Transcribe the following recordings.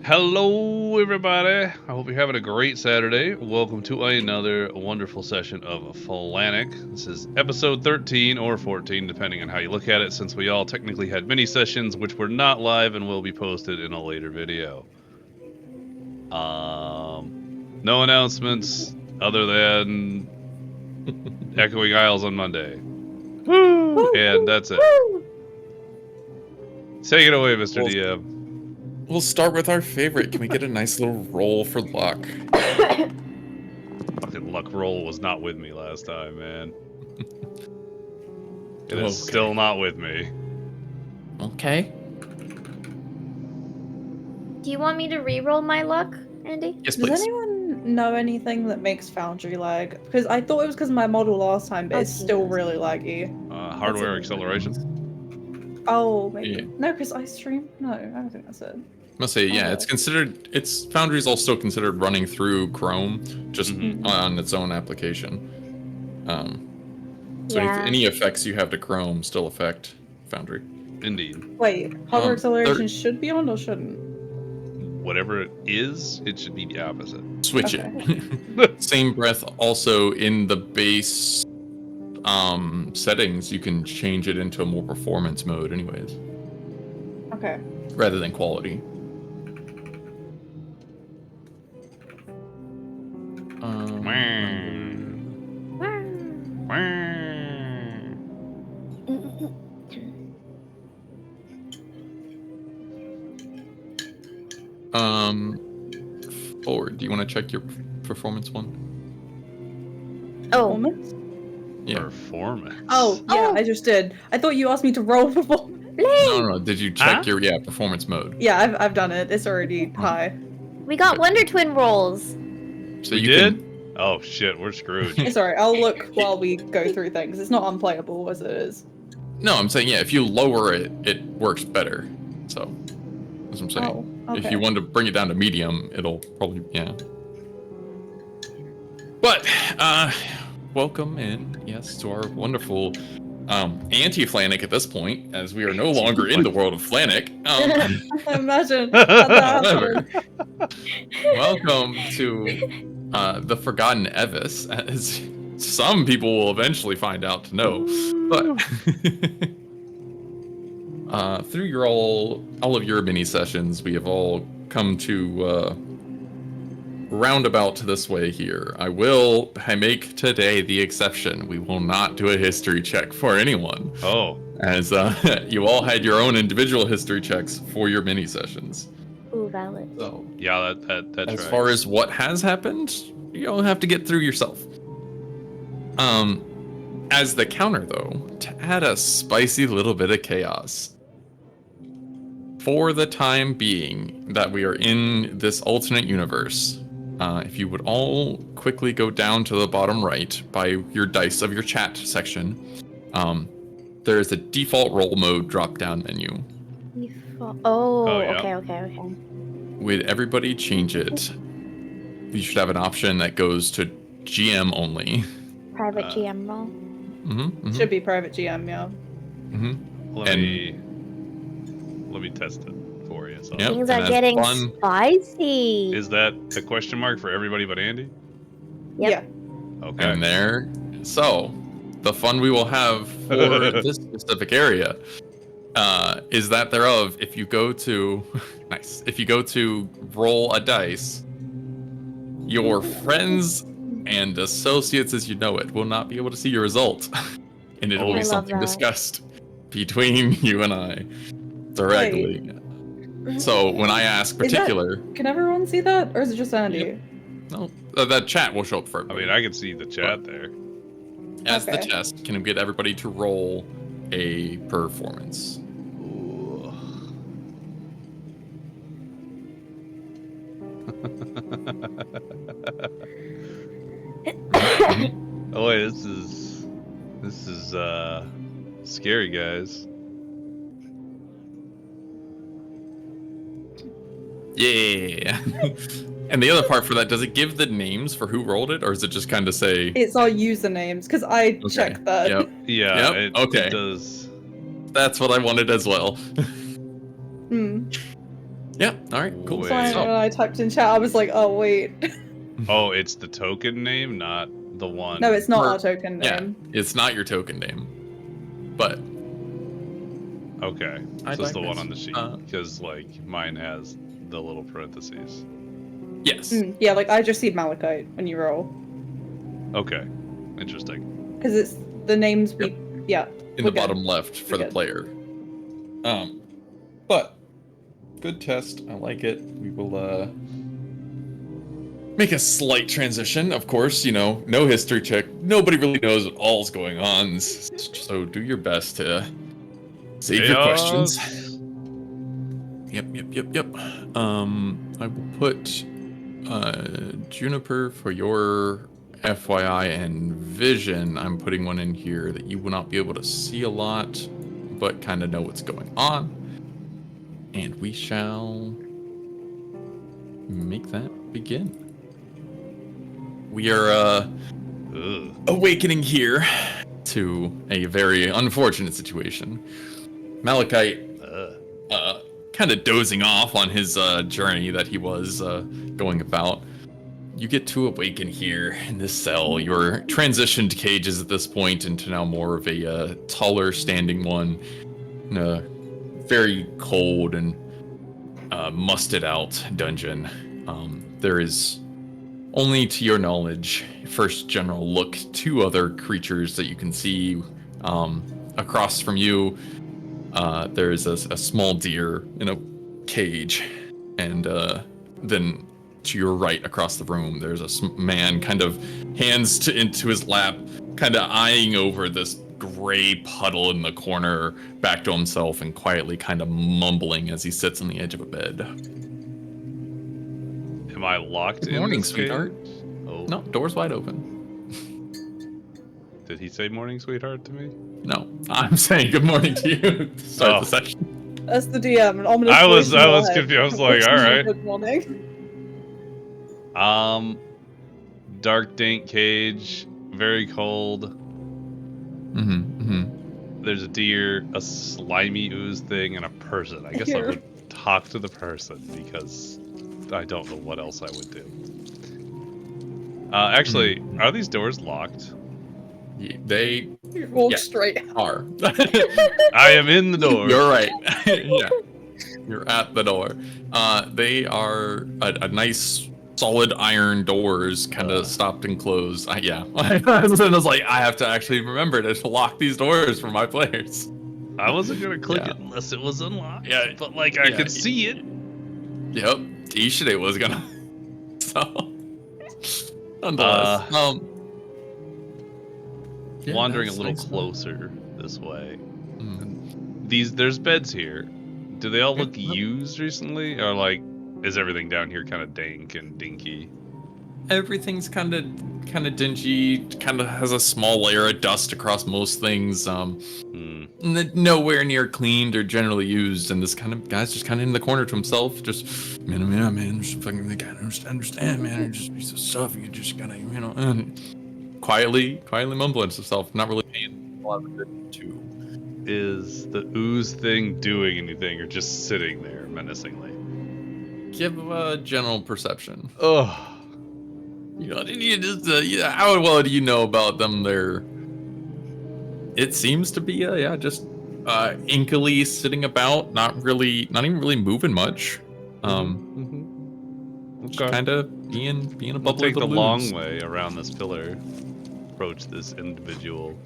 Hello, everybody. I hope you're having a great Saturday. Welcome to another wonderful session of Flannic. This is episode 13 or 14, depending on how you look at it, since we all technically had mini sessions, which were not live and will be posted in a later video. No announcements other than Echoing Isles on Monday. Woo! And that's it. Take it away, Mr. DM. We'll start with our favorite. Can we get a nice little roll for luck? Fucking luck roll was not with me last time, man. It is Okay. still not with me. Okay. Do you want me to re-roll my luck, Andy? Yes, Does please. anyone know anything that makes Foundry lag? Because I thought it was because of my model last time, but it's still really laggy. Hardware acceleration. Oh, maybe. Yeah. No, because I stream? No, I don't think that's it. I must say, yeah, it's considered. Foundry's all still considered running through Chrome, just on its own application. So if any effects you have to Chrome still affect Foundry. Indeed. Wait, hardware acceleration should be on or shouldn't? Whatever it is, it should be the opposite. Switch Okay. it. Same breath. Also in the base settings, you can change it into a more performance mode, anyways, Okay. rather than quality. Forward. Do you want to check your performance one? Oh, Performance? Yeah. Performance. Oh, yeah, Oh. I just did. I thought you asked me to roll performance. No. Did you check Huh? your performance mode? Yeah, I've done it. It's already high. we got Wonder Twin rolls. So We you did? can. Oh shit, we're screwed. It's alright, I'll look while we go through things. It's not unplayable as it is. No, I'm saying if you lower it, it works better. So that's what I'm saying. Oh, okay. If you want to bring it down to medium, it'll probably But welcome in, yes, to our wonderful anti-Flannic at this point, as we are no longer in the world of Flannic. Imagine that However, happened. welcome to the Forgotten Evis, as some people will eventually find out to know. But through all of your mini sessions, we have all come to roundabout this way here. I make today the exception. We will not do a history check for anyone. Oh. As you all had your own individual history checks for your mini sessions. Ooh, valid. So Yeah, that's as right. far as what has happened, you'll have to get through yourself. As the counter though, to add a spicy little bit of chaos. For the time being that we are in this alternate universe, if you would all quickly go down to the bottom right by your dice of your chat section, there is a default roll mode drop down menu. Oh, yeah. okay. With everybody change it, you should have an option that goes to GM only. Private GM roll. Should be private GM, yeah. Let me test it for you. So. Yep. Things and are as getting fun- spicy. Is that a question mark for everybody but Andy? Yep. Yeah. Okay. And there. So, the fun we will have for this specific area is that thereof, if you go to roll a dice, your friends and associates as you know it will not be able to see your result. And it will I be love something that. discussed between you and I directly. So when I ask particular, Can everyone see that? Or is it just Andy? no, that chat will show up for I everybody. mean, I can see the chat there. As the Okay. test, can get everybody to roll a performance. Ooh. Oh wait, this is scary, guys. Yeah. And the other part for that, does it give the names for who rolled it, or is it just kind of say? It's our usernames, because I checked that. Yep. Yeah, Yep, it, okay. it does. That's what I wanted as well. Hmm. Yeah. All right. Cool. Wait. Fine, when I typed in chat, I was like, oh wait. Oh, it's the token name, not the one. No, it's not Or- our token Yeah, name. it's not your token name, but Okay, I so it's the one digress. on the sheet because like mine has the little parentheses. yes. Yeah, like I just see Malachite when you roll. Okay, interesting. Because it's the names we. Yeah. In we're the good. bottom left for We're the good. player. But good test. I like it. We will make a slight transition. Of course, no history check. Nobody really knows what all's going on. So do your best to save your questions. Yep. I will put Juniper for your FYI and Vision. I'm putting one in here that you will not be able to see a lot, but kind of know what's going on. And we shall make that begin. We are awakening here to a very unfortunate situation. Malachite kind of dozing off on his journey that he was going about. You get to awaken here in this cell. You're transitioned cages at this point into now more of a taller standing one in a very cold and musted out dungeon. There is only, to your knowledge, first general look, 2 other creatures that you can see across from you. There is a small deer in a cage, and then to your right across the room, there's a man kind of hands into his lap, kind of eyeing over this gray puddle in the corner back to himself and quietly kind of mumbling as he sits on the edge of a bed. Am I locked Good in morning, this sweetheart. cage? Oh. No, door's wide open. Did he say morning, sweetheart to me? No, I'm saying good morning to you to start the session. That's the DM. An ominous I was voice in your head. confused. I was like, all right. Good morning. Dark, dank cage, very cold. There's a deer, a slimy ooze thing, and a person. I guess I would talk to the person because I don't know what else I would do. Actually, are these doors locked? They Walk straight. are. I am in the door. You're right. Yeah. You're at the door. They are a nice solid iron doors, kind of stopped and closed. Yeah. I was like, I have to actually remember to lock these doors for my players. I wasn't gonna click it unless it was unlocked. Yeah. But like I could see it. Yep. Ishide was gonna. So. Nonetheless. Wandering a little closer this way. There's beds here. Do they all look used recently, or like is everything down here kind of dank and dinky? Everything's kind of dingy. Kind of has a small layer of dust across most things. Nowhere near cleaned or generally used. And this kind of guy's just kind of in the corner to himself, just man, just fucking I can't understand, man. Just piece of stuff. You just gotta, and quietly mumbling to himself, not really paying a lot of attention to. Is the ooze thing doing anything, or just sitting there menacingly? Give a general perception. Oh, You just how well do you know about them? It seems to be just inkily sitting about, not even really moving much. okay. Kind of being a We'll bubbly take the little long ooze. way around this pillar. Approach this individual.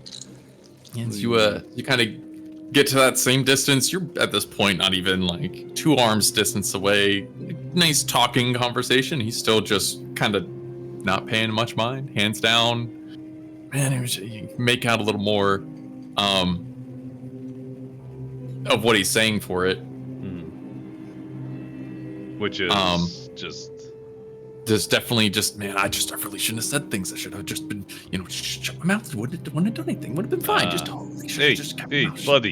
And you kind of get to that same distance. You're at this point not even like 2 arms distance away. Nice talking conversation. He's still just kind of not paying much mind. Hands down. Man, you can make out a little more of what he's saying for it. Which is just There's definitely just, man, I really shouldn't have said things. I should have just been, just shut my mouth. Wouldn't have done anything. Would have been fine. Just totally should have just kept my mouth shut.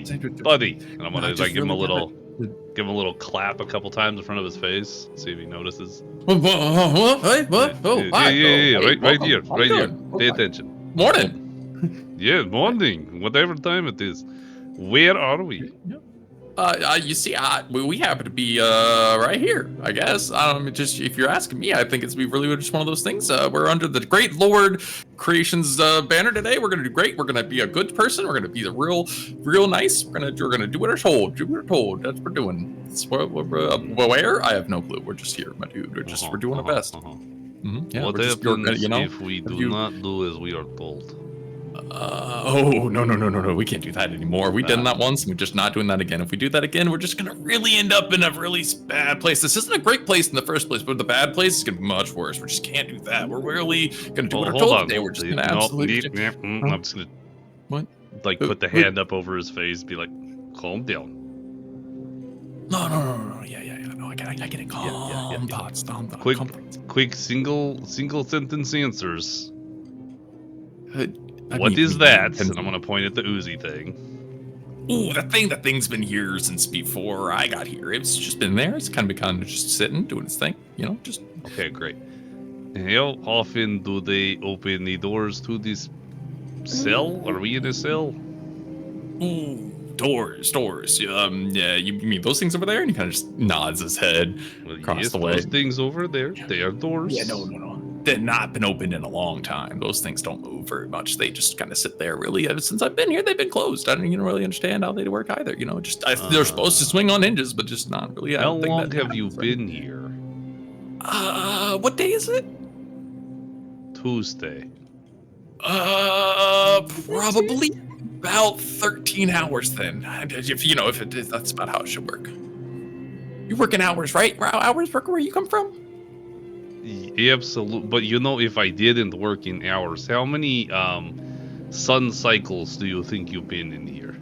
buddy. And I'm gonna just give him a really little, give him a little clap a couple times in front of his face, see if he notices. What? Hey, what? Oh, hi. Yeah, Hey, right here, I'm right here. good. Pay Okay. attention. Morning. Yeah, morning. Whatever time it is. Where are we? You see, we happen to be right here, I guess. Just if you're asking me, I think it's really just one of those things. We're under the Great Lord Creation's banner today. We're gonna do great. We're gonna be a good person. We're gonna be the real nice. We're gonna do what we're told. Do what we're told. That's what we're doing. Where? I have no clue. We're just here, my dude. We're doing our best. Yeah, What happens if we do not do as we are told? No. We can't do that anymore. We done that once, and we're just not doing that again. If we do that again, we're just gonna really end up in a really bad place. This isn't a great place in the first place, but the bad place is gonna be much worse. We just can't do that. We're really gonna do what we're told today. We're just gonna absolutely... I'm just gonna... What? Like, put the hand up over his face, be like, calm down. No. Yeah. No, I get it. Calm thoughts. Quick single sentence answers. And I'm gonna point at the Uzi thing. Ooh, that thing's been here since before I got here. It's just been there. It's kind of just sitting, doing its thing. Just... Okay, great. How often do they open the doors to this cell? Are we in a cell? Ooh, doors. Yeah, you mean those things over there? And he kind of just nods his head across the way. Those things over there, they are doors. Yeah, no. They've not been opened in a long time. Those things don't move very much. They just kind of sit there. Really, ever since I've been here, they've been closed. I don't even really understand how they work either. They're supposed to swing on hinges, but just not really. How long have you been here? What day is it? Tuesday. Probably about 13 hours then. If that's about how it should work. You're working hours, right? Hours work where you come from? Absolutely. But if I didn't work in hours, how many sun cycles do you think you've been in here?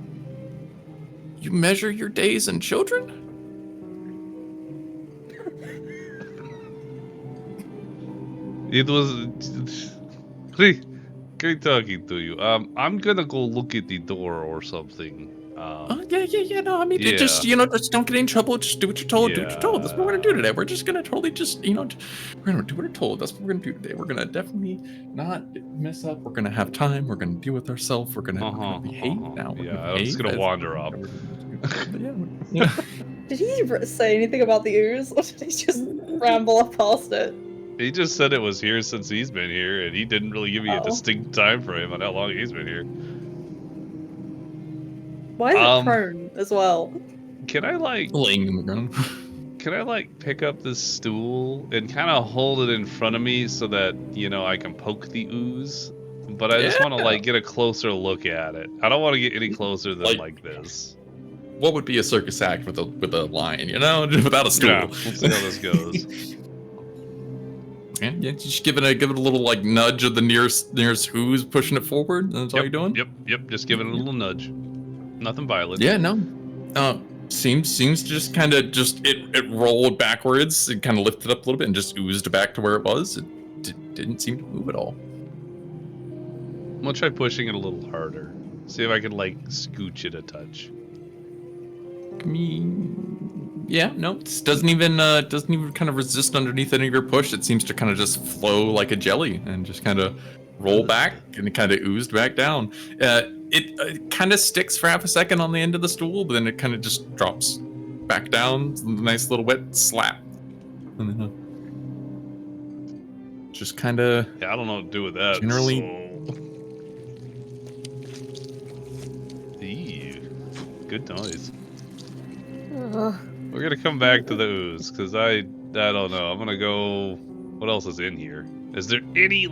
You measure your days in children? It was great talking to you. I'm gonna go look at the door or something. Yeah. No, I mean, just don't get in trouble. Just do what you're told. Yeah. Do what you're told. That's what we're gonna do today. We're just gonna totally we're gonna do what we're told. That's what we're gonna do today. We're gonna definitely not mess up. We're gonna have time. We're gonna deal with ourselves. We're gonna behave now. I'm just gonna wander up. Yeah. Did he say anything about the ooze, or did he just ramble up past it? He just said it was here since he's been here, and he didn't really give me a distinct time frame on how long he's been here. Why is it prone as well? Can I laying in the ground? Can I pick up this stool and kind of hold it in front of me so that I can poke the ooze? But I just want to get a closer look at it. I don't want to get any closer than this. What would be a circus act with a lion? Without a stool. Yeah, we'll see how this goes. Yeah, just give it a little nudge of the nearest ooze, pushing it forward. That's all you're doing. Yep. Just giving it a little nudge. Nothing violent. Yeah, no. Seems to just kind of it rolled backwards and kind of lifted up a little bit and just oozed back to where it was. It didn't seem to move at all. I'm gonna try pushing it a little harder. See if I can scooch it a touch. Yeah, no, it doesn't even kind of resist underneath any of your push. It seems to kind of just flow like a jelly and just kind of roll back and it kind of oozed back down. It kind of sticks for half a second on the end of the stool, but then it kind of just drops back down. Nice little wet slap. And then just kind of... Yeah, I don't know what to do with that. Generally... Ew. Good noise. We're gonna come back to the ooze, because I don't know. I'm gonna go... What else is in here? Is there any,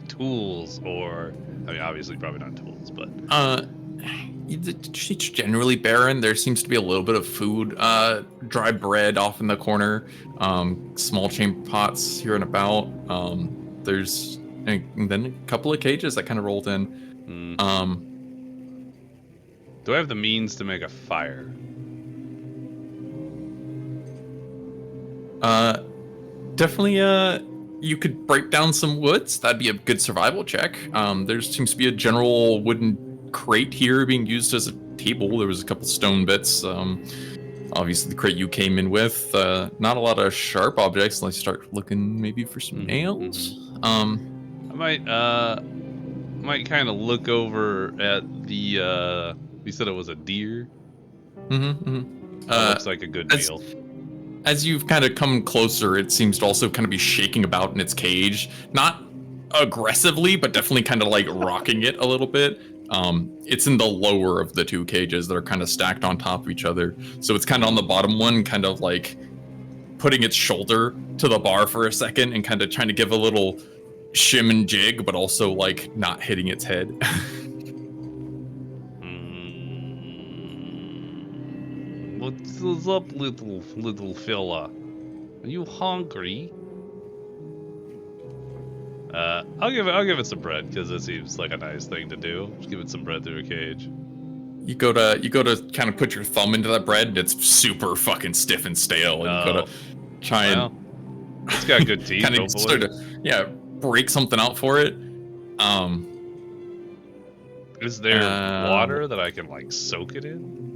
tools or... I mean, obviously probably not tools, but... It's generally barren. There seems to be a little bit of food. Dry bread off in the corner. Small chamber pots here and about. There's... And then a couple of cages that kind of rolled in. Do I have the means to make a fire? Definitely, you could break down some woods. That'd be a good survival check. There seems to be a general wooden crate here being used as a table. There was a couple stone bits. Obviously, the crate you came in with. Not a lot of sharp objects unless you start looking maybe for some nails. I might kind of look over at the... you said it was a deer? That looks like a good meal. As you've kind of come closer, it seems to also kind of be shaking about in its cage. Not aggressively, but definitely kind of like rocking it a little bit. It's in the lower of the two cages that are kind of stacked on top of each other. So it's kind of on the bottom one, kind of like putting its shoulder to the bar for a second and kind of trying to give a little shim and jig, but also like not hitting its head. What's up, little fella? Are you hungry? I'll give it some bread because it seems like a nice thing to do. Just give it some bread through a cage. You go to kind of put your thumb into that bread, and it's super fucking stiff and stale. And you go to try and it's got good teeth. kind of sort of break something out for it. Is there water that I can like soak it in?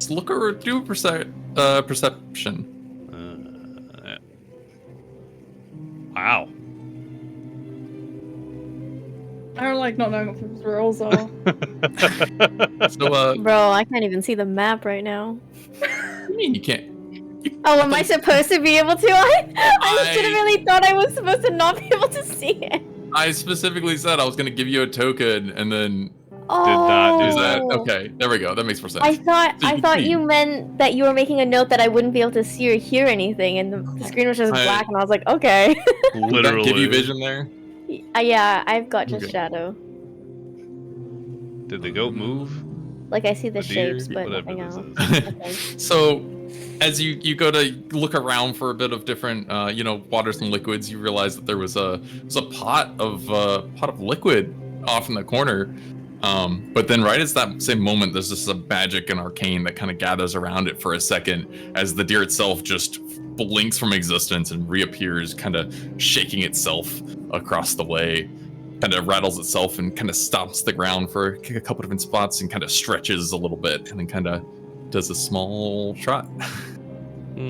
Look or do a perception. Wow. I don't like not knowing what people's rules are. So, Bro, I can't even see the map right now. what do you mean you can't? Oh, am I supposed to be able to? I legitimately thought I was supposed to not be able to see it. I specifically said I was going to give you a token, and then Oh. Did not do that. Okay, there we go. That makes more sense. I thought you meant that you were making a note that I wouldn't be able to see or hear anything, and the screen was just black, and I was like, okay. Did that give you vision there? Yeah, I've got just shadow. Did the goat move? Like I see the deer, shapes, but whatever nothing this else. Okay. So, as you go to look around for a bit of different, waters and liquids, you realize that there was a pot of liquid off in the corner. But then right at that same moment, there's just a magic and arcane that kind of gathers around it for a second as the deer itself just blinks from existence and reappears, kind of shaking itself across the way, kind of rattles itself and kind of stomps the ground for a couple different spots and kind of stretches a little bit and then kind of does a small trot. Good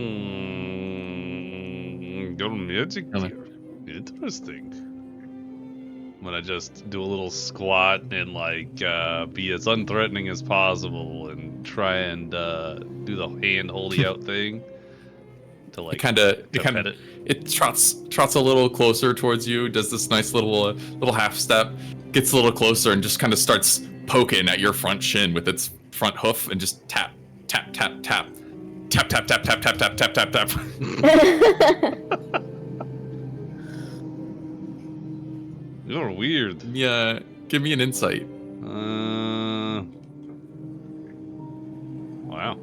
magic deer. Interesting. I'm gonna just do a little squat and like be as unthreatening as possible and try and do the hand holdy out thing to like it trots a little closer towards you, does this nice little half step, gets a little closer and just kind of starts poking at your front shin with its front hoof and just tap tap tap tap tap tap tap tap tap tap tap tap tap. You're weird. Yeah, give me an insight. Wow.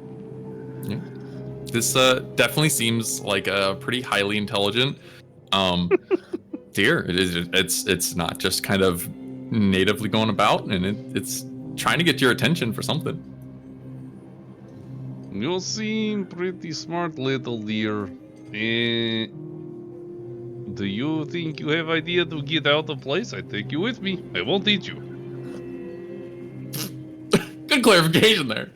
Yeah. This definitely seems like a pretty highly intelligent deer. It's not just kind of natively going about, and it's trying to get your attention for something. You seem pretty smart, little deer. Do you think you have idea to get out of place? I take you with me. I won't eat you. Good clarification there.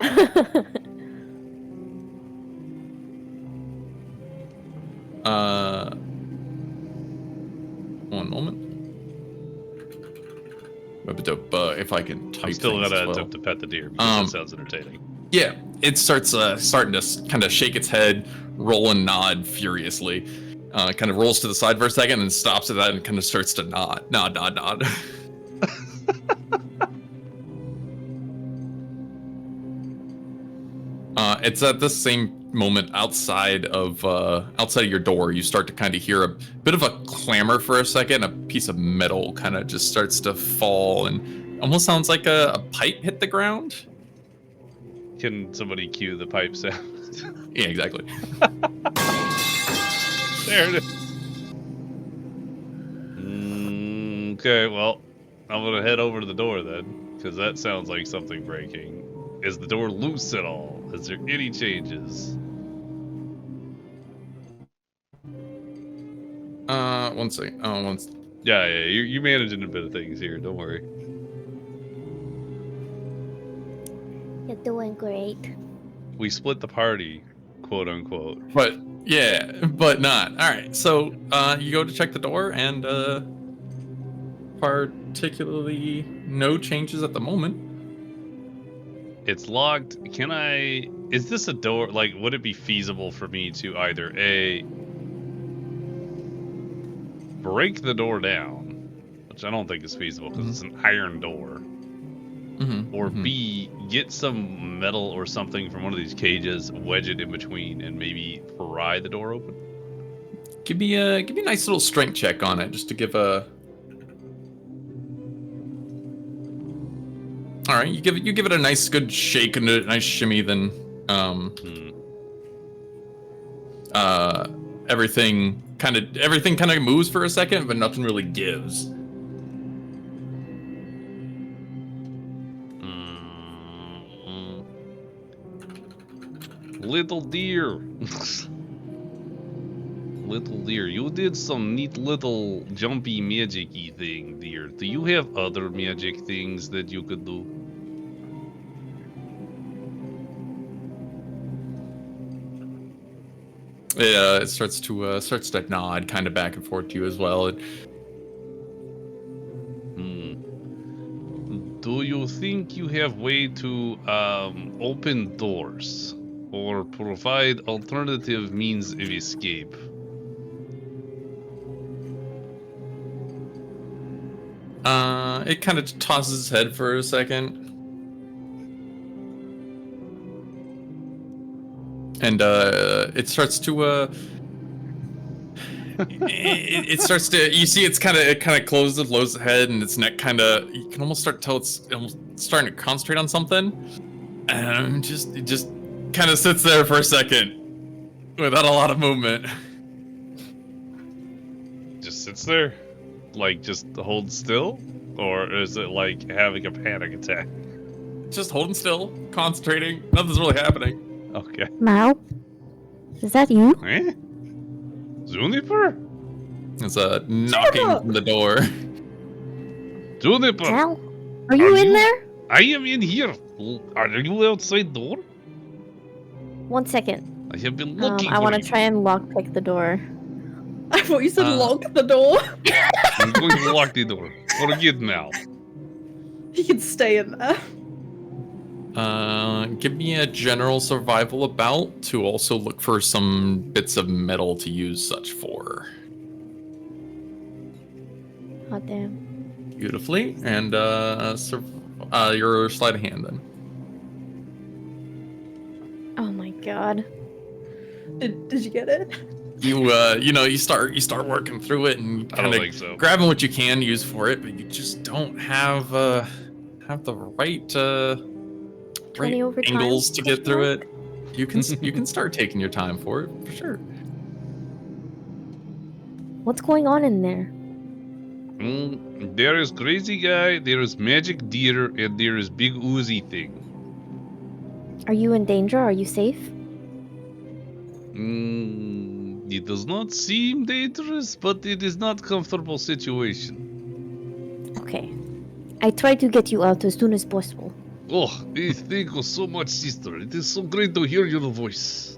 One moment. If I can type. I'm still gonna attempt to pet the deer because that sounds entertaining. Yeah, it starts starting to kind of shake its head, roll and nod furiously. Kind of rolls to the side for a second and stops at that and kind of starts to nod. It's at this same moment outside of your door, you start to kind of hear a bit of a clamor for a second. A piece of metal kind of just starts to fall and almost sounds like a pipe hit the ground. Can somebody cue the pipe sound? Yeah, exactly. There it is. Okay, well, I'm gonna head over to the door then, because that sounds like something breaking. Is the door loose at all? Is there any changes? One second. Yeah, you're managing a bit of things here. Don't worry. You're doing great. We split the party, quote unquote. But yeah, but not. All right, so you go to check the door, and particularly no changes at the moment. It's locked. Can I... Is this a door? Like, would it be feasible for me to either A... break the door down, which I don't think is feasible because it's an iron door, or B, get some metal or something from one of these cages, wedge it in between, and maybe pry the door open? Give me a nice little strength check on it, just to give a. All right, you give it a nice good shake and a nice shimmy, then everything kind of moves for a second, but nothing really gives. Little deer. Little deer, you did some neat little jumpy magic-y thing, dear. Do you have other magic things that you could do? It starts to nod kind of back and forth to you as well. Do you think you have way to open doors or provide alternative means of escape? It kind of tosses its head for a second. And it starts to it starts to, you see, it kind of closes, lowers the head, and its neck kind of, you can almost start to tell it's almost starting to concentrate on something, and it just kind of sits there for a second without a lot of movement. Just sits there, like just hold still, or is it like having a panic attack? Just holding still, concentrating. Nothing's really happening. Okay. Mao? Is that you? Eh? Juniper? There's a knocking on the door. Juniper! Mao? Are you in there? I am in here. Are you outside door? 1 second. I have been looking I want for to you. try and lockpick the door. I thought you said lock the door. I'm going to lock the door. Forget now. He can stay in there. Give me a general survival about to also look for some bits of metal to use such for. Oh, damn. Beautifully. And your sleight of hand then. Oh my god. Did you get it? You start working through it and I don't kind think so. of grabbing what you can use for it, but you just don't have the right right 20 over time, angles to get through it. You can Mm-hmm. you can start taking your time for it for sure. What's going on in there? There is crazy guy, there is magic deer, and there is big oozy thing. Are you in danger? Are you safe? It does not seem dangerous, but it is not comfortable situation. Okay. I try to get you out as soon as possible. Oh, thank you so much, sister. It is so great to hear your voice.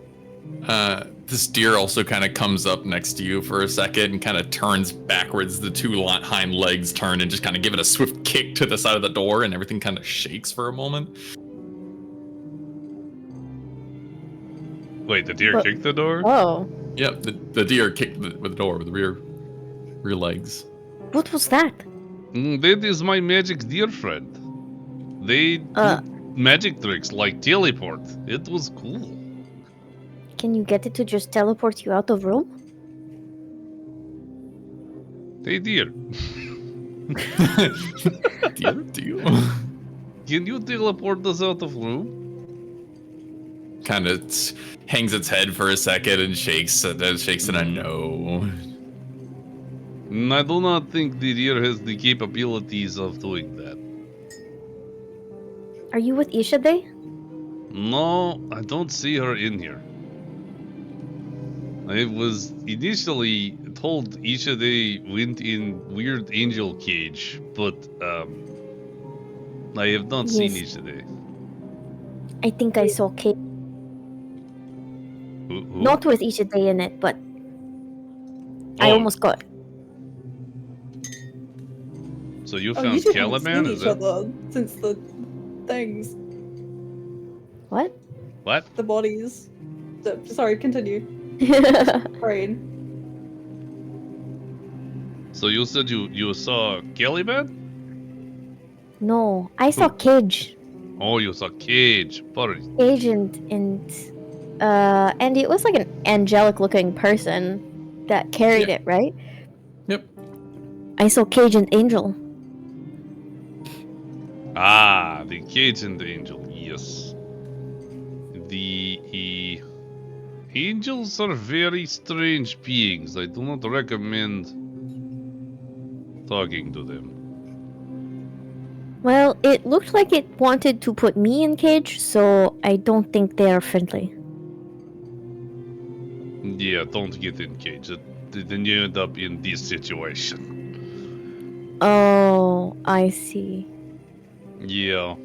This deer also kind of comes up next to you for a second and kind of turns backwards. The two hind legs turn and just kind of give it a swift kick to the side of the door, and everything kind of shakes for a moment. Wait, the deer But- kicked the door? Oh. Yep, the deer kicked with the door with the rear legs. What was that? That is my magic deer friend. They do magic tricks like teleport. It was cool. Can you get it to just teleport you out of room? Hey deer, Deer? can you teleport us out of room? Kind of hangs its head for a second and shakes in a no. I do not think the deer has the capabilities of doing that. Are you with Ishade? No, I don't see her in here. I was initially told Ishade went in weird angel cage, but I have not seen Yes. Ishade. I think I saw Kate. Who? Not with Ishade in it, but I Oh. almost got. So you Oh, found you two haven't Caliban? seen Is each that? other since the things. What? What? The bodies. Sorry, continue. Brain. So you said you saw Caliban? No, I saw Cage. Oh, you saw Cage. Buddy. Agent and it was like an angelic-looking person that carried it, right? Yep. I saw Cage and Angel. Ah, the Cage and the Angel. Yes. The angels are very strange beings. I do not recommend talking to them. Well, it looked like it wanted to put me in cage, so I don't think they are friendly. Yeah, don't get in Cage. Then you end up in this situation. Oh, I see. Yeah.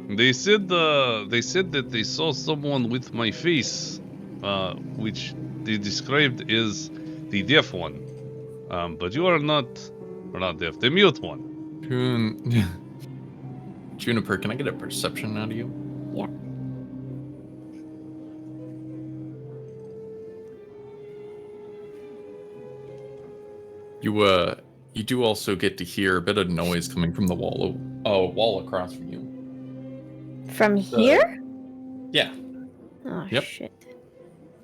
They said that they saw someone with my face, which they described as the deaf one. But you are not deaf, the mute one. Juniper, can I get a perception out of you? Yeah. You do also get to hear a bit of noise coming from the wall across from you. From here? Yeah. Oh Yep. shit.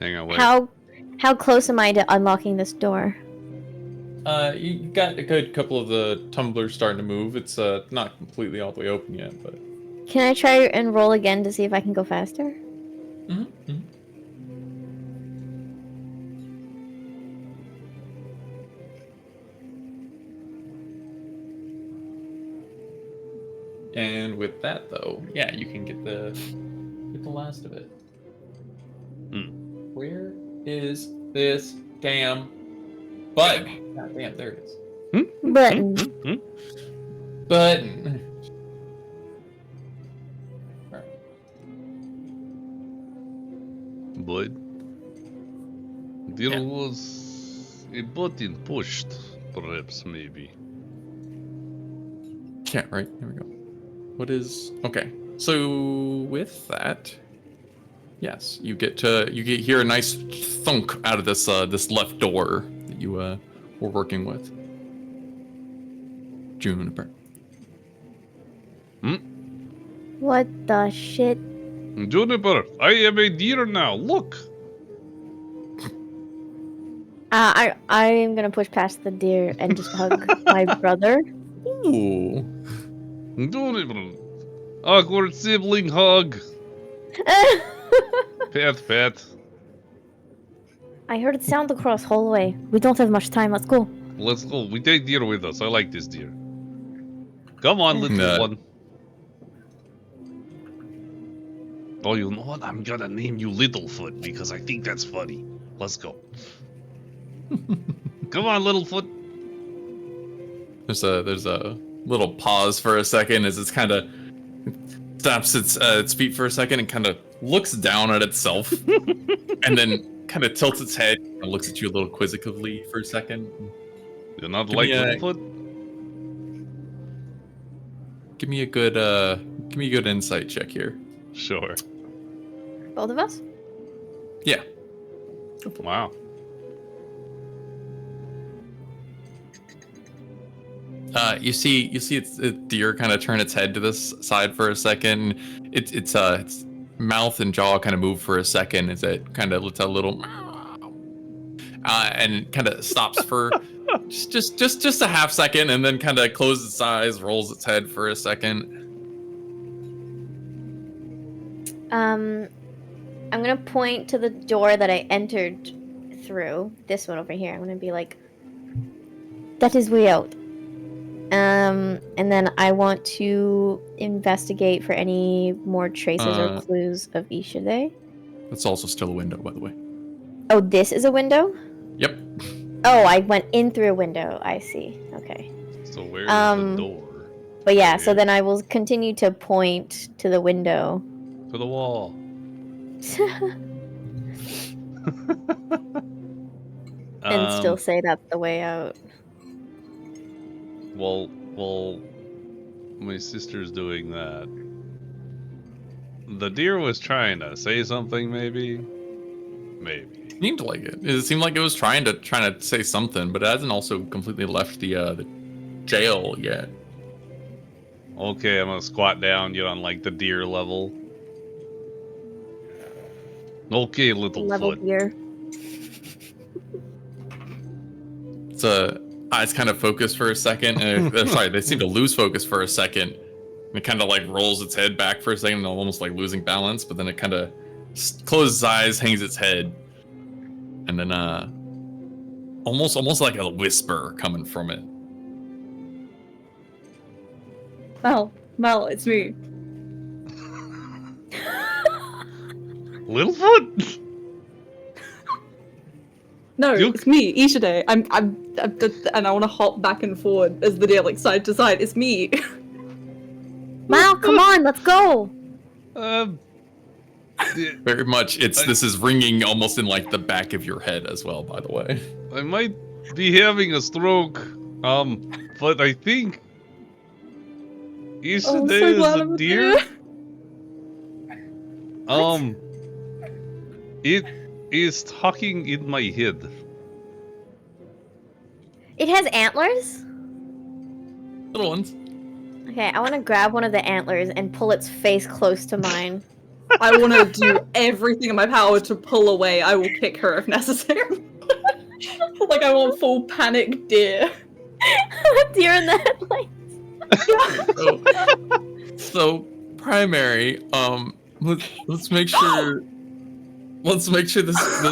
Hang on, wait. How close am I to unlocking this door? You got a good couple of the tumblers starting to move. It's not completely all the way open yet, but. Can I try and roll again to see if I can go faster? Mm-hmm. And with that, though, yeah, you can get the last of it. Where is this damn button? God damn, there it is. Button. Button. But there was a button pushed, perhaps, maybe. Yeah, right. There we go. What is okay? So with that, yes, you get hear a nice thunk out of this this left door that you were working with. Juniper. What the shit? Juniper, I am a deer now. Look. I am gonna push past the deer and just hug my brother. Ooh. Juniper. Awkward sibling hug. Pat. I heard it sound across hallway. We don't have much time. Let's go. Let's go. We take deer with us. I like this deer. Come on, little one. Oh, you know what? I'm gonna name you Littlefoot because I think that's funny. Let's go. Come on, Littlefoot. There's a little pause for a second as it's kind of stops its feet for a second and kind of looks down at itself and then kind of tilts its head and looks at you a little quizzically for a second. You're not like Littlefoot? Give me a good insight check here. Sure. Both of us? Yeah. Wow. You see its deer kind of turn its head to this side for a second. Its mouth and jaw kind of move for a second as it kind of lets out a little and kind of stops for just a half second and then kind of closes its eyes, rolls its head for a second. I'm gonna point to the door that I entered through. This one over here. I'm gonna be like, that is way out. And then I want to investigate for any more traces or clues of Ishiday. That's also still a window, by the way. Oh, this is a window? Yep. Oh, I went in through a window. I see. Okay. So where is the door? But yeah, so then I will continue to point to the window. To the wall. And still say that's the way out. Well, my sister's doing that. the deer was trying to say something, maybe. Maybe. Seemed like it. It seemed like it was trying to say something, but it hasn't also completely left the jail yet. Okay, I'm gonna squat down, get on like the deer level. Okay, little Level foot. deer. Its eyes kind of focus for a second, and sorry, they seem to lose focus for a second. And it kind of like rolls its head back for a second, almost like losing balance. But then it kind of closes its eyes, hangs its head, and then almost like a whisper coming from it. Mel, it's me. Littlefoot? No, You- it's me, Ishide. I'm and I want to hop back and forward as the deer, like side to side. It's me. Mal, come on, let's go. Very much. This is ringing almost in like the back of your head as well. By the way, I might be having a stroke. But I think Ishide I'm so is glad a I'm a deer. deer. It is talking in my head. It has antlers? little ones. Okay, I want to grab one of the antlers and pull its face close to mine. I want to do everything in my power to pull away. I will kick her if necessary. Like I want full panic deer. Deer in the headlights. So primary. Let's make sure. Let's make sure this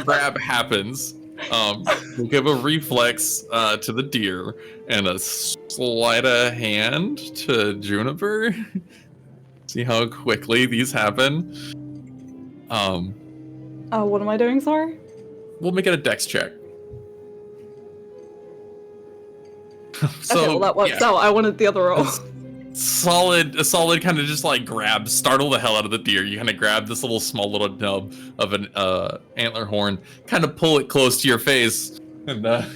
grab happens. We'll give a reflex to the deer and a sleight of hand to Juniper. See how quickly these happen. What am I doing, sorry? We'll make it a dex check. So, Okay, well that works out. I wanted the other roll. A solid kind of just like grab, startle the hell out of the deer. You kind of grab this small little nub of an antler horn, kind of pull it close to your face, and the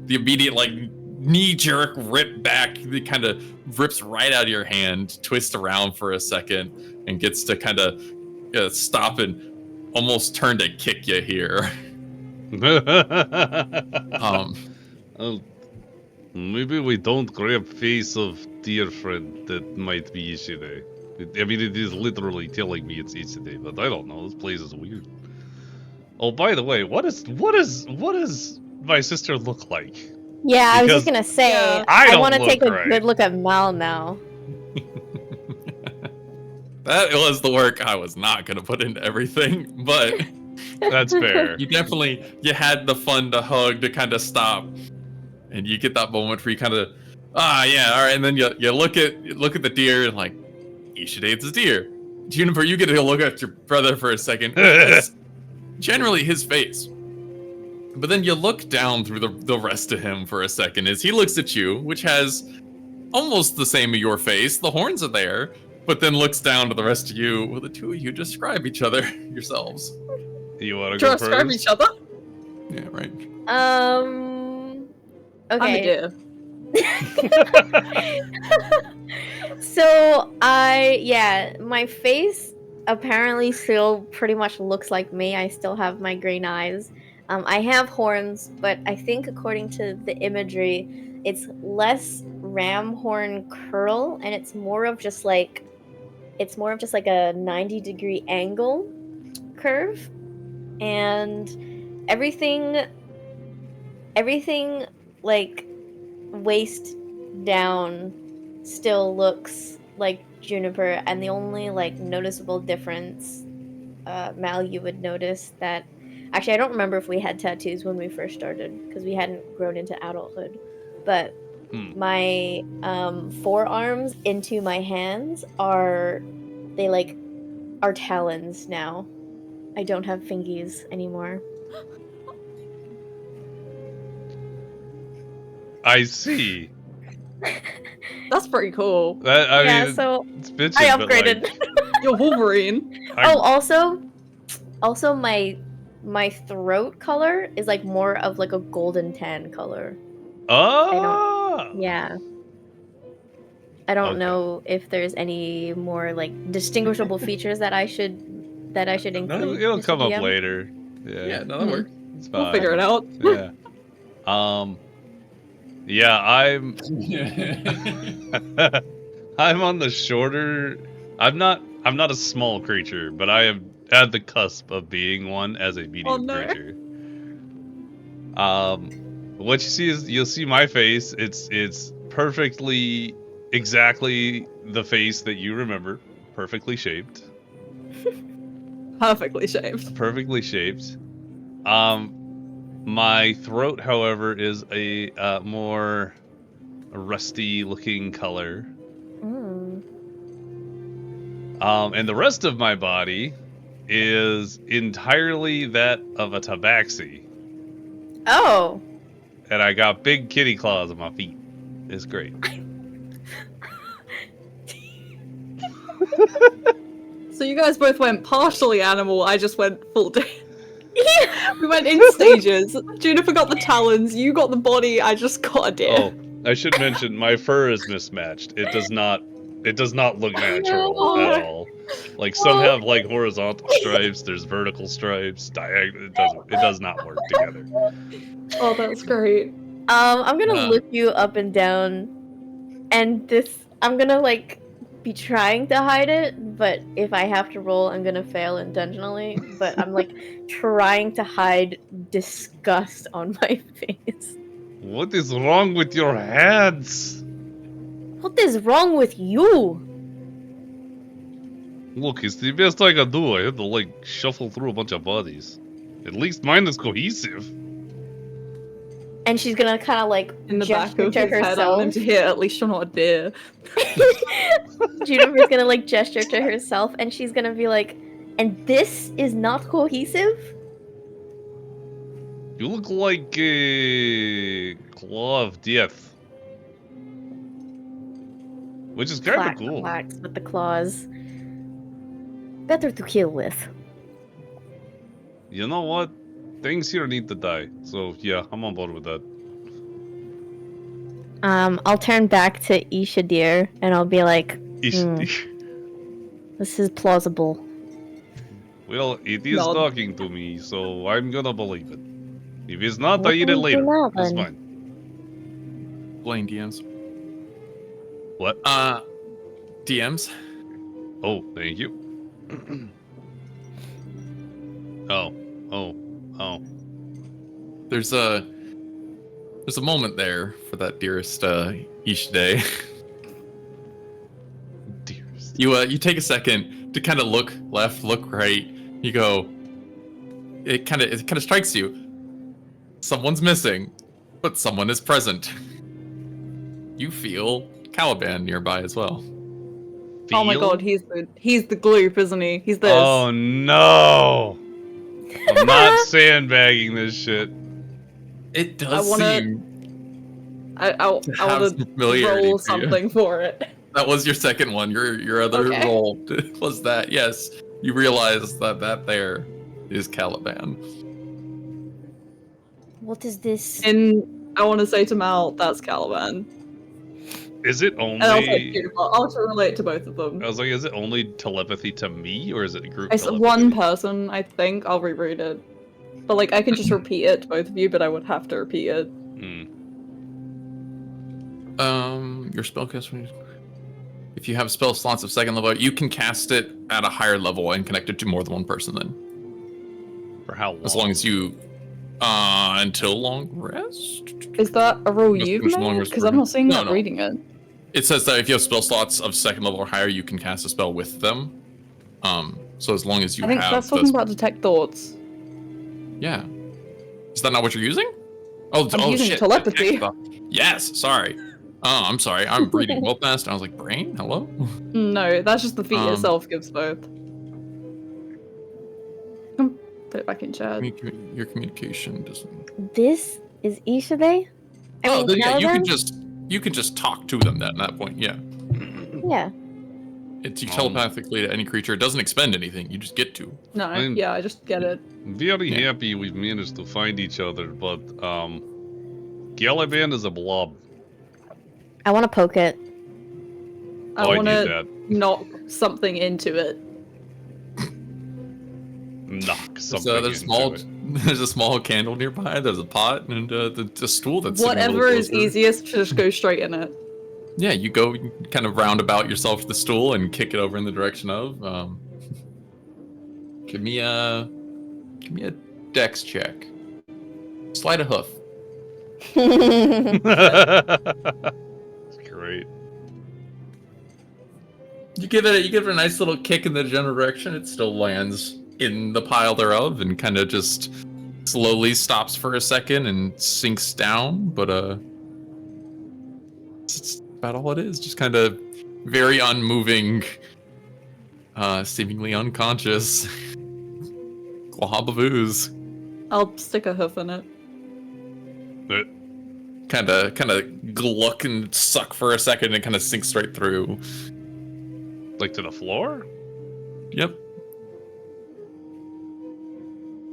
immediate like knee jerk rip back, it kind of rips right out of your hand, twists around for a second, and gets to kind of stop and almost turn to kick you here. Maybe we don't grab face of dear friend. That might be Ishide. I mean, it is literally telling me it's Ishide, but I don't know. This place is weird. Oh, by the way, what does my sister look like? Yeah, I was Because just gonna say, I don't want to look take a right. good look at Mal now. That was the work I was not gonna put into everything, but That's fair. you had the fun to hug to kind of stop, and you get that moment where you kind of yeah, all right, and then you look at the deer and like, Ishide, it's a deer. Juniper, you get to look at your brother for a second. It's generally his face. But then you look down through the rest of him for a second as he looks at you, which has almost the same of your face. The horns are there, but then looks down to the rest of you. Well, the two of you describe each other yourselves. You want to go Describe first? each other. Yeah, right. I'm a Okay. deer. So my face apparently still pretty much looks like me. I still have my green eyes. I have horns, but I think according to the imagery, it's less ram horn curl, and it's more of just like a 90-degree angle curve, and everything like waist down still looks like Juniper, and the only like noticeable difference, Mal, you would notice that actually I don't remember if we had tattoos when we first started because we hadn't grown into adulthood, but my forearms into my hands are talons now. I don't have fingies anymore. I see. That's pretty cool. That I mean, So it's bitchin', I but, upgraded. like, You're Wolverine. Also my throat color is like more of like a golden tan color. oh, Yeah. I don't Okay. know if there's any more like distinguishable features that I should include. It'll Mr. come up DM? later. Yeah, Yeah, no, that works. it's We'll fine. figure it out. Yeah. Yeah, I'm I'm on the shorter. I'm not a small creature, but I am at the cusp of being one as a medium no. creature. What you see is you'll see my face. It's perfectly exactly the face that you remember, perfectly shaped. Perfectly shaved. Perfectly shaped. My throat, however, is a more rusty-looking color. Mm. And the rest of my body is entirely that of a tabaxi. Oh. And I got big kitty claws on my feet. It's great. So you guys both went partially animal, I just went full deer. Yeah. We went in stages. Juniper got the talons, you got the body, I just got a deer. Oh, I should mention my fur is mismatched. It does not look natural no. at all. Like some have like horizontal stripes, there's vertical stripes, diagonal. It does not work together. Oh, that's great. I'm gonna look you up and down, and I'm gonna like be trying to hide it, but if I have to roll, I'm gonna fail intentionally. But I'm like trying to hide disgust on my face. What is wrong with your hands? What is wrong with you? Look, it's the best I can do. I had to like shuffle through a bunch of bodies. At least mine is cohesive. And she's gonna kind of like In the back gesture of to his head, I herself. want him to hear, at least you're not a deer. Juniper's gonna like gesture to herself, and she's gonna be like, "And this is not cohesive." You look like a claw of death. Which is kind of cool. Clacks with the claws. Better to kill with. You know what? Things here need to die. So yeah, I'm on board with that. I'll turn back to Ishadir and I'll be like, Ish- this is plausible. Well, it is Nod. talking to me, so I'm gonna believe it. If it's not, What I eat do it we do later. now, That's then? fine. Blame DMs. What? DMs. Oh, thank you. Oh. There's a moment there for that dearest Ishide. Dearest. You take a second to kind of look left, look right. You go. It kind of strikes you. Someone's missing, but someone is present. You feel Caliban nearby as well. Oh my Feel? god, he's the gloop, isn't he? He's this. Oh no! I'm not sandbagging this shit. It does wanna- seem I to have want some to familiarity roll for you. something for it. That was your second one. Your other Okay. roll was that. Yes, you realize that there is Caliban. What is this? And I want to say to Mal, that's Caliban. Is it And I'll say only? Juniper. I'll relate to both of them. I was like, is it only telepathy to me, or is it group It's telepathy? one person, I think. I'll reread it. But like, I can just repeat it to both of you, but I would have to repeat it. Your spellcast. If you have spell slots of second level, you can cast it at a higher level and connect it to more than one person. Then, For how long? as long as you, until long rest. Is that a rule Must you've finish long made? rest Because for I'm him. not seeing No, that no. reading it. It says that if you have spell slots of second level or higher, you can cast a spell with them. So as long as you I think have that's those- talking about detect thoughts. Yeah. Is that not what you're using? Oh, I'm using shit. telepathy. Yes, sorry. Oh, I'm sorry. I'm reading well fast. I was like, brain? Hello? No, that's just the feat Um, itself gives both. Put it back in chat. Your communication doesn't. This is Ishabe? Oh, then, yeah, Caliban? you can just talk to them at that point. Yeah, Yeah. it's you telepathically to any creature. It doesn't expend anything. You just get to. No, I'm- yeah, I just get it. Very Yeah. happy we've managed to find each other, but Caliban is a blob. I want to poke it. I I want need to that. knock something into it. Knock something There's into it. there's a small candle nearby. There's a pot and the stool that's sitting a little Whatever is closer. easiest, just go straight in it. Yeah, you kind of roundabout yourself to the stool and kick it over in the direction of. Give me a dex check. Slide a hoof. That's great. You give it a nice little kick in the general direction. It still lands in the pile thereof and kind of just slowly stops for a second and sinks down. But it's about all it is. Just kind of very unmoving, seemingly unconscious glob of ooze. I'll stick a hoof in it. Kind of gluck and suck for a second and kind of sink straight through. Like to the floor? Yep.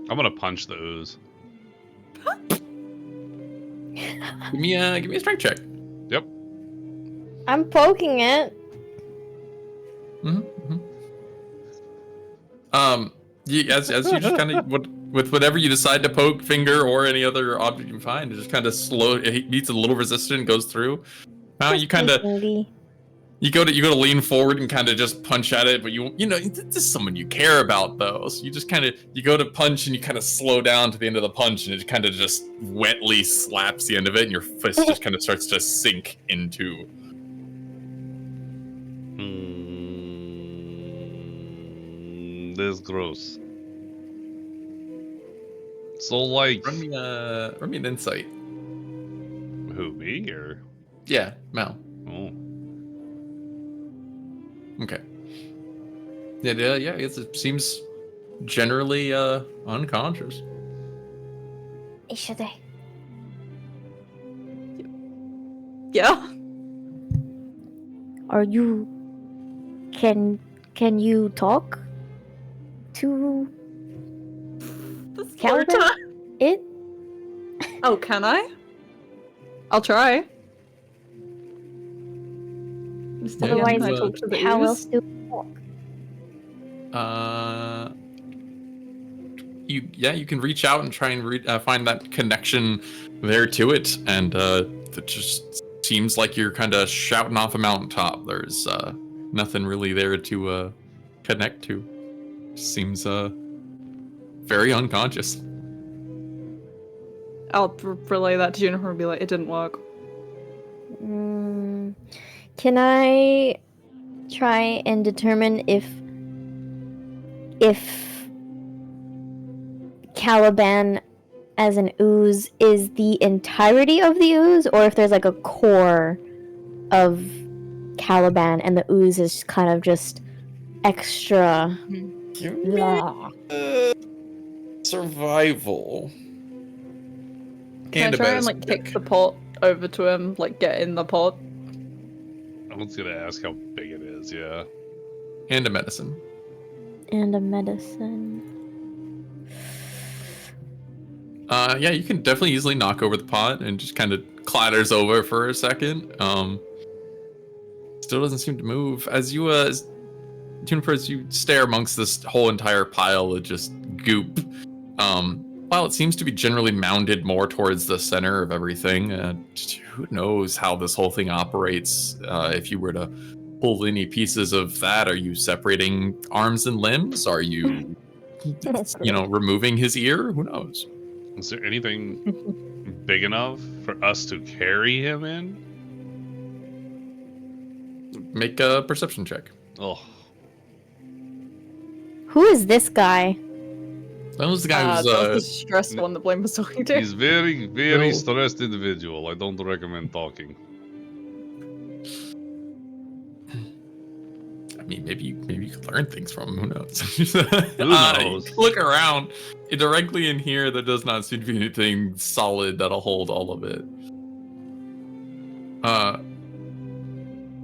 I'm gonna punch the ooze. Give me a strength check. Yep. I'm poking it. Mm-hmm. As you just kind of with whatever you decide to poke, finger or any other object you find, it just kind of slow. It meets a little resistance and goes through. Now you kind of you go to lean forward and kind of just punch at it, but you know this is someone you care about though, so you just kind of you go to punch and you kind of slow down to the end of the punch and it kind of just wetly slaps the end of it and your fist just kind of starts to sink into. This is gross. So like, Run me an insight. who, me or? Yeah, Mal. Oh. Okay. Yeah. It seems generally unconscious. Ishade. Yeah. Are you? Can you talk to The third Caliban? time. It? Oh, can I? I'll try. Mr. Ian, Otherwise, can I talk to the how ooze? else do we talk? You can reach out and try and find that connection there to it, and it just seems like you're kind of shouting off a mountaintop. There's nothing really there to connect to. Seems very unconscious. I'll relay that to Juniper and be like, it didn't work. Can I try and determine if Caliban as an ooze is the entirety of the ooze, or if there's like a core of Caliban and the ooze is kind of just extra? Blah. Survival. Can I try and like kick the pot over to him, like get in the pot? I was gonna ask how big it is. Yeah. And a medicine. And a medicine. Yeah, you can definitely easily knock over the pot and just kind of clatters over for a second. Still doesn't seem to move. As you Juniper, as you stare amongst this whole entire pile of just goop, while it seems to be generally mounded more towards the center of everything, who knows how this whole thing operates? If you were to pull any pieces of that, are you separating arms and limbs? Are you, removing his ear? Who knows? Is there anything big enough for us to carry him in? Make a perception check. Oh. Who is this guy? That was the guy That was the who's stressed one that Blaine was talking to. He's very, very No. stressed individual. I don't recommend talking. I mean, maybe you could learn things from him. Who knows? Who knows? Look around. Directly in here, there does not seem to be anything solid that'll hold all of it.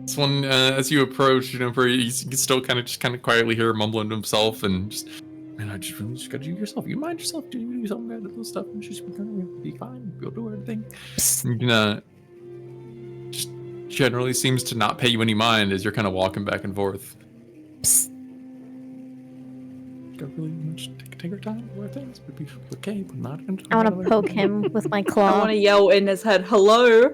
This one, as you approach, you can still kind of quietly hear him mumbling to himself and just, man, I just gotta do yourself. You mind yourself? Do something about this stuff and just be fine. You'll do everything. You can, just generally seems to not pay you any mind as you're kind of walking back and forth. Psst. Don't really much take our time with things. Would be okay, but not. I want to poke him with my I claw. want to yell in his head, "Hello!"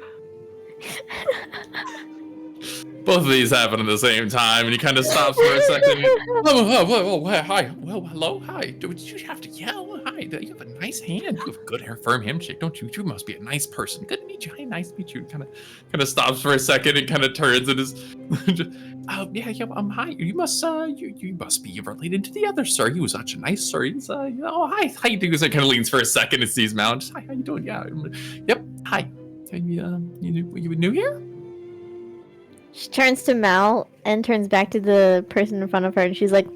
Both of these happen at the same time, and he kind of stops for a second. Whoa, hi. Well, hello, hi. Did you have to yell? Hi, you have a nice hand. You have a good, firm handshake, don't you? You must be a nice person. Good to meet you. Hi, nice to meet you. Kind of stops for a second and kind of turns and is, hi. You must be related to the other sir. He was such a nice sir. He's, hi, how you doing? So kind of leans for a second and sees Mal. Just, hi, how you doing? Yeah, yep. Hi. You new here? She turns to Mal and turns back to the person in front of her, and she's like,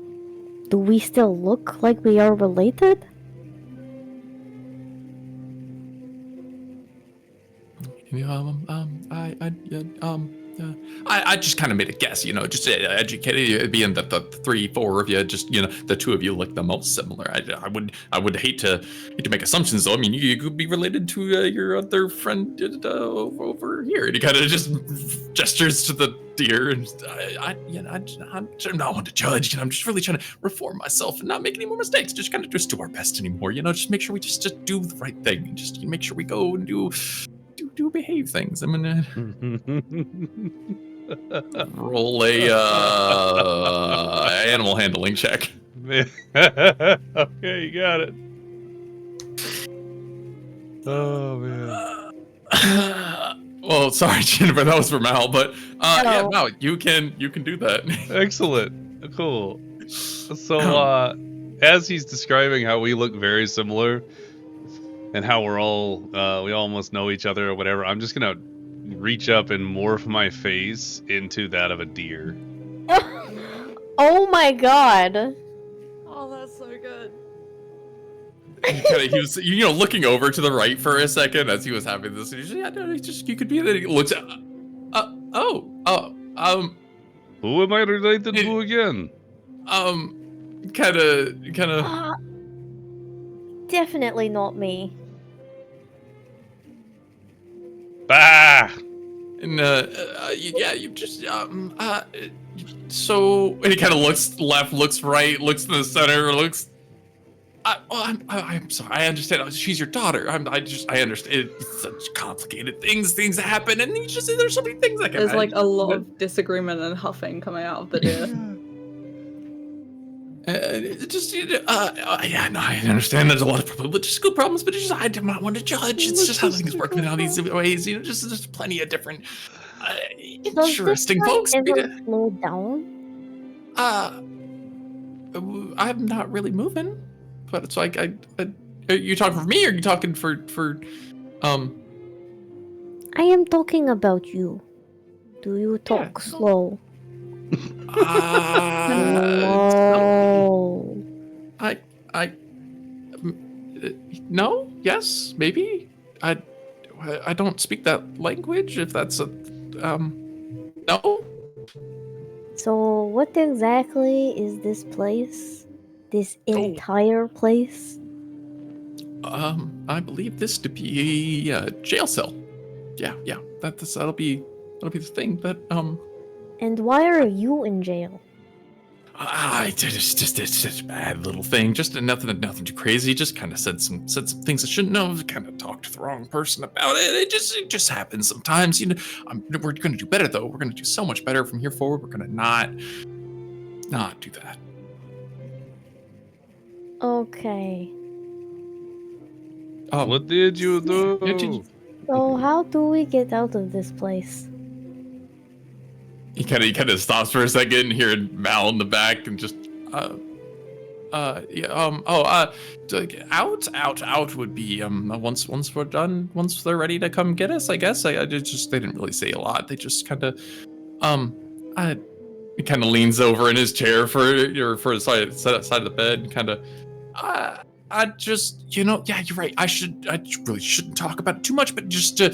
"Do we still look like we are related?" I just kind of made a guess, just educated, being that the 3-4 of you, just the two of you look the most similar. I would hate to make assumptions though. I mean, you could be related to your other friend over here. And he kind of just gestures to the deer, and I'm not one to judge. I'm just really trying to reform myself and not make any more mistakes. Just kind of just do our best anymore. Just make sure we just do the right thing. And just make sure we go and do behave things. I'm gonna roll a animal handling check. Okay, you got it. Oh man. Well, sorry, Jennifer, that was for Mal, but yeah, No. Mal, you can do that. Excellent. Cool. So as he's describing how we look very similar and how we almost know each other or whatever, I'm just gonna reach up and morph my face into that of a deer. Oh my god. Oh, that's so good. He was, looking over to the right for a second as he was having this. He's you could be that. He looks at, Who am I related to again? kind of. Definitely not me. Bah! And you just so, and he kind of looks left, looks right, looks to the center, looks. I'm sorry. I understand. She's your daughter. I understand. It's such complicated things that happen, and there's so many things that can. There's like a lot of disagreement and huffing coming out of the deer. I understand. There's a lot of logistical problems, but I do not want to judge. It's just how things work in all these ways. Just plenty of different interesting folks. Ever slow down? I'm not really moving, but it's like are you talking for me, or are you talking for? I am talking about you. Do you talk slow? No. No, yes, maybe. I don't speak that language. If that's a no. So what exactly is this place? This entire place? I believe this to be a jail cell. Yeah. That'll be the thing. But And why are you in jail? It's just a bad little thing. Just nothing too crazy. Just kind of said some things I shouldn't have. Kind of talked to the wrong person about it. It just happens sometimes. We're gonna do better though. We're gonna do so much better from here forward. We're gonna not do that. Okay. What did you do? So how do we get out of this place? He kind of stops for a second, hearing Mal in the back, and just out would be once we're done, once they're ready to come get us, I guess. They didn't really say a lot. They just kind of he kind of leans over in his chair for the side of the bed, kind of I just, yeah, you're right. I really shouldn't talk about it too much, but just a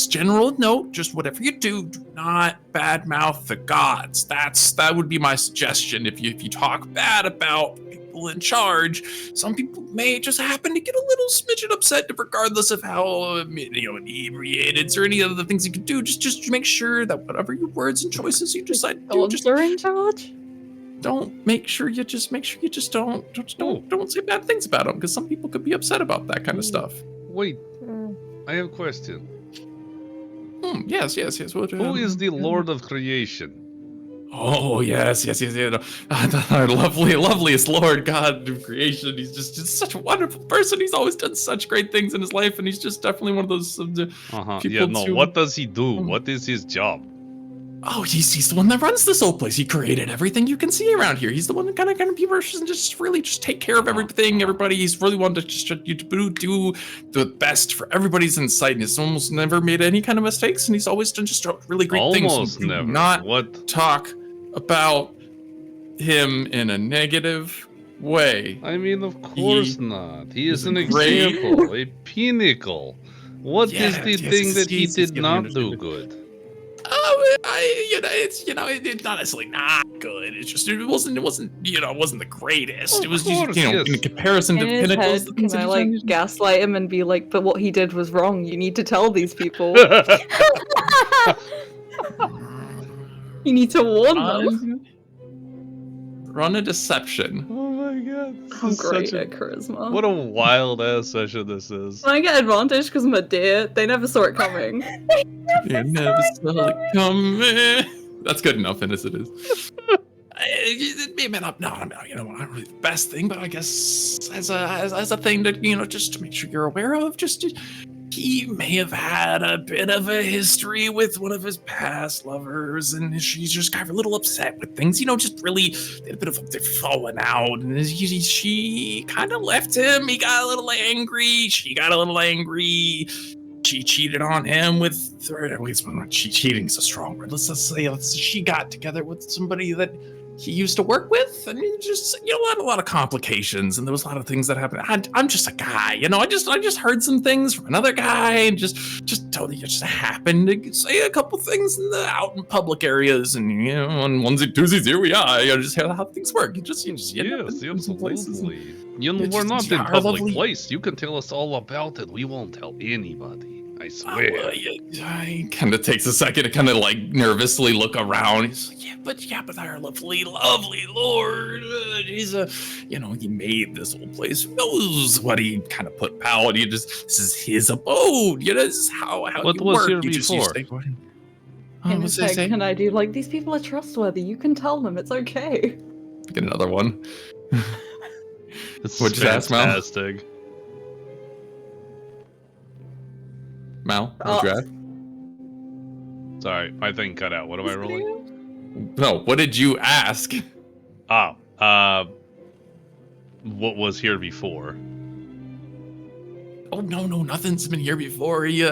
general note, just whatever you do not badmouth the gods. That would be my suggestion. If you talk bad about people people in charge, some people may just happen to get a little smidgen upset, regardless of how inebriated or any other things you can do. Just make sure that whatever your words and choices you decide to do, Gods are in charge? don't say bad things about them, because some people could be upset about that kind of stuff. Wait, I have a question. Yes. Who is the Lord of Creation? Oh, yes. Our loveliest Lord God of creation. He's just such a wonderful person. He's always done such great things in his life, and he's just definitely one of those people. What does he do? What is his job? Oh, he's the one that runs this whole place. He created everything you can see around here. He's the one that kind of people just really just take care of everything. Everybody. He's really one to just do the best for everybody's in sight. And he's almost never made any kind of mistakes, and he's always done just really great things. Almost never. Not talk about him in a negative way. I mean, of course not. He is an example, a pinnacle. What is the thing that he did not do good? It's not necessarily not good. It's just it wasn't the greatest. It was just in comparison to in pinnacles. Can I gaslight him and be like, but what he did was wrong. You need to tell these people. You need to warn them. Run a deception. Oh my god. I'm great at charisma. What a wild ass session this is. I get advantage because I'm a deer. They never saw it coming. You never saw it coming. That's good enough, as it is. It may not, not really the best thing, but I guess as a thing that just to make sure you're aware of, he may have had a bit of a history with one of his past lovers, and she's just kind of a little upset with things. Just really did a bit of a falling out, and she kind of left him. He got a little angry. She got a little angry. She cheated on him with, at least cheating's a strong word. Let's just say she got together with somebody that he used to work with, and a lot of complications, and there was a lot of things that happened. I'm just a guy, I just heard some things from another guy, and just totally just happened to say a couple things out in public areas, and on onesies twosies, here we are. Just how things work. You just end up in some places. We're not in public place. You can tell us all about it. We won't tell anybody. I swear. He kind of takes a second to kind of nervously look around. He's like, yeah, but our lovely Lord, he's he made this whole place. Who knows what he kind of put out? This is his abode. This is how what you was work. Here before? Can I do these people are trustworthy? You can tell them it's okay. Get another one. What'd you ask, Mal? Mal, what'd you ask? Sorry, my thing cut out. What am I rolling? No, what did you ask? What was here before? Oh no, nothing's been here before. He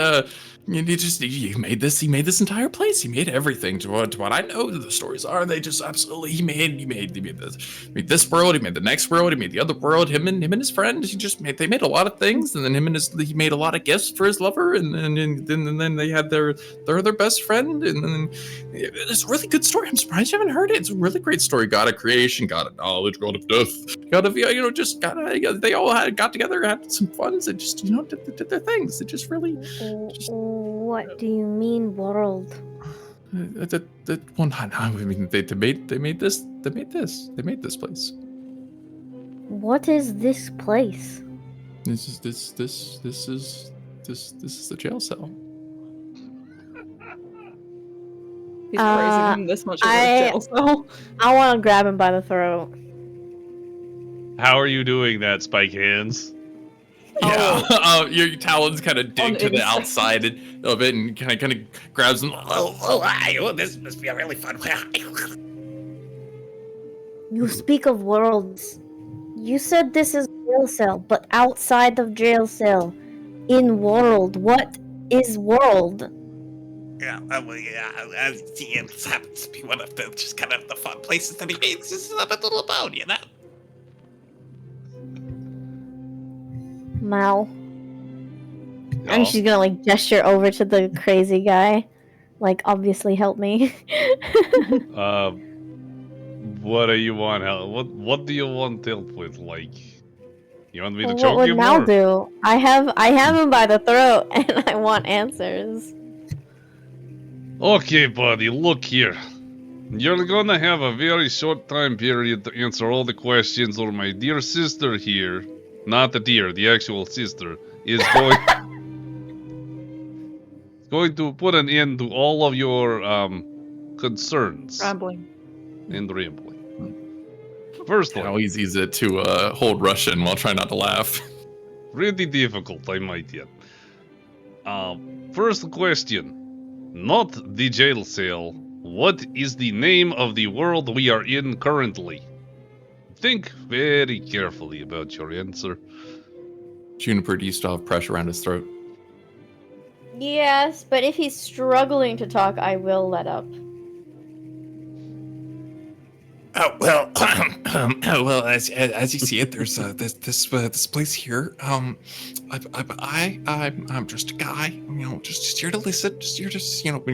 made this entire place. He made everything. To what I know, the stories are they just absolutely he made this world. He made the next world. He made the other world. Him and his friend. They made a lot of things, and then he made a lot of gifts for his lover, and then they had their other best friend, and then it's a really good story. I'm surprised you haven't heard it. It's a really great story. God of creation, God of knowledge, God of death, God of they all got together, had some fun, and just did their things. It just really. What do you mean, world? I mean, they made this place. What is this place? This is the jail cell. He's raising him this much of a jail cell. I want to grab him by the throat. How are you doing that, Spike Hands? Yeah, your talons kind of dig to the outside of it and kind of grabs him. This must be a really fun way. You speak of worlds. You said this is jail cell, but outside of jail cell, in world, what is world? It happens to be one of the just kind of the fun places that he makes this a little about, Mal. And she's gonna gesture over to the crazy guy. Obviously help me. What do you want help? What do you want help with? Like, you want me to Well, what choke would you Mal more? do? I have him by the throat, and I want answers. Okay, buddy, look here. You're gonna have a very short time period to answer all the questions, or my dear sister here, not the deer, the actual sister, is going to put an end to all of your concerns Rambling. and rambling. Firstly, How easy is it to hold Russian while trying not to laugh? really difficult, I might add. First question. Not the jail cell. What is the name of the world we are in currently? Think very carefully about your answer. Juniper, do you still have pressure around his throat? Yes, but if he's struggling to talk, I will let up. Oh well, well. As you see it, there's this place here. I'm just a guy, just here to listen, just here to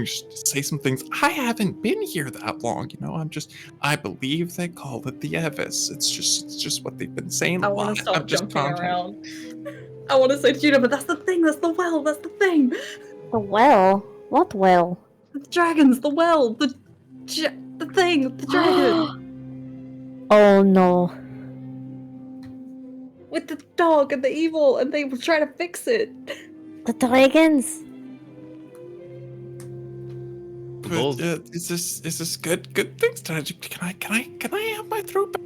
just say some things. I haven't been here that long, I believe they call it the Evis. It's just what they've been saying. I a want lot. to stop I'm just jumping content. around. I want to say to Judah, but that's the thing. That's the well. That's the thing. The well? What well? The dragons. The well. The thing. The dragon. Oh no. With the dog and the evil, and they were trying to fix it. The dragons? But, is this good things? Can I have my throat back?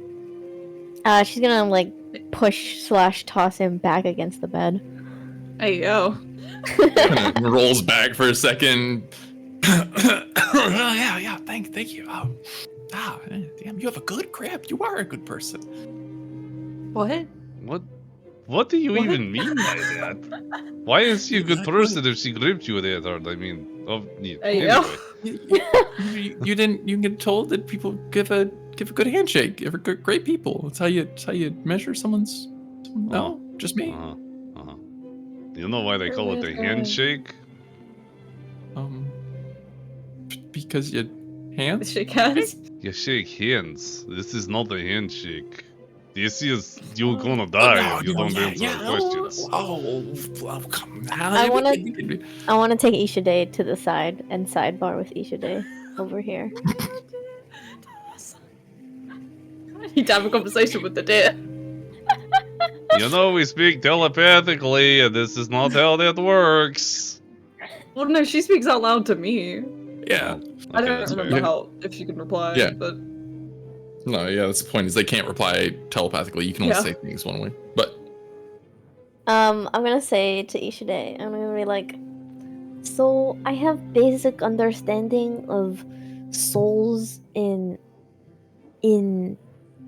She's gonna like push/toss him back against the bed. Hey yo. Kind of rolls back for a second. yeah. Thank you. Damn, you have a good grip. You are a good person. What? What do you even mean by that? Why is she a good person if she gripped you that hard? I mean, yeah. Hey Anyway. You didn't. You get told that people give a good handshake. They're great people. That's how you measure someone's. No, just me. You know why they call it the handshake? Because you hands. Shake hands. You shake hands. This is not a handshake. This is you're gonna die if you don't answer questions. Oh, come on. I wanna take Isha to the side and sidebar with Isha over here. I need to have a conversation with the deer. You know we speak telepathically, and this is not how that works. Well, no, she speaks out loud to me. Yeah. I don't that's remember fair. if she can reply. Yeah. But No, yeah, that's the point. Is they can't reply telepathically. You can only say things one way. But I'm gonna say to Isha, I'm gonna be like, so I have basic understanding of souls in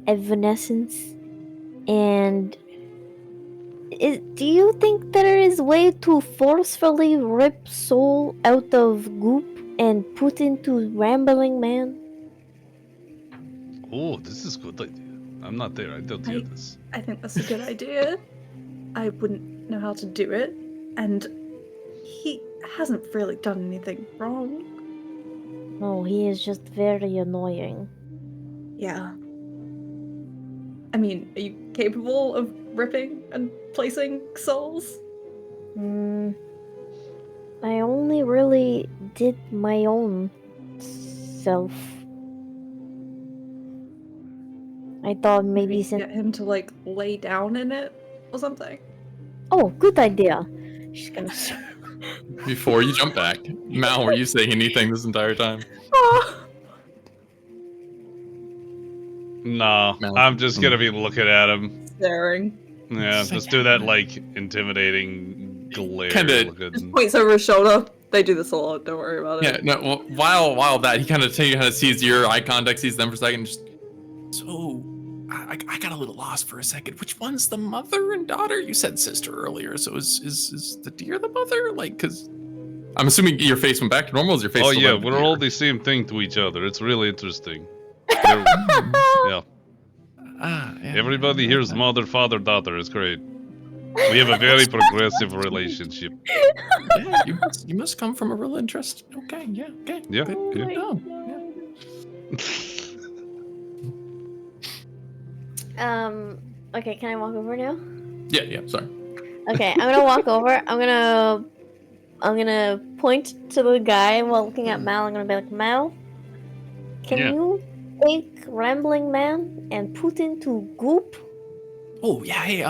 evanescence, and do you think there is way to forcefully rip soul out of goop and put into rambling man? Oh, this is a good idea. I'm not there. I don't hear this. I think that's a good idea. I wouldn't know how to do it, and he hasn't really done anything wrong. No, he is just very annoying. Yeah. I mean, are you capable of ripping and placing souls? I only really did my own self. I thought maybe get him to like lay down in it or something. Oh, good idea. She's gonna. before you jump back, Mal, were you saying anything this entire time? No, Mal. I'm just gonna be looking at him. Staring. Yeah, just do that like intimidating glare. Just points over his shoulder. They do this a lot. Don't worry about it. Yeah, no. Well, while that, he kind of sees your eye contact, sees them for a second. Just so, I got a little lost for a second. Which one's the mother and daughter? You said sister earlier, so is the deer the mother? Like, because I'm assuming your face went back to normal. Is your face? Oh still yeah, like the we're deer? all the same thing to each other. It's really interesting. Yeah. Yeah. Everybody here's mother, father, daughter. It's great. We have a very progressive relationship. Yeah, you must come from a real interest. Okay, yeah, okay. Yeah, Good yeah. to know, Okay, can I walk over now? Yeah, sorry. Okay, I'm gonna walk over. I'm gonna point to the guy while looking at Mal. I'm gonna be like, Mal, can Yeah. you take Rambling Man and put into goop? Oh, yeah, hey,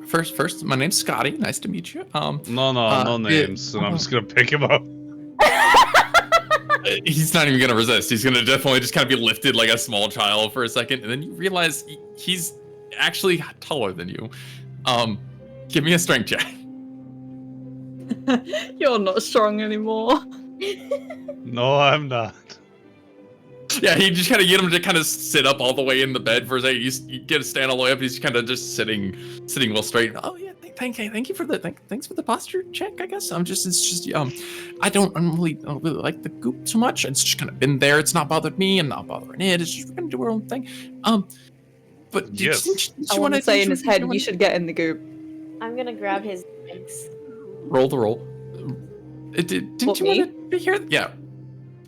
first, my name's Scotty. Nice to meet you. No names, and I'm just gonna pick him up. He's not even gonna resist. He's gonna definitely just kind of be lifted like a small child for a second, and then you realize he's actually taller than you. Give me a strength check. You're not strong anymore. No, I'm not. Yeah, he just kind of get him to kind of sit up all the way in the bed for a second. You get to stand all the way up. He's kind of just sitting well straight. Oh yeah, thank you for the thanks for the posture check. I guess it's just I don't really like the goop too much. It's just kind of been there. It's not bothered me. I'm not bothering it. It's just we're gonna do our own thing. But Yes. did I you want to say in his head, wanna- you should get in the goop. I'm gonna grab his legs. roll the roll. Didn't What, you want to hear? Yeah.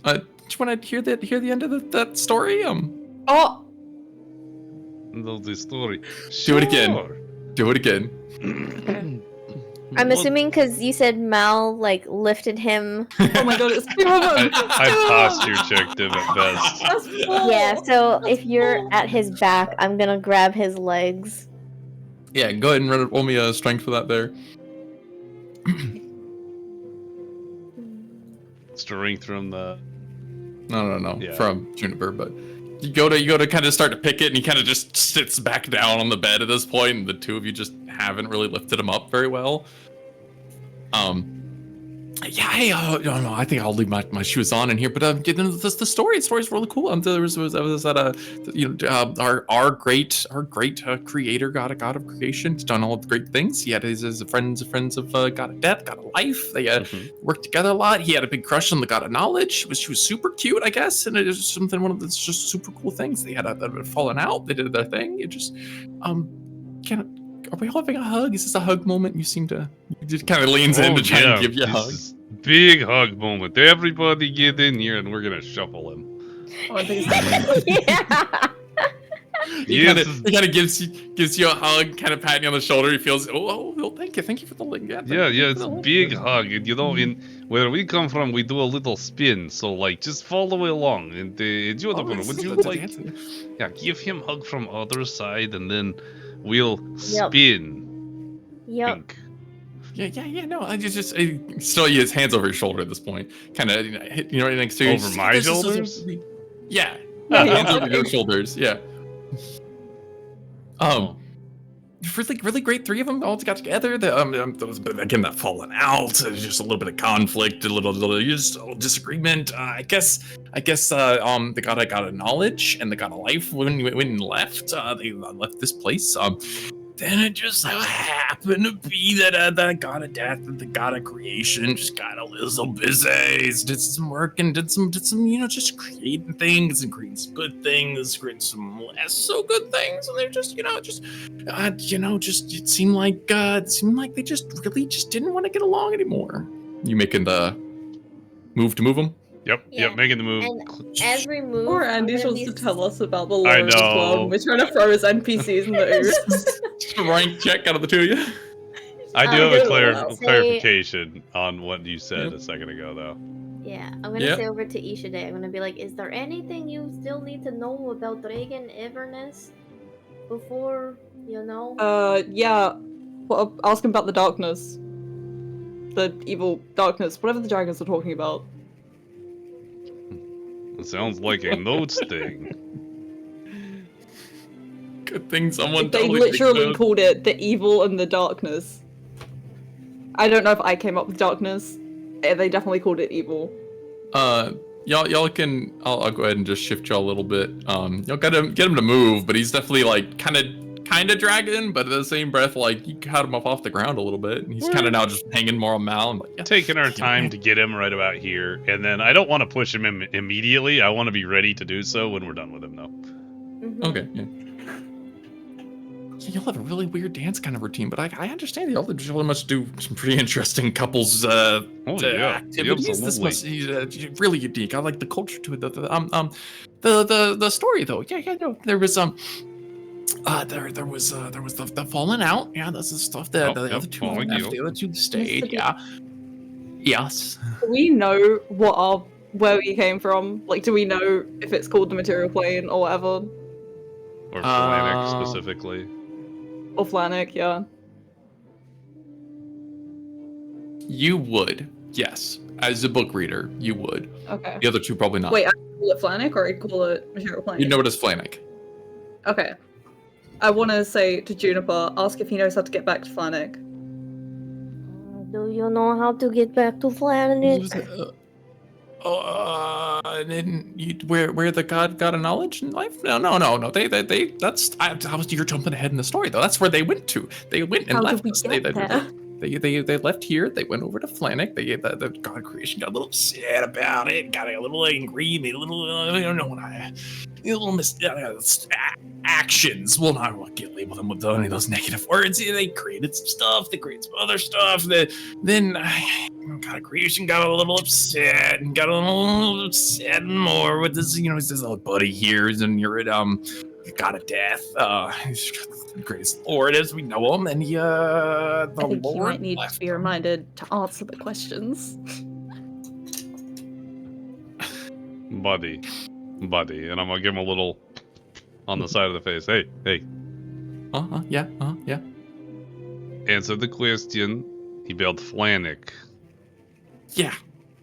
Did you want to hear the end of that story? Oh, No, the story. Do it again. Sure. Do it again. I'm Well, assuming because you said Mal like lifted him. oh my god, it's I posture checked him at best. That's full. Yeah, so if you're at his back, I'm gonna grab his legs. Yeah, go ahead and roll me a strength for that there. Strength from the. No. Yeah. From Juniper, but you go to kind of start to pick it, and he kind of just sits back down on the bed at this point, and the two of you just haven't really lifted him up very well. Yeah, hey, no, I think I'll leave my shoes on in here. But the story's really cool. There was that our great creator, God of creation, he's done all the great things. He had his friends of God of death, God of life. They worked together a lot. He had a big crush on the God of knowledge. She was super cute, I guess, and it was one of the just super cool things. They had a fallen out. They did their thing. It just Are we all having a hug? Is this a hug moment? You just kind of leans in to try and give you a hug. Big hug moment. Everybody get in here and we're gonna shuffle him. Oh, I think it's Yeah. He kind of gives you a hug, kind of patting you on the shoulder. He feels, thank you for the link. Yeah, it's a big hug. And in where we come from, we do a little spin. So like, just follow along. And would you like, give him a hug from other side, and then we'll spin. Yep. Pink. Yeah. No, I just still his hands over his shoulder at this point, kind of right next to you. Over my shoulders. Yeah, hands over your shoulders. Yeah. Really great. Three of them all got together. There was again that falling out, just a little bit of conflict, a little disagreement. I guess the god of knowledge and the god of life when left, they left this place. Then it just so happened to be that the god of death and the god of creation just got a little busy. Did some work and did some just creating things and creating some good things, creating some less so good things, and they're just it seemed like they just really didn't want to get along anymore. You making the move to move them? Yep, making the move. And as we move, Poor Andy wants to tell us about the lore I as well. know. We're trying to throw his NPCs in the ooze. Just a rank check out of the two of you. I do have a I'll say- clarification on what you said a second ago, though. Yeah, I'm gonna say over to Isha Day. I'm gonna be like, is there anything you still need to know about Dragon Everness before Yeah. Well, ask him about the darkness. The evil darkness, whatever the dragons are talking about. It sounds like a notes thing. Good thing someone They totally literally called it the evil and the darkness. I don't know if I came up with darkness. They definitely called it evil. Y'all can. I'll go ahead and just shift y'all a little bit. Y'all get him to move, but he's definitely like kind of dragging, but at the same breath, like you cut him off the ground a little bit, and he's kind of now just hanging more on Mal. And like, Taking our time to get him right about here, and then I don't want to push him immediately. I want to be ready to do so when we're done with him, though. Mm-hmm. Okay. Yeah. Y'all have a really weird dance kind of routine, but I understand y'all really must do some pretty interesting couples activities. This must be really unique. I like the culture to it. The story though. Yeah. No, there was There was the falling out. Yeah, that's the stuff that the other two falling left, out. the other two stayed. Yeah. Yes. Do we know where we came from? Like, do we know if it's called the material plane or whatever? Or Flannic specifically. Or Flannic, yeah. You would, yes. As a book reader, you would. Okay. The other two probably not. Wait, I call it Flannic or I call it material plane? You know it as Flannic. Okay. I want to say to Juniper, ask if he knows how to get back to Flannic. Do you know how to get back to Flannic? And then where the god of knowledge and life? No. They that's you're jumping ahead in the story though. That's where they went to. They went and How left did we us. get there? They left here. They went over to Flannic. The god of creation got a little upset about it. Got a little angry. Made a little I don't know what a little actions. Well, I can't label them with any of those negative words. They created some stuff. They created some other stuff. Then God of creation got a little upset and got a little upset more with this. He's this little buddy here, and you're at God of death. He's the greatest lord as we know him, and the I think Lord you might need left to be reminded to answer the questions. Buddy. And I'm gonna give him a little on the side of the face. Hey. Yeah. Answer the question. He built Flannic. Yeah.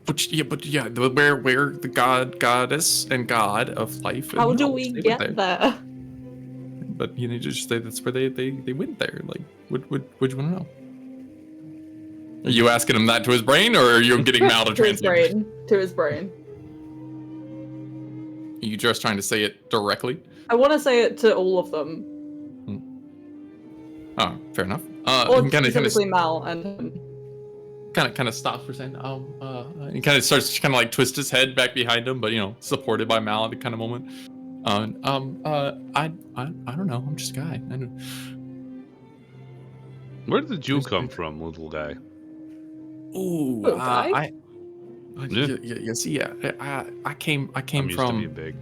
But where the goddess and god of life. How and do knowledge, we they went get there? But just say that's where they went there. Like, would you want to know? Are you asking him that to his brain, or are you getting Mal to To his translate? brain. To his brain. Are you just trying to say it directly? I want to say it to all of them. Oh, fair enough. Or Kind specifically Mal and him. of stops for saying, he kind of starts to kind of like twist his head back behind him, but supported by Mal at the kind of moment. I don't know. I'm just a guy. I know. Where did you come from, little guy? Ooh, Little guy? you see, I came I'm used to from being big.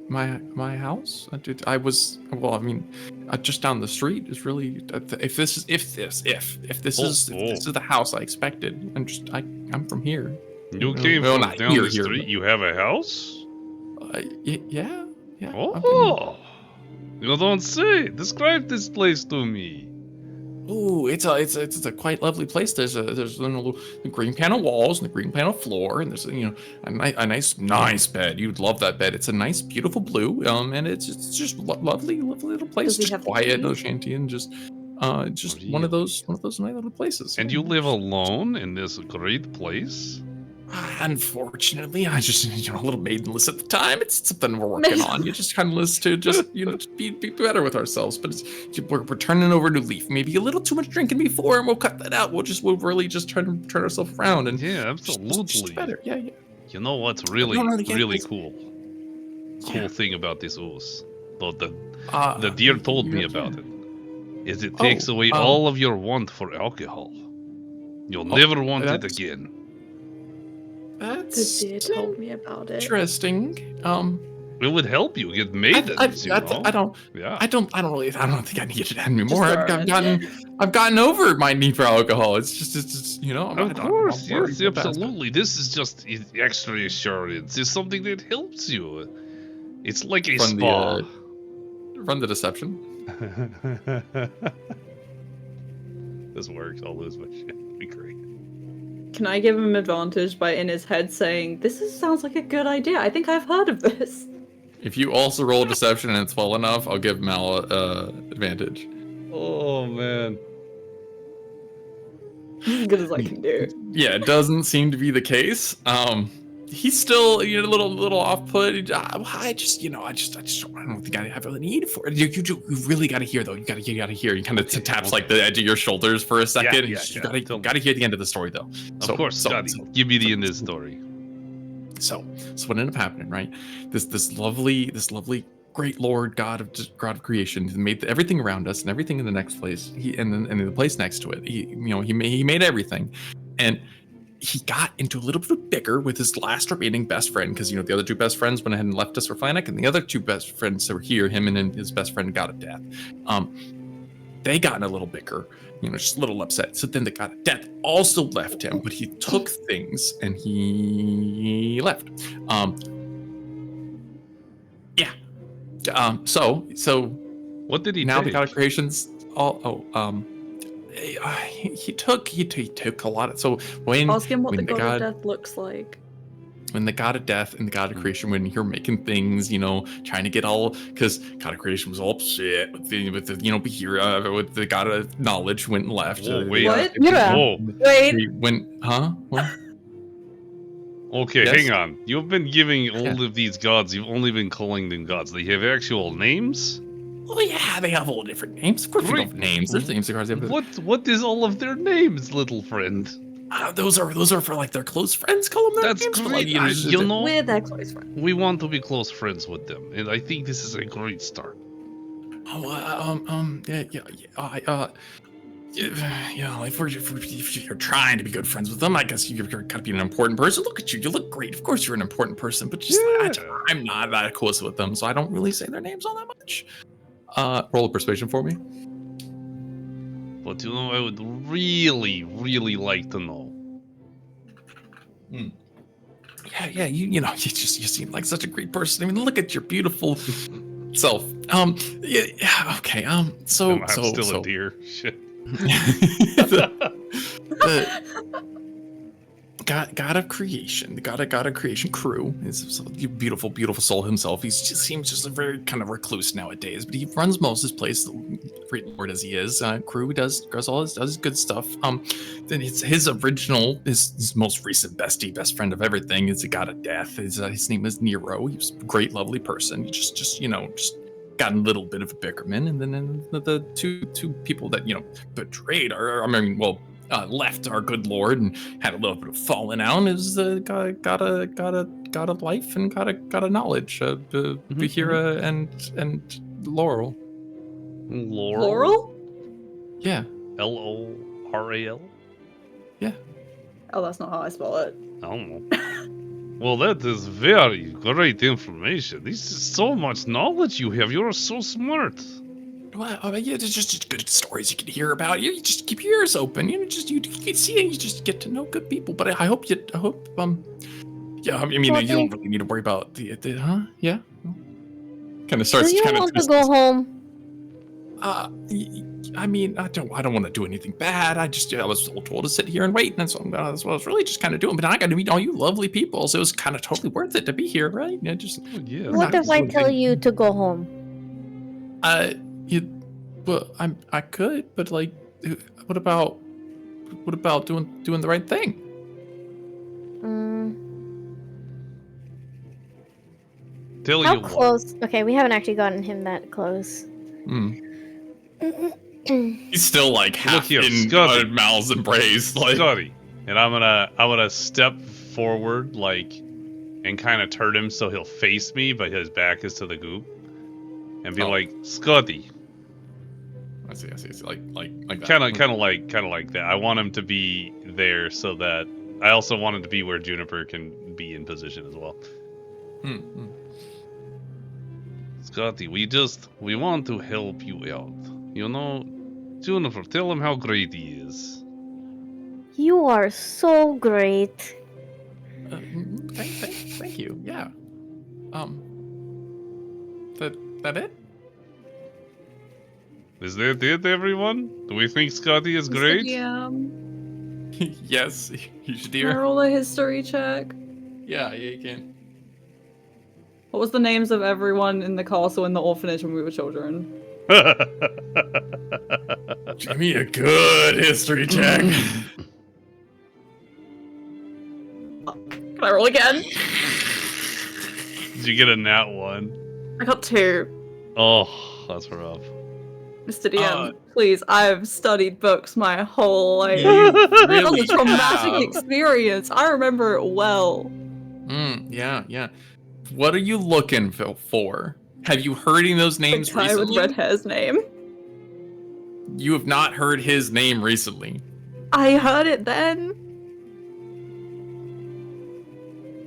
my house. I was just down the street is really if this is the house I expected. I'm from here. You came well, from not down here, the street? but- You have a house? Yeah. Oh! You don't say. Describe this place to me. Ooh, it's a quite lovely place. There's a little green panel walls and the green panel floor, and there's a nice bed. You'd love that bed. It's a nice, beautiful blue, and it's just lovely little place. Does he Just have the quiet, no key? shanty, and just one of those nice little places. And you live alone in this great place? Unfortunately, I just a little maidenless at the time. It's something we're working on. You just kind of list to just just be better with ourselves. But we're turning over a new leaf. Maybe a little too much drinking before, and we'll cut that out. We'll really just try to turn ourselves around and Yeah, absolutely. just better. Yeah. You know what's really, No, yeah, really it's- cool? Cool thing about this ooze, though the The deer told me about it, is it takes away all of your want for alcohol. You'll never want it that's- again. That's The deer told me about it. interesting. It would help you get maidens, you know? I don't think I need it anymore. Just I've gotten over my need for alcohol. It's just Of course, yes, absolutely. This is just extra assurance. It's something that helps you. It's like a spa. Run the deception. This works. I'll lose my shit. It'll be great. Can I give him advantage by in his head saying, sounds like a good idea. I think I've heard of this. If you also roll deception and it's well enough, I'll give Mal Oh advantage. man. As good as I can do. Yeah, it doesn't seem to be the case. He's still a little off put. I don't think I have a need for it. You really got to hear though. You got to hear. You kind of taps like the edge of your shoulders for a second. Yeah. You got to hear the end of the story though. Of course, Scotty. Give me the end of the story. So what ended up happening, right? This lovely great Lord God of creation made everything around us and everything in the next place. And the place next to it. He made everything, and he got into a little bit of bicker with his last remaining best friend, because the other two best friends went ahead and left us for Flannic, and the other two best friends that were here, him and his best friend, got a death. They got in a little bicker, just a little upset. So then the god of death also left him, but he took things and he left. So what did he now take? the god of creation's he took a lot of, so Ask him what when the god of death looks like. When the god of death and the god of creation, when you're making things, trying to get all, because god of creation was all shit with the Bahira, with the god of knowledge went and left. Whoa, wait. What? Whoa. Wait. He went, huh? What? Okay, Yes? hang on. You've been giving all of these gods, you've only been calling them gods. They have actual names? Well, yeah, they have all different names. Of course, they Great. have names. There's names. What is all of their names, little friend? Those are for like their close friends. Call them their That's names. great. Like, You know, We're their close friends. we want to be close friends with them, and I think this is a great start. If you're trying to be good friends with them, I guess you're gotta be an important person. Look at you. You look great. Of course, you're an important person, but I'm not that close with them, so I don't really say their names all that much. Roll a persuasion for me. But I would really, really like to know. Yeah, you seem like such a great person. I mean, look at your beautiful self. Okay. I'm still a deer. Shit. the God of creation, the God of creation crew is a beautiful, beautiful soul himself. He just seems just a very kind of recluse nowadays, but he runs most of his place, great lord as he is. Crew does good stuff. Then his original, his most recent best friend of everything is the God of death. His name is Nero. He was a great, lovely person. He just got a little bit of a bickerman, and then the two people that betrayed left our good lord and had a little bit of falling out is got a life and got a knowledge. Bahira and Laurel. Laurel? Yeah. Loral? Yeah. Oh, that's not how I spell it. I don't know. Well, that is very great information. This is so much knowledge you have. You're so smart. Well, there's just good stories you can hear about. You just keep your ears open. You can see and you just get to know good people. But I hope you don't really need to worry about the yeah. Kind of starts. Do you kind want of to go home? I don't want to do anything bad. I was told to sit here and wait, and that's what I was really just kind of doing. But I got to meet all you lovely people, so it was kind of totally worth it to be here, right? What if I tell you to go home? I could, but like, what about doing the right thing? How close? Okay, we haven't actually gotten him that close. He's still like half here, in Scotty. Mal's embrace, like. Scotty. And I'm gonna step forward, and kind of turn him so he'll face me, but his back is to the goop, and be like, Scotty. I see. Like that. Kind of like that. I want him to be there so that I also want him to be where Juniper can be in position as well. Scotty, we want to help you out. Juniper, tell him how great he is. You are so great. Thank you. Yeah. That it? Is that it, everyone? Do we think Scotty is great? Yes, you should Can I roll a history check? Yeah, you can. What was the names of everyone in the castle and the orphanage when we were children? Give me a good history check. Can I roll again? Did you get a nat 1? I got 2. Oh, that's rough. Mr. DM, please, I've studied books my whole life. Really It was a traumatic have. experience. I remember it well. Yeah. What are you looking for? Have you heard those names The guy recently? with red hair's name. You have not heard his name recently. I heard it then.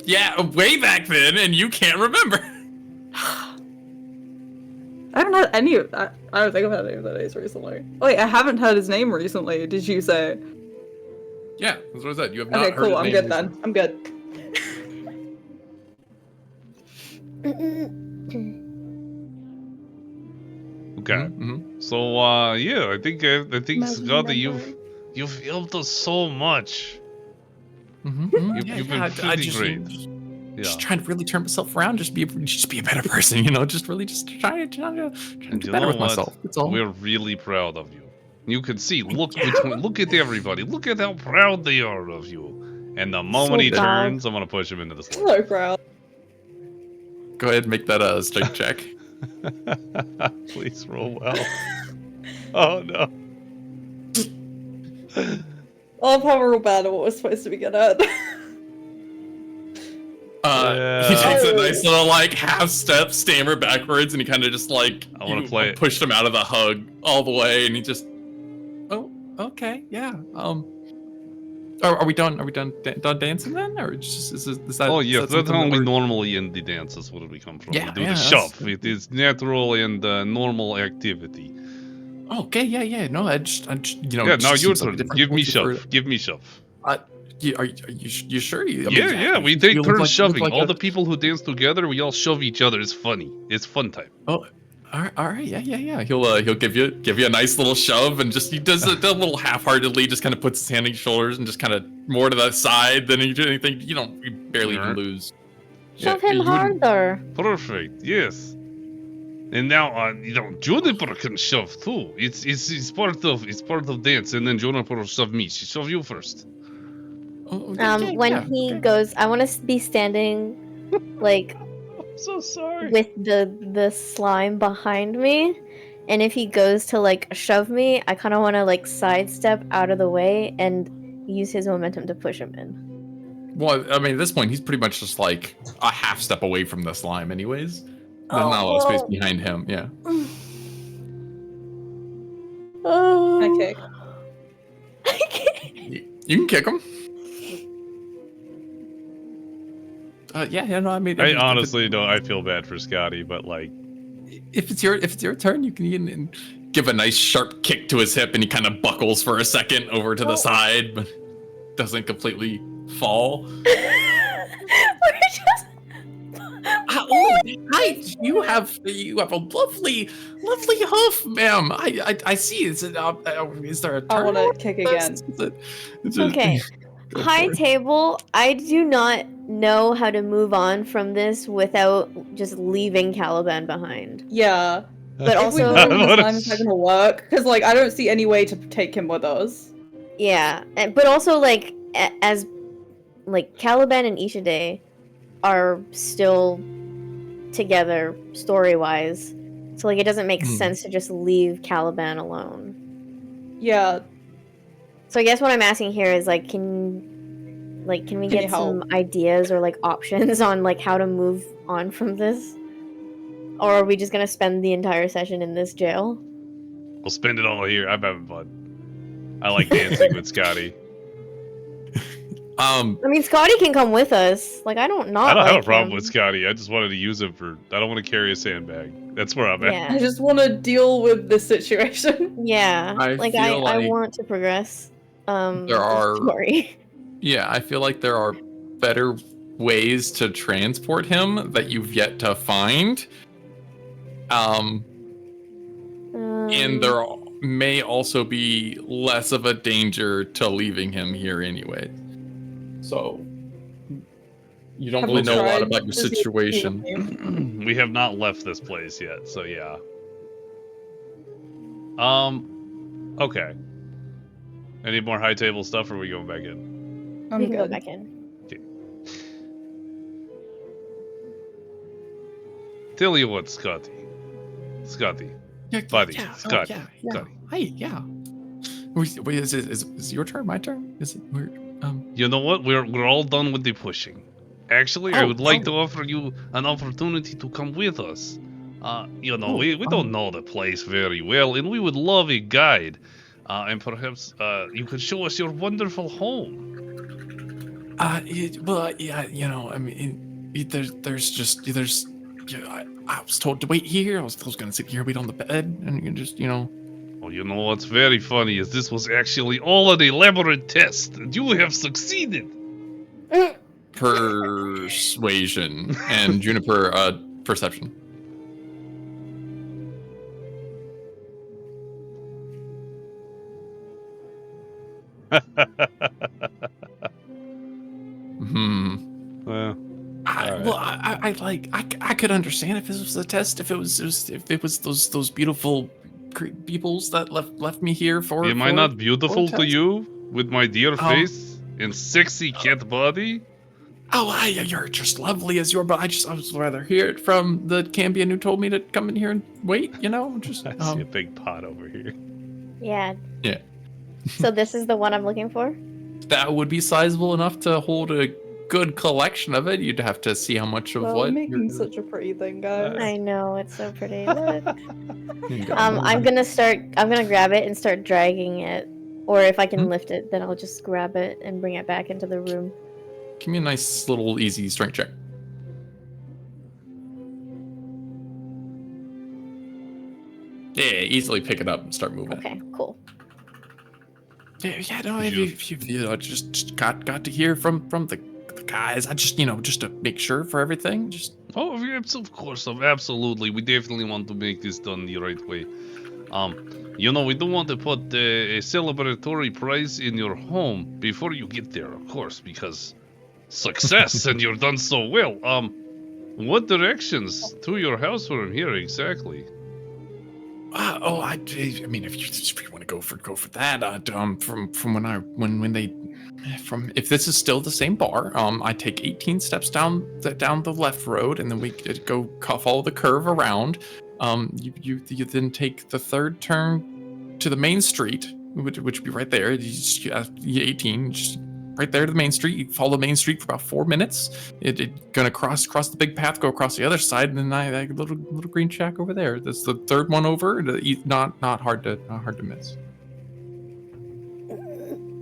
Yeah, way back then, and you can't remember. I haven't had any of that. I don't think I've had any of that names recently. Wait, I haven't heard his name recently, did you say? Yeah, that's what I said. You have not Okay, heard cool, his I'm name good recently. then. I'm good. Okay. Mm-hmm. So yeah, I think Imagine Scotty, remembering. you've helped us so much. Mm-hmm. You've been pretty great. Just trying to really turn myself around, just be a better person, you know, just really just trying to And do you better know with what? myself. That's all. We're really proud of you. You can see, look at everybody. Look at how proud they are of you. And the moment he proud. turns, I'm gonna push him into the slot. So proud. Go ahead and make that a strength check. Please roll well. Oh no. I'll have a real bad at what we're supposed to be good at. He takes a nice little like half step, stammer backwards, and he kind of just like I wanna play it. pushed him out of the hug all the way, and he just, oh, okay, yeah. Are we done? Are we done dancing then, or just is that? Oh yeah, is that that's something how that we we're- normally end the dances. Where do we come from? Yeah, We do yeah, the that's- shove. It is natural and normal activity. Okay, yeah. No, I just you know. Yeah, it now just your seems like a turn. different Give me culture for- shove. Give me shove. Are you sure? I mean, Yeah, we you take look turns like- shoving. look like All a- the people who dance together, we all shove each other. It's funny. It's fun time. Oh, all right, yeah. He'll give you a nice little shove, and just he does it a little half-heartedly, just kind of puts his hand on your shoulders and just kind of more to the side than you do anything. You barely even Alright. lose. Shove Yeah, him you wouldn't- harder. Perfect. Yes. And now, Juniper can shove too. It's part of dance. And then Juniper will shove me. She shove you first. Oh, When he okay. goes, I want to be standing, like, I'm so sorry. with the slime behind me, and if he goes to like shove me, I kind of want to like sidestep out of the way and use his momentum to push him in. Well, I mean, at this point, he's pretty much just like a half step away from the slime, anyways. There's not a lot of space behind him. Yeah. Oh. Okay. You can kick him. Yeah, no, I mean, I if honestly don't. I feel bad for Scotty, but like, if it's your turn, you can give a nice sharp kick to his hip, and he kind of buckles for a second over to the side, but doesn't completely fall. We're just... Hi, you have a lovely hoof, ma'am. I see. Is there a turn? I want to kick again. Okay. Go High for it. table, I do not know how to move on from this without just leaving Caliban behind. Yeah. But If we also, go in What this a- time, it's not gonna work. Because, like, I don't see any way to take him with us. yeah, but also like as like Caliban and Ishide are still together story-wise, so like it doesn't make sense to just leave Caliban alone. Yeah. So I guess what I'm asking here is like, can we Can you get some ideas or like options on like how to move on from this? Or are we just gonna spend the entire session in this jail? we'll spend it all here. I'm having fun. I like dancing with Scotty. I mean, Scotty can come with us. Like, I don't I don't have like a problem him. with Scotty. I just wanted to use him for. I don't want to carry a sandbag. That's where I'm at. I Yeah, just want to deal with this situation. yeah. I Like, feel I like want to progress. there the are- story. Yeah, I feel like there are better ways to transport him that you've yet to find. And there may also be less of a danger to leaving him here anyway. So you don't Have really we know a lot tried about your to see- situation. We have not left this place yet, so yeah. Okay. Any more high table stuff, or are we going back in? I'm we can go good. back in. Tell you what, Scotty. Scotty. Buddy, Scotty, Scotty. Hey, yeah. Wait, is it your turn? My turn? Is it? You know what? We're all done with the pushing. Actually, I Oh, would like oh. to offer you an opportunity to come with us. We don't know the place very well, and we would love a guide. And perhaps you could show us your wonderful home. Well, yeah, I mean, I was told to wait here. I was gonna sit here, wait on the bed, and you can just, Well, you know what's very funny is this was actually all an elaborate test, and you have succeeded. Persuasion and Juniper, perception. Well, I could understand if this was a test, if it was those beautiful peoples that left me here for. am I not beautiful for a to test? you with my dear face and sexy cat body? Oh, you're just lovely as you are, but I was rather hear it from the Cambion who told me to come in here and wait. Just I see a big pot over here. Yeah. Yeah. So this is the one I'm looking for? That would be sizable enough to hold a good collection of it. You'd have to see how much of Well, what. making such a pretty thing, guys. I know, it's so pretty. Look. You've I'm gonna grab it and start dragging it. Or if I can Hmm? lift it, then I'll just grab it and bring it back into the room. Give me a nice little easy strength check. Yeah, easily pick it up and start moving. Okay, cool. Yeah, no, if you just got to hear from the guys. I just just to make sure for everything. Just Oh, yes, of course, absolutely. We definitely want to make this done the right way. We don't want to put a celebratory prize in your home before you get there, of course, because success and you're done so well. What directions to your house from here exactly? I mean, if you want to go for that, from if this is still the same bar, I take 18 steps down the left road, and then we go follow the curve around. You then take the third turn to the main street, which would be right there. 18, just right there to the main street. You follow the main street for about 4 minutes. It gonna cross the big path, go across the other side, and then I little green shack over there. That's the third one over. Not hard to miss.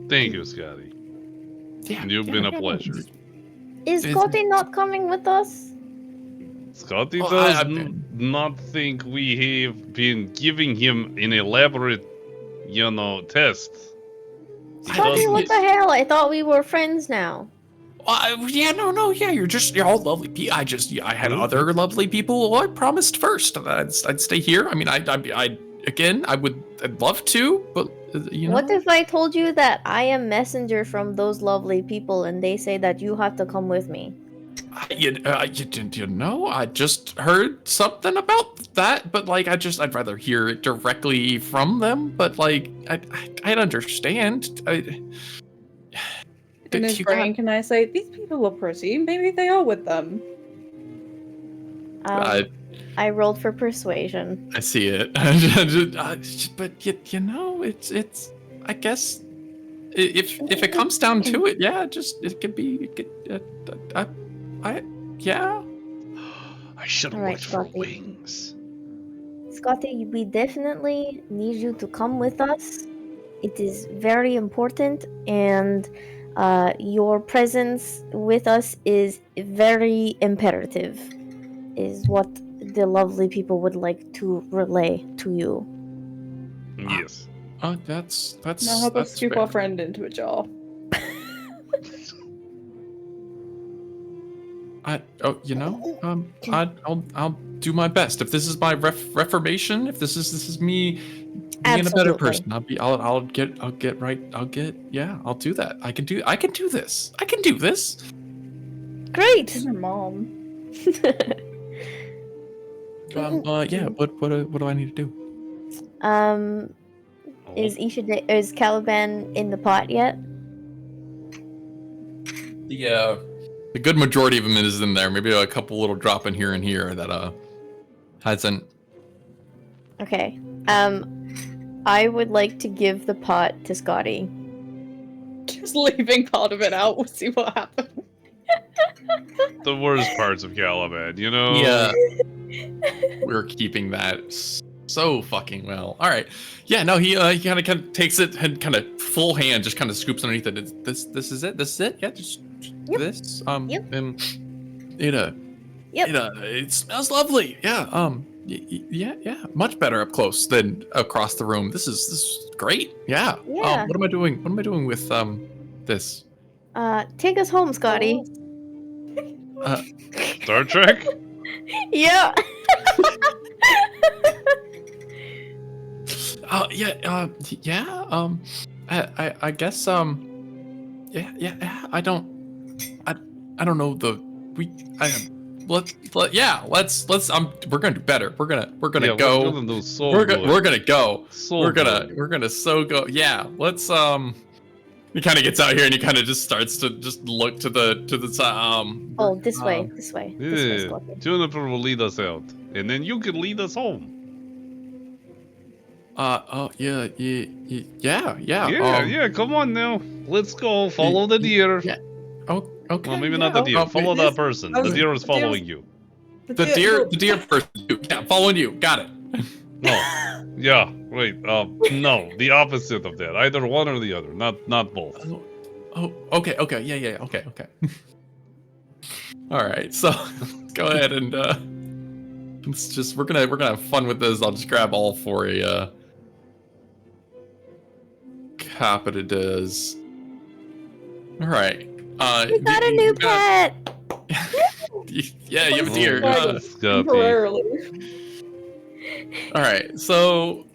Thank you, Scotty. Yeah, You've been a pleasure. Is Scotty not coming with us? Scotty Well, does I- not think we have been giving him an elaborate, test. He Scotty, does- what the hell? I thought we were friends now. Yeah, you're all lovely people. I had other lovely people who I promised first I'd stay here. I mean, I'd love to, but What if I told you that I am messenger from those lovely people and they say that you have to come with me? I just heard something about that, but I'd rather hear it directly from them. But I'd understand. In his brain, can I say, these people are pretty, maybe they are with them. I rolled for persuasion. I see it, but it's. I guess if it comes down to it, yeah, yeah. I should have All right, looked for Scotty. wings. Scotty, we definitely need you to come with us. It is very important, and your presence with us is very imperative, is what the lovely people would like to relay to you. Yes. That's Now help us that's scoop fair. our friend into a jar. I'll do my best. If this is my reformation, if this is me being a better Absolutely. person, I'll do that. I can do this. I can do this. Great. She's her mom. Yeah. What do I need to do? Is Caliban in the pot yet? The good majority of them is in there. Maybe a couple little drop in here and here that hasn't. Okay. I would like to give the pot to Scotty. Just leaving part of it out, we'll see what happens. The worst parts of Caliban, Yeah. We're keeping that so fucking well. All right. Yeah. No. He kind of takes it and kind of full hand, just kind of scoops underneath it. This is it. This is it. Yeah. Just Yep. this. Yep. Yep. It smells lovely. Yeah. Yeah. Much better up close than across the room. This is great. Yeah. Yeah. What am I doing? What am I doing with this? Take us home, Scotty. Star Trek? Yeah. Yeah. I guess. Yeah. I don't know let's we're gonna do better. We're gonna Yeah, go. We're gonna do so We're good. gonna go. So we're good. gonna so go. Yeah. Let's He kind of gets out here and he kind of just starts to just look to the side. Oh, this way. This way. This way, Yeah, Scorpion. Juniper will lead us out, and then you can lead us home. Yeah. Yeah, come on now. Let's go. Follow the deer. Yeah. Oh, okay. Well, maybe yeah, not the deer. oh, Follow it that is- person. I The was- deer is the deer following was- you. The deer person. Yeah, following you. Got it. No. Yeah. Wait. No. The opposite of that. Either one or the other. Not both. Oh, okay. Yeah. Okay. All right. So, go ahead and it's just we're gonna have fun with this. I'll just grab all for a copy it is. All right. We got a new pet. Yeah, you have a deer. Scoopy. Temporarily. All right, so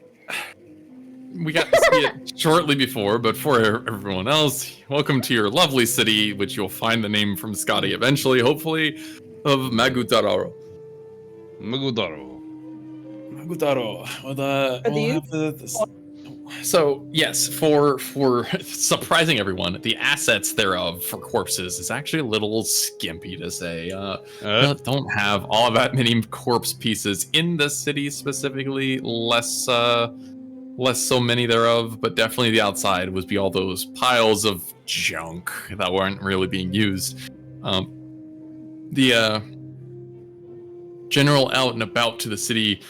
we got to see it shortly before, but for everyone else, welcome to your lovely city, which you'll find the name from Scotty eventually, hopefully, of Magutaro. Magudaro. So yes, for surprising everyone, the assets thereof for corpses is actually a little skimpy to say. Don't have all that many corpse pieces in the city specifically. Less so many thereof, but definitely the outside would be all those piles of junk that weren't really being used. The general out and about to the city,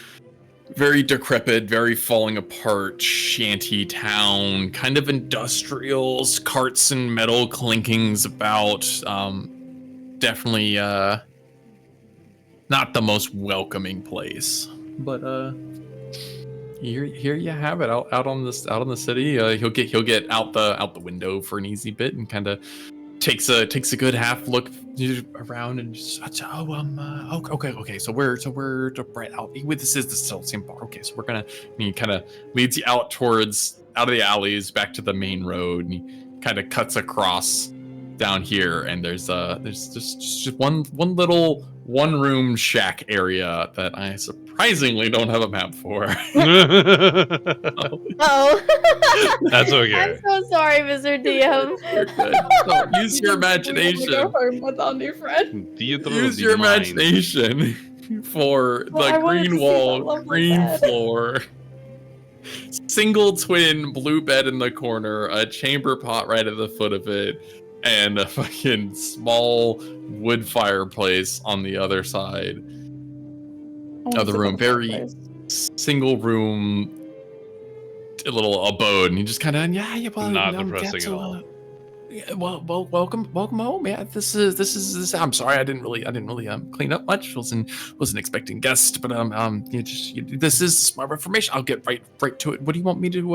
very decrepit, very falling apart shanty town, kind of industrials, carts and metal clinkings about. Definitely not the most welcoming place, but here you have it out on the city. He'll get out the window for an easy bit and kind of takes a good half look around and just okay. So we're right out. This is the still same bar. Okay, so we're gonna. And he kind of leads you out of the alleys back to the main road, and he kind of cuts across down here. And there's just one little one-room shack area that I surprisingly don't have a map for. Oh. That's okay. I'm so sorry, Mr. DM. You're good. So use your imagination. Go home with our new friend. Theater Use of the your mind. imagination for Well, I the wanted to green see wall, that lovely green bed. floor, single twin blue bed in the corner, a chamber pot right at the foot of it, and a fucking small wood fireplace on the other side of the room. Very single room, a little abode, and you just kind of Not depressing at all. welcome home. Yeah, this is. I'm sorry, I didn't really clean up much. Wasn't expecting guests, but this is smart information. I'll get right to it. What do you want me to do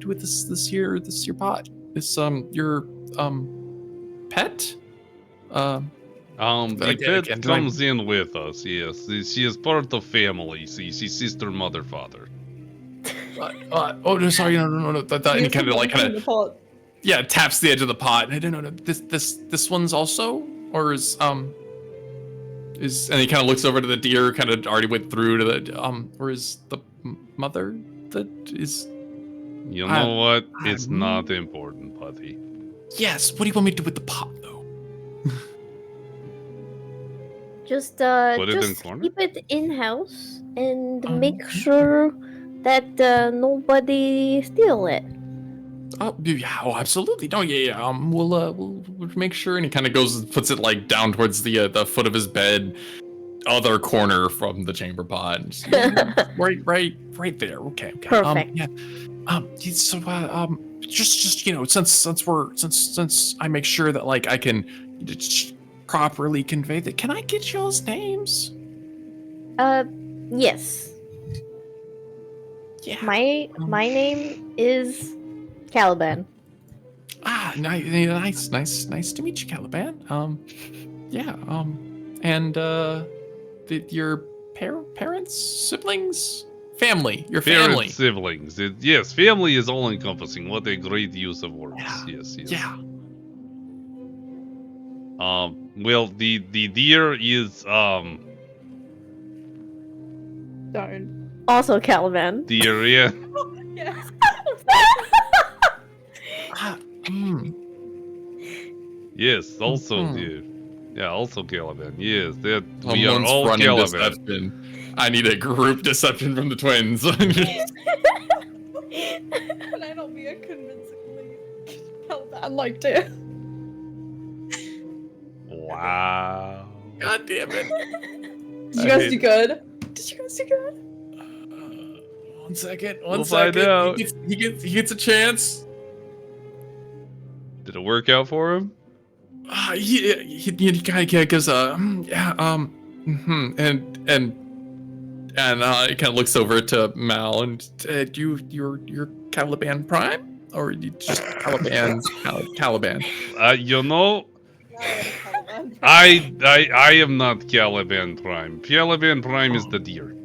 with this here pot? This your pet? The pet comes in with us. Yes, she is part of family. She's sister, mother, father. Oh, sorry, no. And he kind of taps the edge of the pot. No. This one's also, or is and he kind of looks over to the deer, kind of already went through to the or is the mother that is? You know what? It's not important, buddy. Yes. What do you want me to do with the pot, though? Just Put it in just corner? keep it in house and make sure that nobody steal it. Oh yeah, absolutely. No, yeah. We'll make sure. And he kind of goes, puts it like down towards the foot of his bed, other corner from the chamber pot. Right there. Okay. Perfect. Yeah. Just since I make sure that like I can just properly convey that. Can I get y'all's names? Yes. Yeah. My name is Caliban. Nice to meet you, Caliban. Yeah. And your parents, siblings, family, your family. Parents, siblings. Yes, family is all encompassing. What a great use of words. Yes. Yeah. Well, the deer is Don't. Also Caliban. deer. Yeah. Yes. Yes. Also deer. Yeah. Also Caliban. Yes. That we are Someone's all running Caliban. deception. I need a group deception from the twins. Can I not be a convincingly Caliban like dear? Wow. God damn it. Did you guys do good? Did you guys do good? 1 second. We'll find out. He gets a chance. Did it work out for him? He kind of gives and he kind of looks over to Mal and you're Caliban Prime, or you just Caliban's Caliban? You know, I am not Caliban Prime. Caliban Prime is the deer.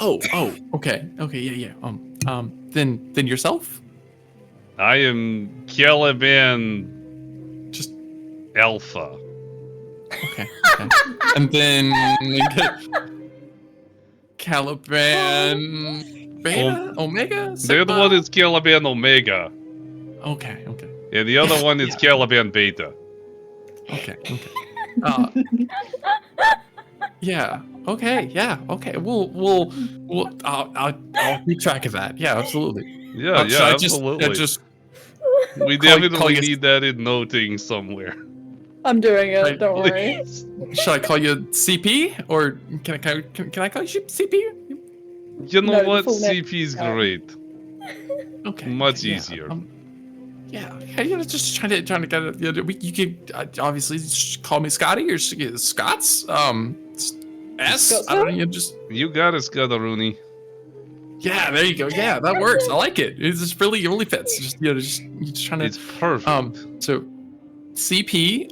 Oh, okay, yeah. Then yourself? I am Caliban Just Alpha. okay. And then we get Caliban Beta, Omega. The other one is Caliban Omega, Okay. and the other one is Caliban Beta. Okay. Yeah. Okay. We'll I'll keep track of that. Yeah, absolutely. Yeah, absolutely. We call definitely you- need that in noting somewhere. I'm doing it. Don't worry. Should I call you CP, or can I call you CP? You know No, the what? full name. CP's great. Okay. Much yeah, easier. Just trying to get it. You could obviously just call me Scotty or Scots. S. I don't know. You got it, Scudderoonie. Yeah, there you go. Yeah, that works. I like it. It really fits. Just you're trying to. It's perfect. So CP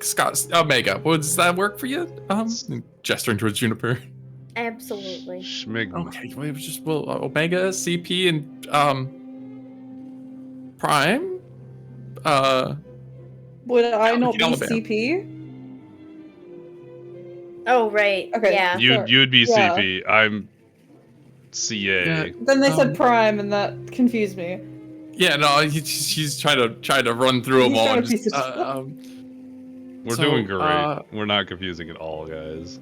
Scott Omega. Well, does that work for you? Gesturing towards Juniper. Absolutely. Schmigma. Okay, well, Omega, CP, and Prime. Would I not be Caliban. CP? Oh right. Okay. Yeah. You'd be Yeah. CP. I'm CA. Yeah. Then they said Prime, and that confused me. Yeah, no, he's trying to run through them He's all. trying and to piece just, it We're So, doing great. We're not confusing at all, guys.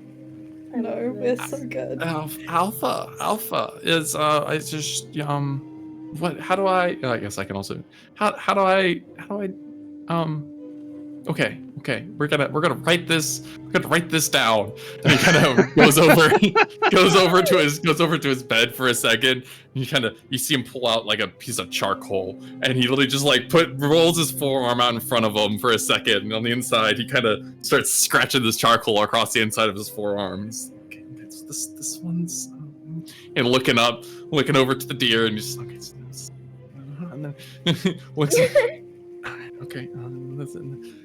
No, we're so good. Alpha is it's just what? How do I? I guess I can also. How do I? Okay. We're gonna write this. We're gonna write this down. And he kind of goes over to his bed for a second. And you see him pull out like a piece of charcoal, and he literally just like rolls his forearm out in front of him for a second. And on the inside, he kind of starts scratching this charcoal across the inside of his forearm. He's like, okay, this one's. And looking over to the deer, and he's okay. And then looks. Okay. Listen.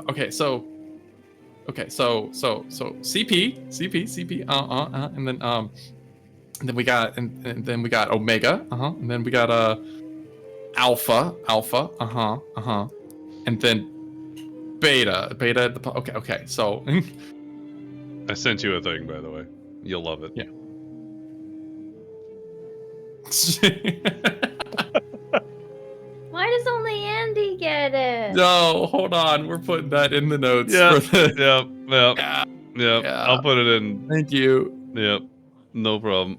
Okay, so CP, and then we got Omega, and then we got Alpha, and then Beta. Okay. So I sent you a thing, by the way. You'll love it. Yeah. Why does only Andy get it? No, hold on. We're putting that in the notes. Yeah. For the... Yep. Yeah. I'll put it in. Thank you. Yep. No problem.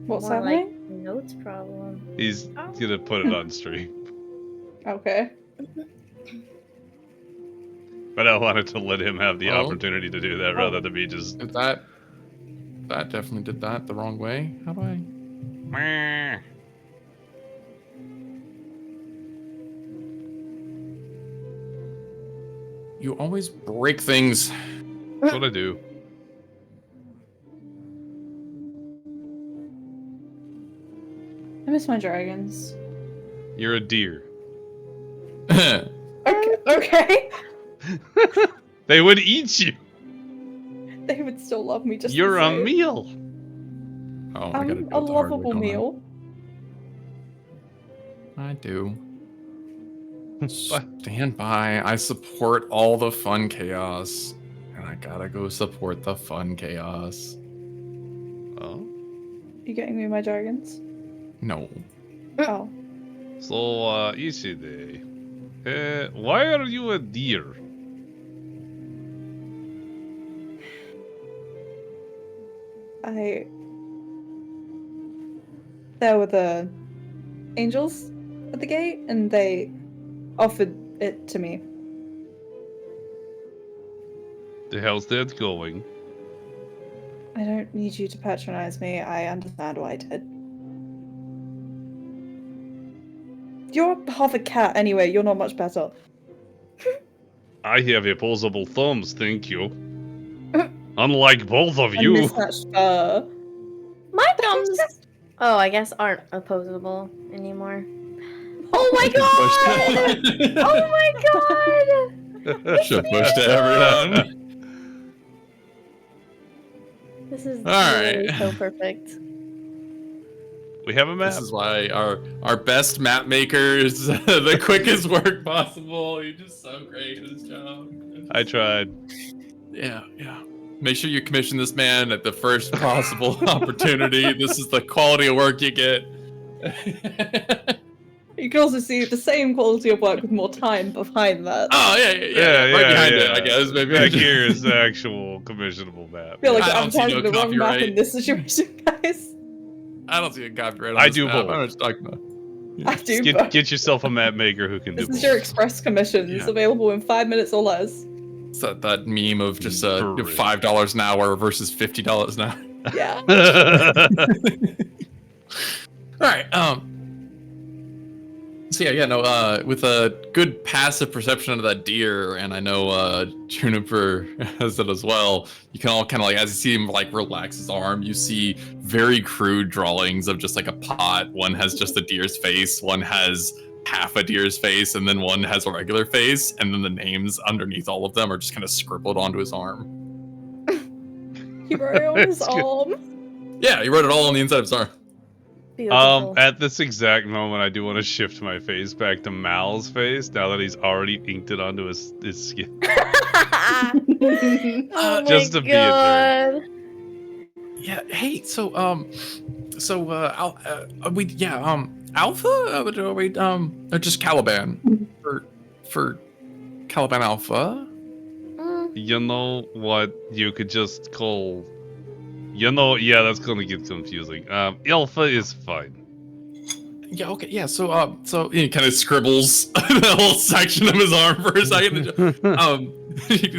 What's More happening? like notes problem. He's gonna put it on stream. Okay. But I wanted to let him have the Oh. opportunity to do that rather than me just. That definitely did that the wrong way. How do I? Meh. You always break things. That's what I do. I miss my dragons. You're a deer. Okay. They would eat you. They would still love me just You're the a same. meal. Oh, I gotta I'm do a it the hard way, lovable don't I? meal. I do. Stand by. I support all the fun chaos. And I gotta go support the fun chaos. Oh. You getting me my dragons? No. Oh. So, Ishide, why are you a deer? There were the angels at the gate, and they offered it to me. The hell's that going? I don't need you to patronize me. I understand what I did. You're half a cat anyway. You're not much better. I have opposable thumbs, thank you. Unlike both of And you. mismatched fur. My thumbs, oh, I guess aren't opposable anymore. Oh my god! Oh my god! Should push to everyone. This is All really right. so perfect. We have a map. This is why our best map makers, the quickest work possible. You're just so great at his job. I tried. Yeah. Make sure you commission this man at the first possible opportunity. This is the quality of work you get. You can also see the same quality of work with more time behind that. Oh yeah. Right behind it, I guess. Maybe Back here is the actual commissionable map. I feel like I I'm don't see no advertising the wrong map copyright. in this situation, guys. I don't see a copyright on I this do map. both. I'm just talking about. I do, Get, but get yourself a map maker who can do this is both. your express commissions, Yeah. available in 5 minutes or less. It's that meme of just For real. $5 an hour versus $50 an hour. Yeah. All right. So with a good passive perception of that deer, and I know Juniper has it as well. You can all kind of like, as you see him like relax his arm, you see very crude drawings of just like a pot. One has just a deer's face, one has half a deer's face, and then one has a regular face, and then the names underneath all of them are just kind of scribbled onto his arm. He wrote it on his That's good. arm. Yeah, he wrote it all on the inside of his arm. Beautiful. At this exact moment, I do want to shift my face back to Mal's face now that he's already inked it onto his skin. Oh just my to be a god. Yeah. Hey. Alpha. Or just Caliban for Caliban Alpha. You know what you could just call... yeah, that's going to get confusing. Alpha is fine. Yeah. Okay. Yeah. So he kind of scribbles the whole section of his arm for a second.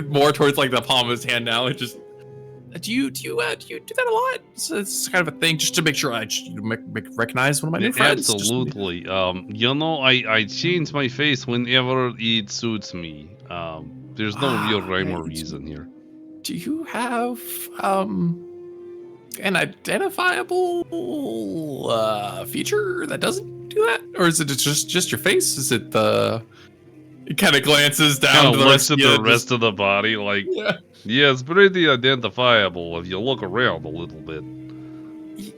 More towards like the palm of his hand now. It just. Do you do that a lot? It's kind of a thing just to make sure I recognize one of my new friends. Absolutely. I change my face whenever it suits me. There's no real rhyme or reason here. Do you have an identifiable feature that doesn't do that, or is it just your face? Is it the? It kind of glances down Kind to of the looks rest at the rest of the body like, yeah, it's pretty identifiable if you look around a little bit.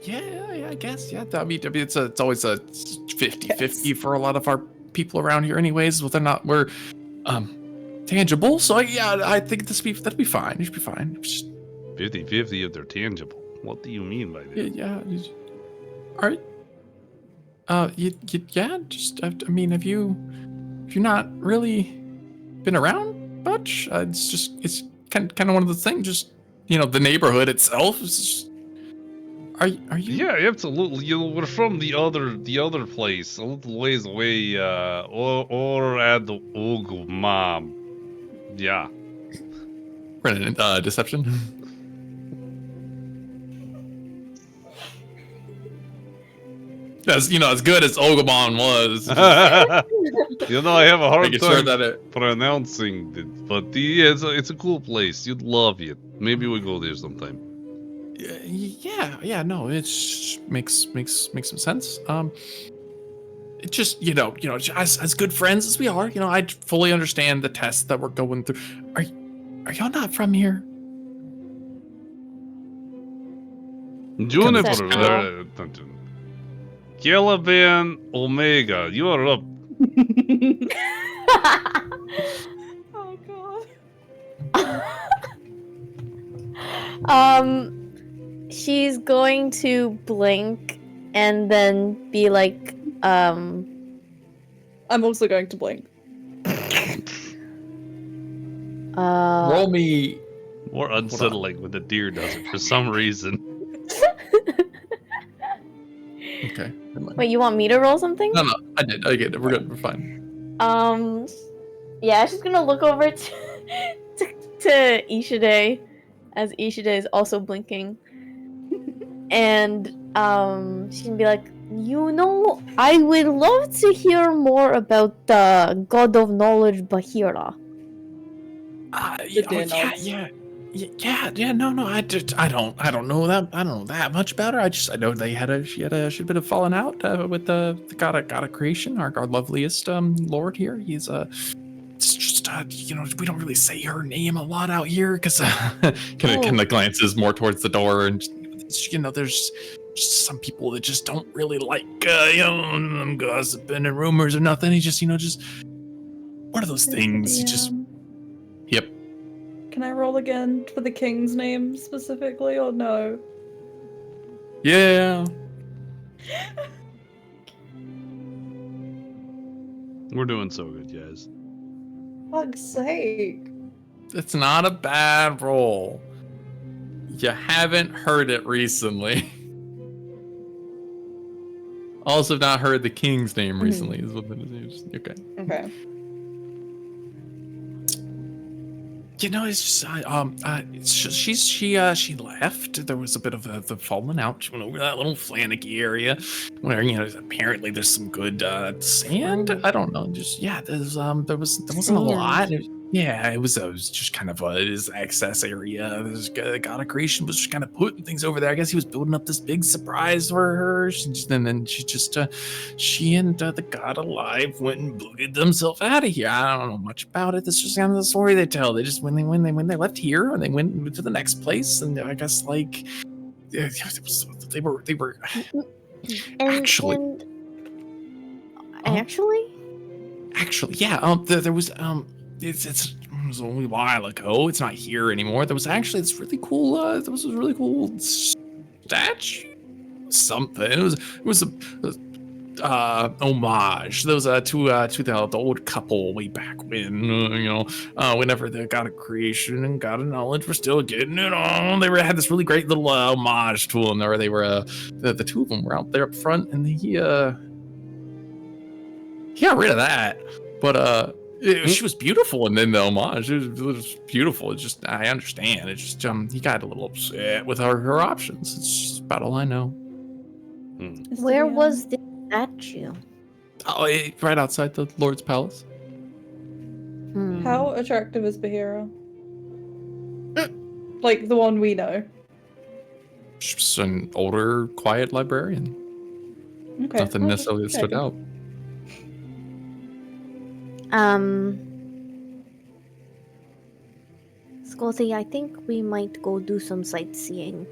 Yeah, I guess. Yeah, I mean, it's always a 50-50 for a lot of our people around here, anyways. Well, we're tangible. So I think that'd be fine. It should be fine. Just, 50-50 if they're tangible. What do you mean by that? yeah. All right. Just I mean, have you not really been around much? It's kind of one of those things. Just the neighborhood itself is just, are you? Yeah, absolutely. We're from the other place, a little ways away, or at the Ogu Mom. Yeah. Brennan, deception. As as good as Ogomon was, I have a hard making sure time that it. pronouncing it, but it's a cool place. You'd love it. Maybe we go there sometime. Yeah, no, it makes some sense. It just as good friends as we are, I fully understand the test that we're going through. Are y'all not from here? Juniper, Kinda- Caliban Omega, you are up. Oh um, she's going to blink and then be like, I'm also going to blink. Roll me. More unsettling when the deer does it for some reason. Okay. never mind. Wait, you want me to roll something? No, I did. I get it. We're good. We're fine. Yeah, she's gonna look over to Ishide, as Ishide is also blinking, and she can be like, I would love to hear more about the God of Knowledge, Bahira. deer nods. No. I don't know that. I don't know that much about her. I know she'd been falling out with the god of creation, our loveliest lord here. He's it's just we don't really say her name a lot out here because kind of glances more towards the door, and there's just some people that just don't really like them gossiping and rumors or nothing. He just one of those things. He just yep. Can I roll again for the king's name specifically, or no? Yeah. We're doing so good, guys. Fuck's sake. It's not a bad roll. You haven't heard it recently. Also not heard the king's name recently is what it is. Okay. Okay. She left. There was a bit of the falling out. She went over that little Flannic area where apparently there's some good sand. I don't know. Just there wasn't a lot. It was just kind of his access area. This god of creation was just kind of putting things over there. I guess he was building up this big surprise for her. And then she and the god alive went and booted themselves out of here. I don't know much about it. That's just kind of the story they tell. They just when they left here and they went to the next place, and I guess they were actually. Yeah. There was it was a wee while ago. It's not here anymore. There was actually this really cool. There was a really cool statue. Something. It was a homage. There was to the old couple way back when. Whenever the god of creation and god of knowledge were still getting it on. They had this really great little homage to them. They were the two of them were out there up front, and he got rid of that. But she was beautiful, and then the homage it was beautiful. It's just I understand. It's just he got a little upset with her options. It's just about all I know. Where was the statue? Oh, right outside the Lord's palace. How attractive is Bahira? Like the one we know. She's an older, quiet librarian. Okay. Nothing necessarily that stood out. Scotty, I think we might go do some sightseeing.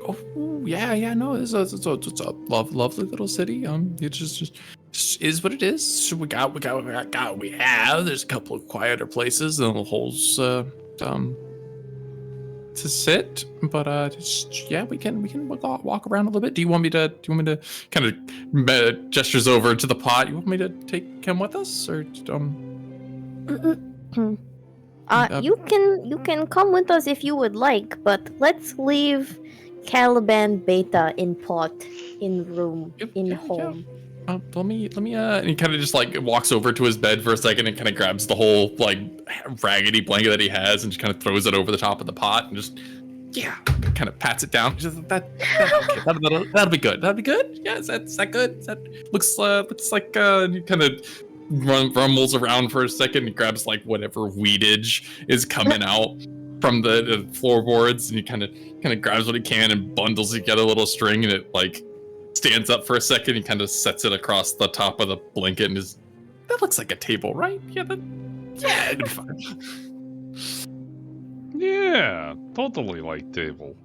Oh yeah, no, it's a lovely little city. It just is what it is. So we got what we have. There's a couple of quieter places and holes to sit, but we can walk around a little bit. Do you want me to kind of gestures over to the pot? You want me to take him with us, or you can come with us if you would like, but let's leave Caliban Beta in pot, in room, in home. let me, and he kind of just like walks over to his bed for a second and kind of grabs the whole like raggedy blanket that he has and just kind of throws it over the top of the pot and just, kind of pats it down. Just okay, that'll be good. That'll be good. Yeah, is that good? Looks like he kind of rumbles around for a second and grabs like whatever weedage is coming out from the floorboards, and he kind of grabs what he can and bundles together a little string, and it like stands up for a second. He kind of sets it across the top of the blanket and that looks like a table, right? It'd be fine. Yeah, totally like table.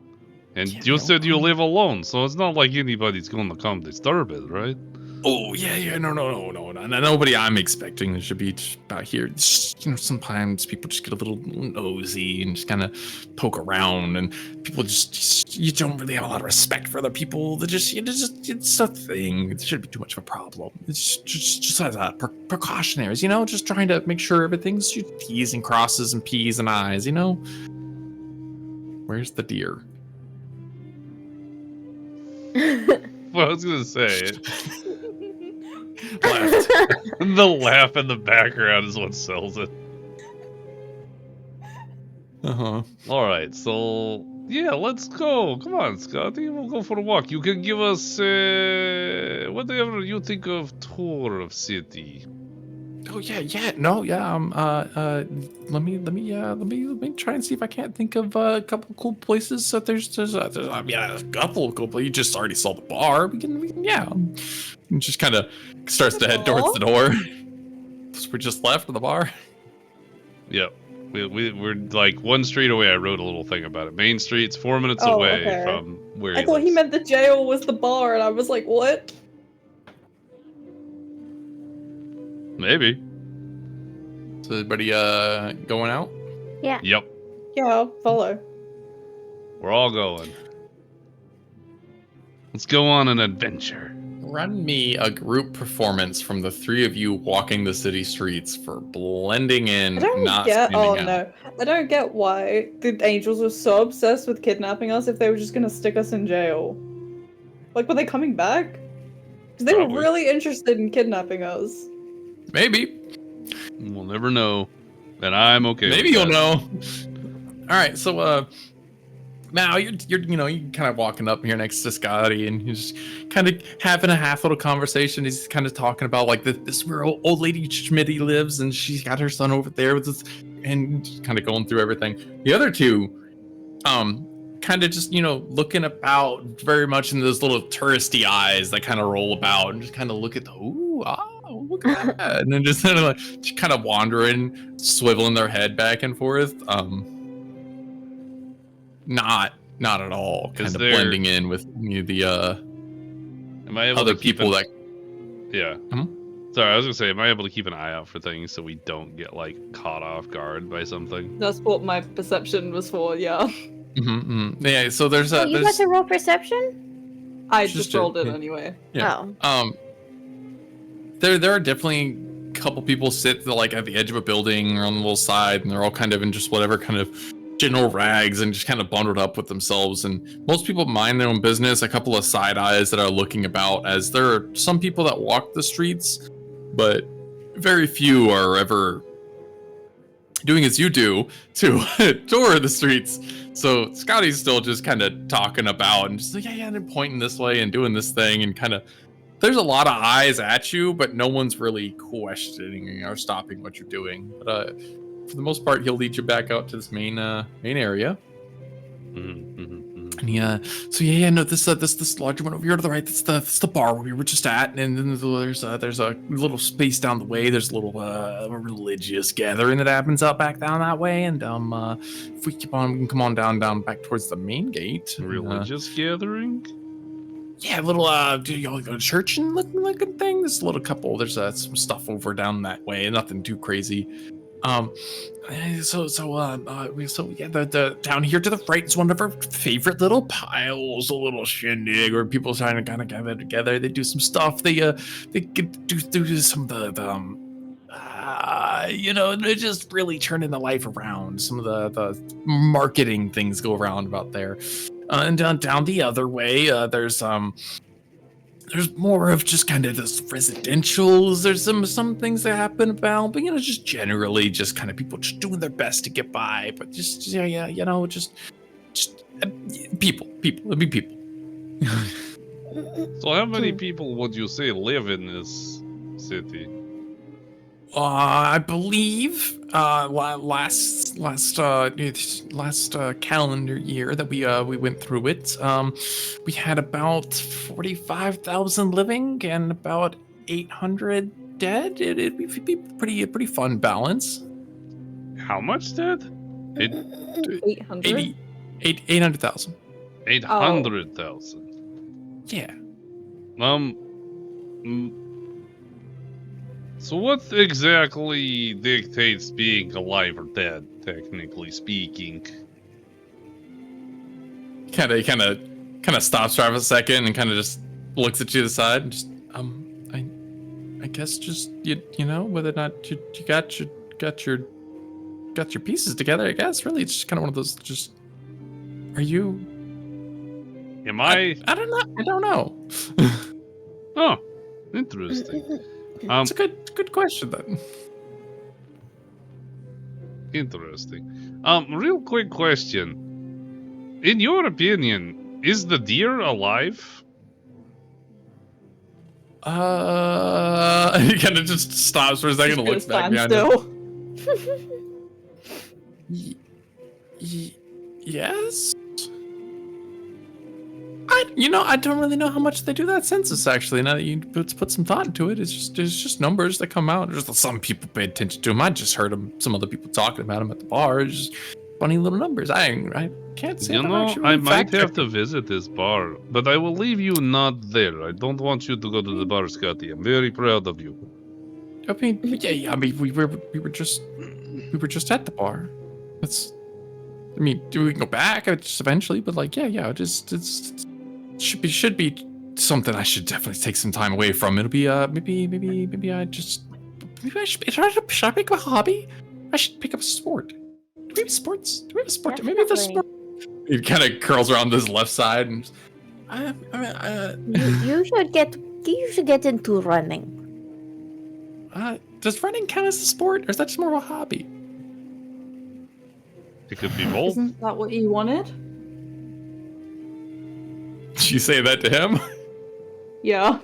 And you said you live alone, so it's not like anybody's gonna come disturb it, right? Oh, yeah, no, nobody I'm expecting should be out here. Just, sometimes people just get a little nosy and just kind of poke around, and people just you don't really have a lot of respect for other people. It's a thing. It shouldn't be too much of a problem. It's just as a precautionaries, just trying to make sure everything's T's and crosses and P's and I's, Where's the deer? Well, I was gonna say Left. the laugh in the background is what sells it. All right, so let's go. Come on, Scotty, we'll go for a walk. You can give us whatever you think of tour of city. Oh let me try and see if I can't think of a couple cool places. So there's a couple of cool places. You just already saw the bar. We can and just kind of starts to head towards the door. We just left the bar. Yep. We're like one street away. I wrote a little thing about it. Main Street's 4 minutes away from where I thought he meant the jail was the bar, and I was like, what? Maybe. So everybody going out? Yeah. Yep. Yeah, I'll follow. We're all going. Let's go on an adventure. Run me a group performance from the three of you walking the city streets for blending in, not standing out. No. I don't get why the angels were so obsessed with kidnapping us if they were just gonna stick us in jail. Like, were they coming back? Because they were really interested in kidnapping us. Maybe. We'll never know. And I'm okay. Maybe you'll know. All right, so now you're kind of walking up here next to Scotty, and you're just kind of having a half little conversation. He's kind of talking about like this where old lady Schmitty lives, and she's got her son over there with this, and just kind of going through everything. The other two, kind of just looking about very much in those little touristy eyes that kind of roll about and just kind of look at look at that, and then just kind of wandering, swiveling their head back and forth. Not at all. Kind of blending in with the am I able other to keep people that. Yeah. Sorry, I was gonna say, am I able to keep an eye out for things so we don't get like caught off guard by something? That's what my perception was for. Yeah. Yeah. So there's a. You got to roll perception? I just rolled it anyway. Yeah. There are definitely a couple people sit like at the edge of a building or on the little side, and they're all kind of in just whatever kind of general rags and just kind of bundled up with themselves. And most people mind their own business. A couple of side eyes that are looking about, as there are some people that walk the streets, but very few are ever doing as you do to tour the streets. So Scotty's still just kind of talking about and just like, they're pointing this way and doing this thing, and kind of there's a lot of eyes at you, but no one's really questioning or stopping what you're doing. But for the most part, he'll lead you back out to this main area. And this larger one over here to the right. That's the bar where we were just at, and then there's a little space down the way. There's a little religious gathering that happens out back down that way, and if we keep on, we can come on down back towards the main gate. Religious gathering. Yeah, a little do y'all go to church and looking thing? There's a little couple. There's some stuff over down that way. Nothing too crazy. The down here to the right is one of our favorite little piles, a little shindig where people trying to kind of gather together. They do some stuff. They do some of they're just really turning the life around. Some of the marketing things go around about there. And down the other way, there's there's more of just kind of this residentials. There's some things that happen about, but just generally, just kind of people just doing their best to get by. But just people. It'd be people. So how many people would you say live in this city? I believe last calendar year that we went through it, we had about 45,000 living and about 800 dead. It'd be a pretty fun balance. How much dead? 800? 800,000. 800,000. Yeah. So what exactly dictates being alive or dead, technically speaking? Kind of stops for a second and kind of just looks at you to the side and just I guess just you know whether or not you got your pieces together. I guess really it's just kind of one of those. Just are you? Am I? I don't know. Oh, interesting. It's a good question then. Interesting. Real quick question. In your opinion, is the deer alive? He kind of just stops for a second and looks back behind him. Yes. I don't really know how much they do that census actually. Now that you put some thought into it, it's just numbers that come out. There's some people pay attention to them. I just heard some other people talking about them at the bar. It's just funny little numbers. I can't say. I might have to visit this bar, but I will leave you not there. I don't want you to go to the bar, Scotty. I'm very proud of you. I mean, yeah. I mean, we were just at the bar. We can go back just eventually, but should be something I should definitely take some time away from. It'll be maybe I should pick up a hobby. I should pick up a sport. Do we have sports? Definitely. Maybe the sport. He kind of curls around to his left side and You should get into running. does running count as a sport, or is that just more of a hobby? It could be both. Isn't that what you wanted? Did you say that to him? Yeah.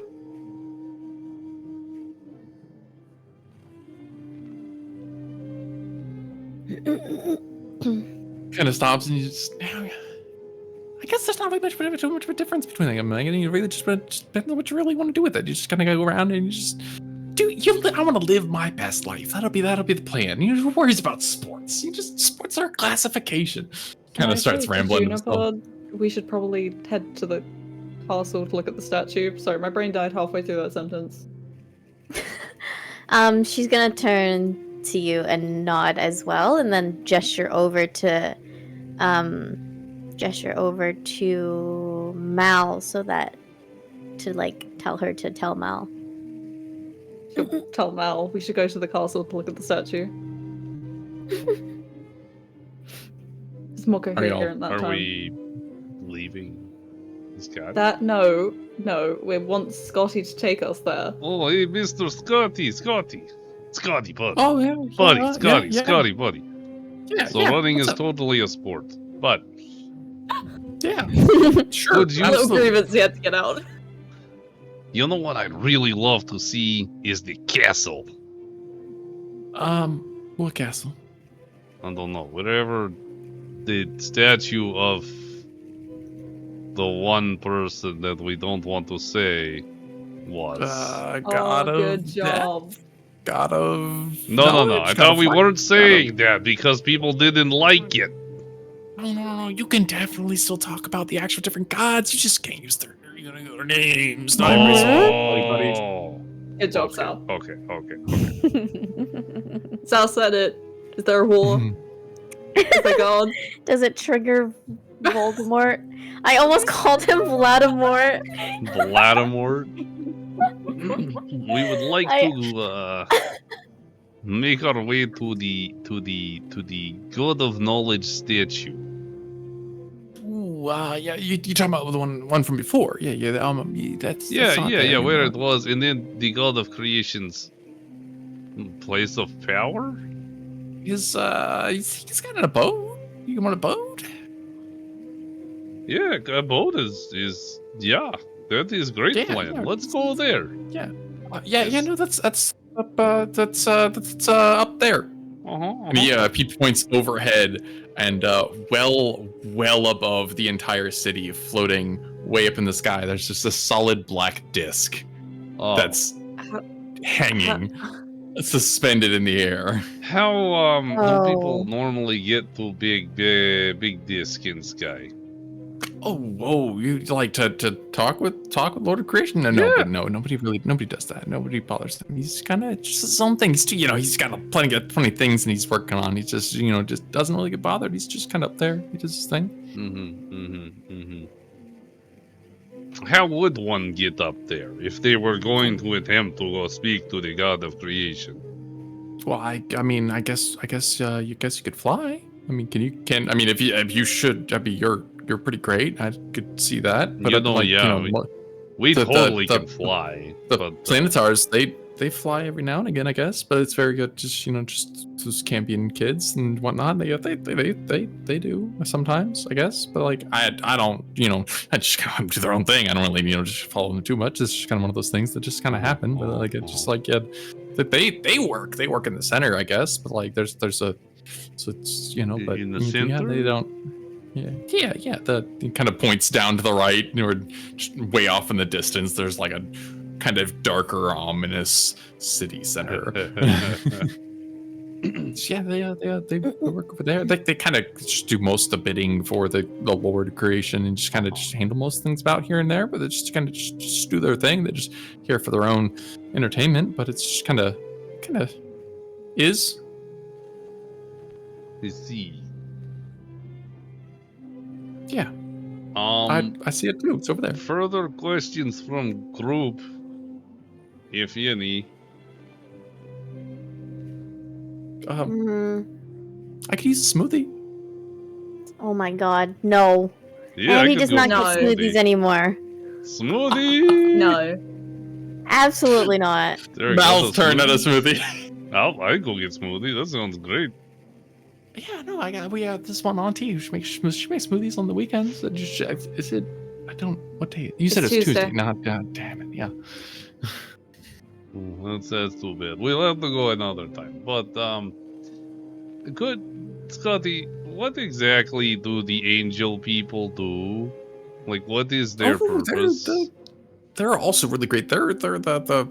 Kind of stops and you just. I guess there's not really too much of a difference between them. I mean, you really just depends on what you really want to do with it. You just kind of go around and you just. I want to live my best life. That'll be the plan. You know, who worries about sports? Sports are a classification. Kind of starts rambling. We should probably head to the castle to look at the statue. Sorry, my brain died halfway through that sentence. She's gonna turn to you and nod as well, and then gesture over to Mal tell her to tell Mal. Tell Mal we should go to the castle to look at the statue. It's more coherent that time. Are we leaving this guy? No. We want Scotty to take us there. Oh, hey, Mr. Scotty, buddy. Oh yeah, Buddy, yeah. Scotty, buddy. Yeah, So running is totally a sport, but yeah, sure. Would you- Little grievance yet to get out. you know what I'd really love to see is the castle. What castle? I don't know, wherever the statue of the one person that we don't want to say was. Good job. God of. No. I thought we weren't saying that because people didn't like it. No. You can definitely still talk about the actual different gods. You just can't use their names. Not every single Good job, Sal. Okay. Sal said it. Is there a war? Is there God? Does it trigger Voldemort? I almost called him Vladimir. We would like to make our way to the God of Knowledge statue. Ooh, yeah, you talking about the one from before? Yeah, that's not there where anymore. it was, and then the god of creation's place of power. He's got an abode. You want a boat? Yeah, a boat is that is great Yeah, plan. yeah, Let's go there. Yeah, Yes. no, that's up there. And he points overhead, and well above the entire city, floating way up in the sky, there's just a solid black disc that's hanging, suspended in the air. How do people Oh. normally get to big disc in sky? Oh, you like to talk with Lord of Creation? No, Yeah. but nobody does that. Nobody bothers him. He's kind of just his own thing. He's got plenty of things and he's working on. He just just doesn't really get bothered. He's just kind of up there. He does his thing. How would one get up there if they were going to attempt to go speak to the god of creation? Well, I mean, I guess you could fly. I mean, if you should, I mean, you're pretty great. I could see that. But we totally the can fly. The but, Planetars, they fly every now and again, I guess. But it's very good. Just those Cambion kids and whatnot. They do sometimes, I guess. But like I don't. I just kind of do their own thing. I don't really just follow them too much. It's just kind of one of those things that just kind of happen. But like it's just like they work in the center, I guess. But like there's a so it's but in the center? they don't. Yeah. It kind of points down to the right, or just way off in the distance. There's like a kind of darker, ominous city center. Yeah, they work over there. They kind of just do most of the bidding for the Lord of Creation and just kind of just handle most things about here and there. But they just kind of just do their thing. They're just here for their own entertainment. But it's just kind of is. I see. Yeah. I see it too. It's over there. Further questions from group, if any. I could use a smoothie. Oh my god, no. Yeah, And I he could does go not for get smoothies anymore. Smoothie. No. Absolutely not. There we go, Mal's the turned at a smoothie. smoothie. I go get smoothie. That sounds great. Yeah, no, we have this one auntie who makes smoothies on the weekends. Is it? I don't. What day? You said it's Tuesday. No, damn it. Yeah. That's too bad. We'll have to go another time. But good, Scotty. What exactly do the angel people do? Like, what is their purpose? They're also really great. They're the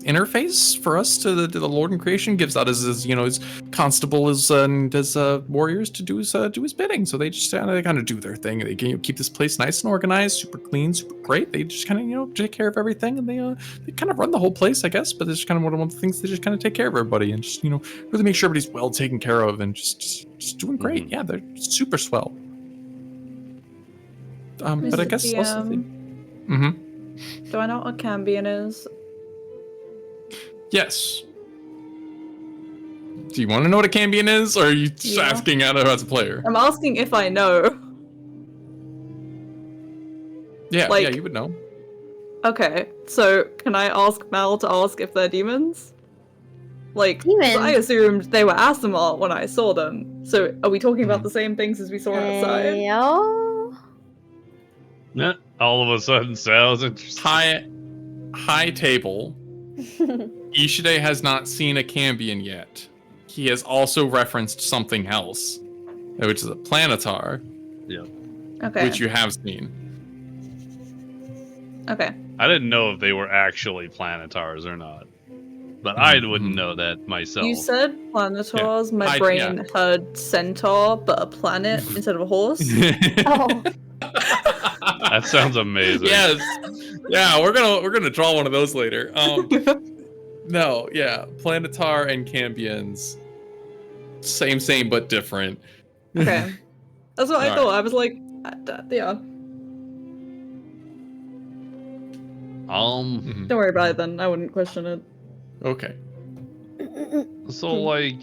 interface for us to the Lord in Creation. Gives out his constable and his warriors to do his bidding. So they just kind of do their thing. They keep this place nice and organized, super clean, super great. They just kind of take care of everything, and they kind of run the whole place, I guess. But it's kind of one of the things they just kind of take care of everybody and just really make sure everybody's well taken care of and just doing great. Yeah, they're super swell. But I guess also do I know what Cambion is? Yes. Do you want to know what a Cambion is, or are you just asking out as a player? I'm asking if I know. Yeah, you would know. Okay, so can I ask Mal to ask if they're demons? Like, 'cause Demons? I assumed they were Asimar when I saw them. So are we talking about the same things as we saw outside? Yeah. All of a sudden, sounds interesting. High table. Ishide has not seen a Cambion yet. He has also referenced something else, which is a Planetar. Yeah. Okay. Which you have seen. Okay. I didn't know if they were actually planetars or not, but I wouldn't know that myself. You said planetars. My brain heard centaur, but a planet instead of a horse. Oh. That sounds amazing. Yes. Yeah, we're gonna draw one of those later. No, yeah, Planetar and Cambions, same but different. Okay, that's what I thought. I was like, yeah. Don't worry about it then. I wouldn't question it. Okay. So like,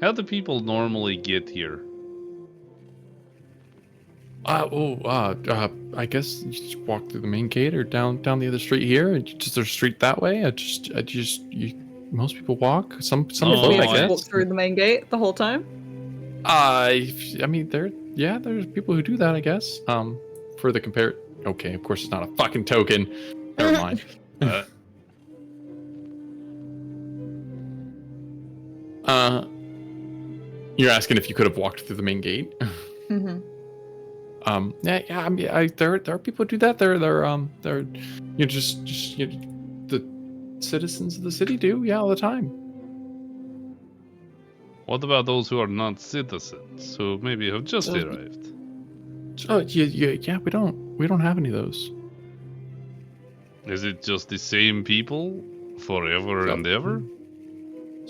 how do people normally get here? I guess you just walk through the main gate or down the other street here. Just there's a street that way. Most people walk. Some No, If float, we I have to guess. walk through the main gate the whole time. I mean, there's people who do that, I guess. For the compare. Okay, of course it's not a fucking token. Never mind. You're asking if you could have walked through the main gate. Mm-hmm. I mean, there are people who do that. They're the citizens of the city do, all the time. What about those who are not citizens, who maybe have just arrived? Oh, yeah, we don't have any of those. Is it just the same people forever and ever?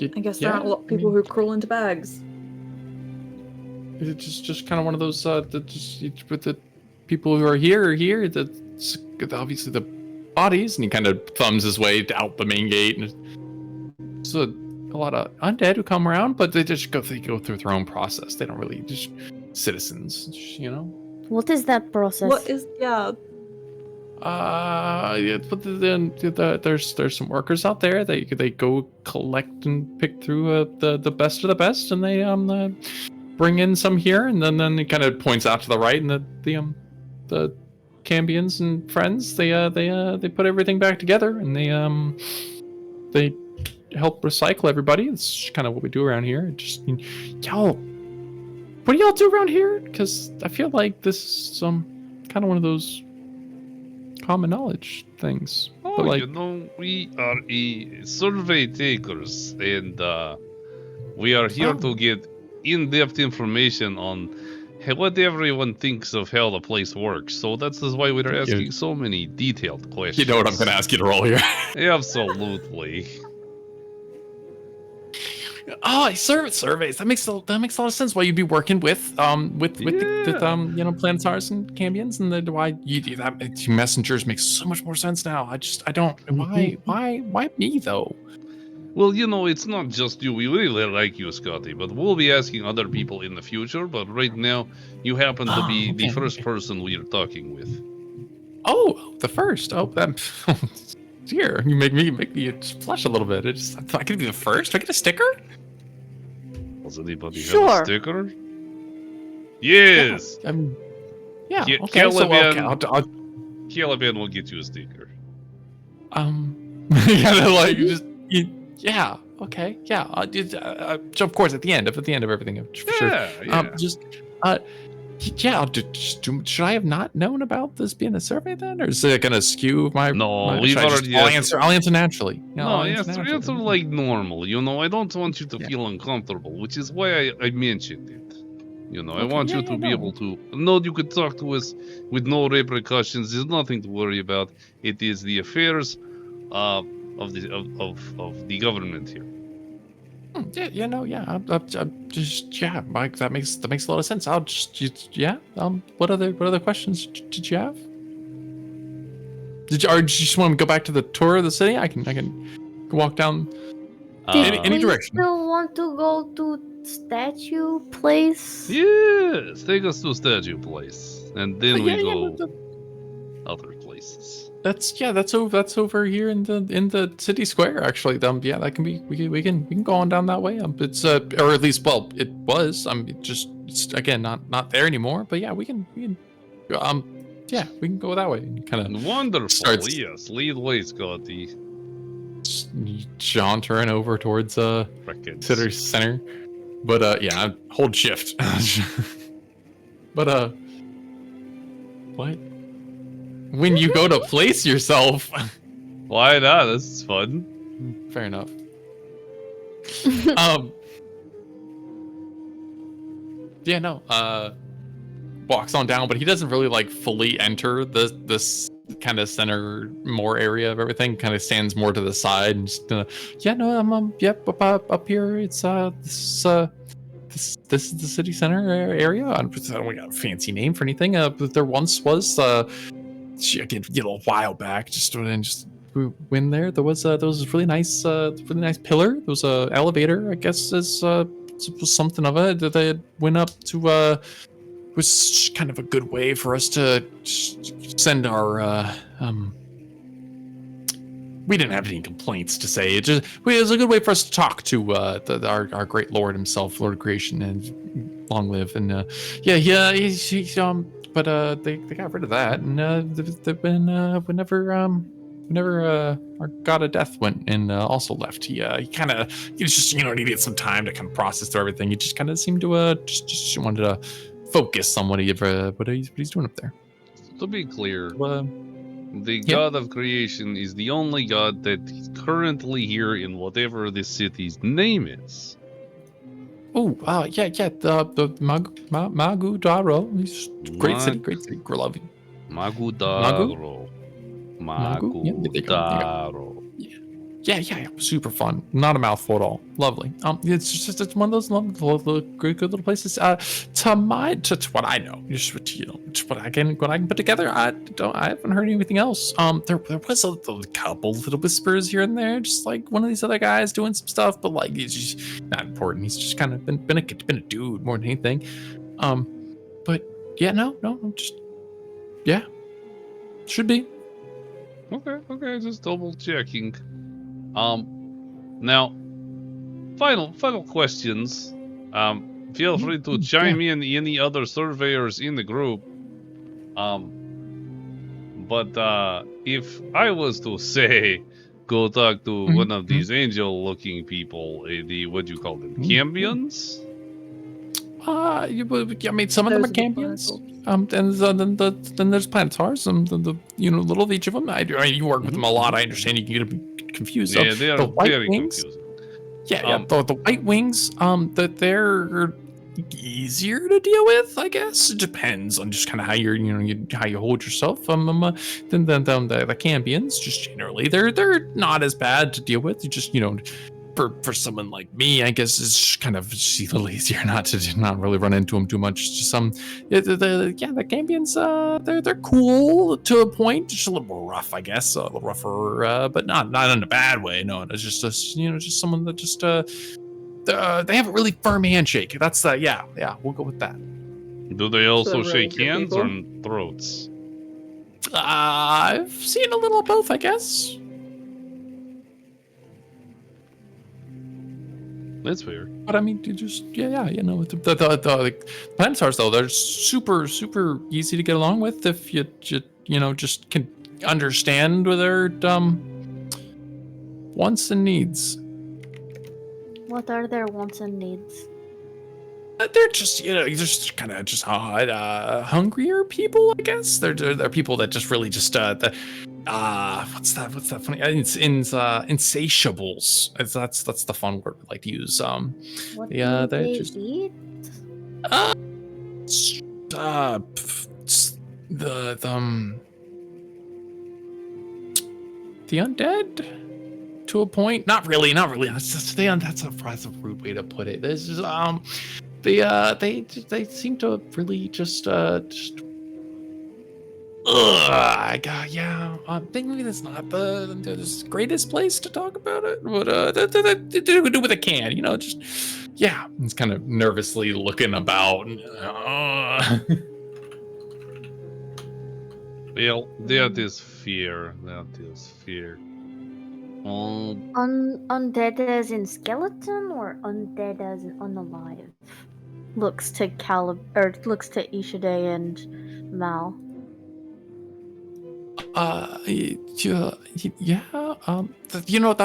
I guess there aren't a lot of people who crawl into bags. It's just kind of one of those with the people who are here. That's obviously the bodies, and he kind of thumbs his way out the main gate. And so a lot of undead who come around, but they go through their own process. They don't really just citizens, What is that process? What is But then there's some workers out there. They go collect and pick through the best of the best, and they bring in some here, and then he kind of points out to the right, and the Cambians and friends they put everything back together, and they help recycle everybody. It's kind of what we do around here. Just y'all, what do y'all do around here? Because I feel like this is kind of one of those common knowledge things. Oh, but like, we are survey takers, and we are here to get in-depth information on what everyone thinks of how the place works. So that's why we're asking so many detailed questions. you know what I'm going to ask you to roll here. Absolutely. Surveys. That makes a lot of sense. Why you'd be working with Planetars and Cambians, and why you do that. Messengers makes so much more sense now. I don't. Why me though? Well, it's not just you. We really like you, Scotty, but we'll be asking other people in the future. But right now, you happen to be the first person we are talking with. Oh, the first. Oh, dear, you make me flush a little bit. I could be the first. Do I get a sticker? Does anybody have Sure. a sticker? Yes. Yeah. Ca- Okay. Caliban- I'll Caliban will get you a sticker. Yeah. Okay. Yeah. Of course, at the end of everything, for sure. Yeah. Should I have not known about this being a survey then, or is it gonna skew my? No, we've already. I'll answer naturally. Answer like normal. I don't want you to feel uncomfortable, which is why I mentioned it. I want you to be able to know you could talk to us with no repercussions. There's nothing to worry about. It is the affairs of the government here. Mike, that makes a lot of sense. I'll what other questions did you have? Did you just want to go back to the tour of the city? I can walk down any direction. Still want to go to statue place? Yes, take us to Statue Place, and then we go other places. That's over here in the city square actually. That can be we can go on down that way. It's or at least it was. It's again not there anymore. But yeah, we can go that way and kind of Wonderful. Yes, lead way, Scotty. Sauntering over towards city center. But hold shift. But what? When you go to place yourself. Why not? This is fun. Fair enough. Walks on down, but he doesn't really fully enter this kind of center more area of everything. Kind of stands more to the side and just I'm up here. It's this is the city center area. I don't got a fancy name for anything. But there once was again a little while back. We went there. There was really nice pillar. There was a elevator. I guess was something of it that they went up to was kind of a good way for us to send our we didn't have any complaints to say. It was a good way for us to talk to our great Lord himself, Lord of Creation, and long live. And but they got rid of that, and they've been whenever our god of death went and also left. He just needed some time to kind of process through everything. He just kind of seemed to just wanted to focus on what he's doing up there. To be clear, the yeah. god of creation is the only god that is currently here in whatever this city's name is. Oh, yeah, the Magudaro. He's great city, lovely. Magudaro. Magu? Yeah, there you go. Magudaro. Yeah, super fun. Not a mouthful at all. Lovely. It's one of those good little places. To what I know, just what I can put together. I haven't heard anything else. There was a couple little whispers here and there, just like one of these other guys doing some stuff, but like he's just not important. He's just kind of been a dude more than anything. But yeah, no, just yeah, should be. Okay, just double checking. Now, final questions. Feel free to chime in any other surveyors in the group. But if I was to say, go talk to one of these angel-looking people, the what do you call them, Cambions? I mean, some of them are Cambions. And then there's Planetars. Little of each of them. You work with them a lot. I understand you can get confused. Yeah, they are very confusing. Yeah. The White Wings. That they're easier to deal with, I guess. It depends on just kind of how how you hold yourself. Then the Cambions, just generally, they're not as bad to deal with. You just for someone like me, I guess it's kind of a little easier not really run into them too much. Just the Cambions, they're cool to a point, just a little more rough, I guess, a little rougher, but not in a bad way. No, it's just just someone that just they have a really firm handshake. That's we'll go with that. Do they also shake hands or throats? I've seen a little of both, I guess. That's fair. But I mean, the Planetars, though, they're super, super easy to get along with if you just can understand their wants and needs. What are their wants and needs? They're just just kind of just hungrier people, I guess. They're people that just really just what's that funny? It's insatiables. That's the fun word we like to use. What do they just eat? The undead to a point. Not really. That's a rude way to put it. This is they seem to really just maybe that's not the greatest place to talk about it, but they do what they can, just it's kind of nervously looking about. Well, that is fear. Undead as in skeleton or undead as in unalive? Looks to Ishide and Mal. That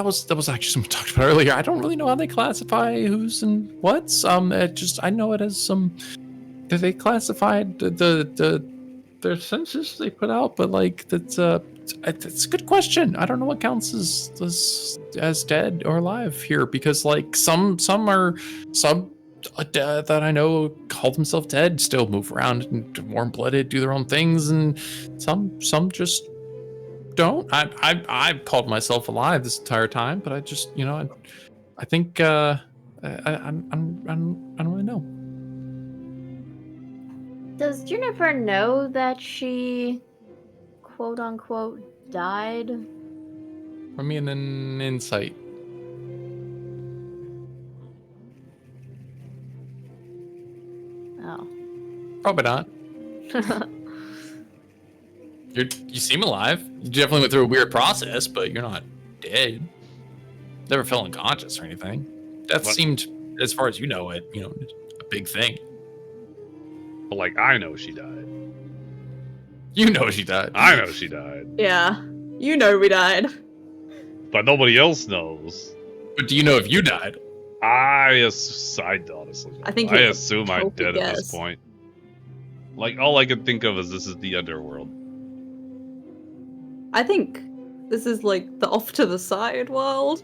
was actually something we talked about earlier. I don't really know how they classify who's and what's. I know it as some. They classified their census they put out, but like that's it's a good question. I don't know what counts as dead or alive here, because like some that I know call themselves dead still move around and warm-blooded, do their own things, and some just don't. I've called myself alive this entire time, but I just I think I don't really know. Does Juniper know that she quote unquote died? For me, an insight. Oh. Probably not. You seem alive. You definitely went through a weird process, but you're not dead. Never fell unconscious or anything. That What? seemed, as far as you know, a big thing. But like, I know she died. You know she died. I know she died. Yeah. You know we died. But nobody else knows. But do you know if you died? I honestly don't I think know. I it was a assume I'm total dead at this guess. point. Like, all I can think of is this is the underworld. I think this is like the off to the side world.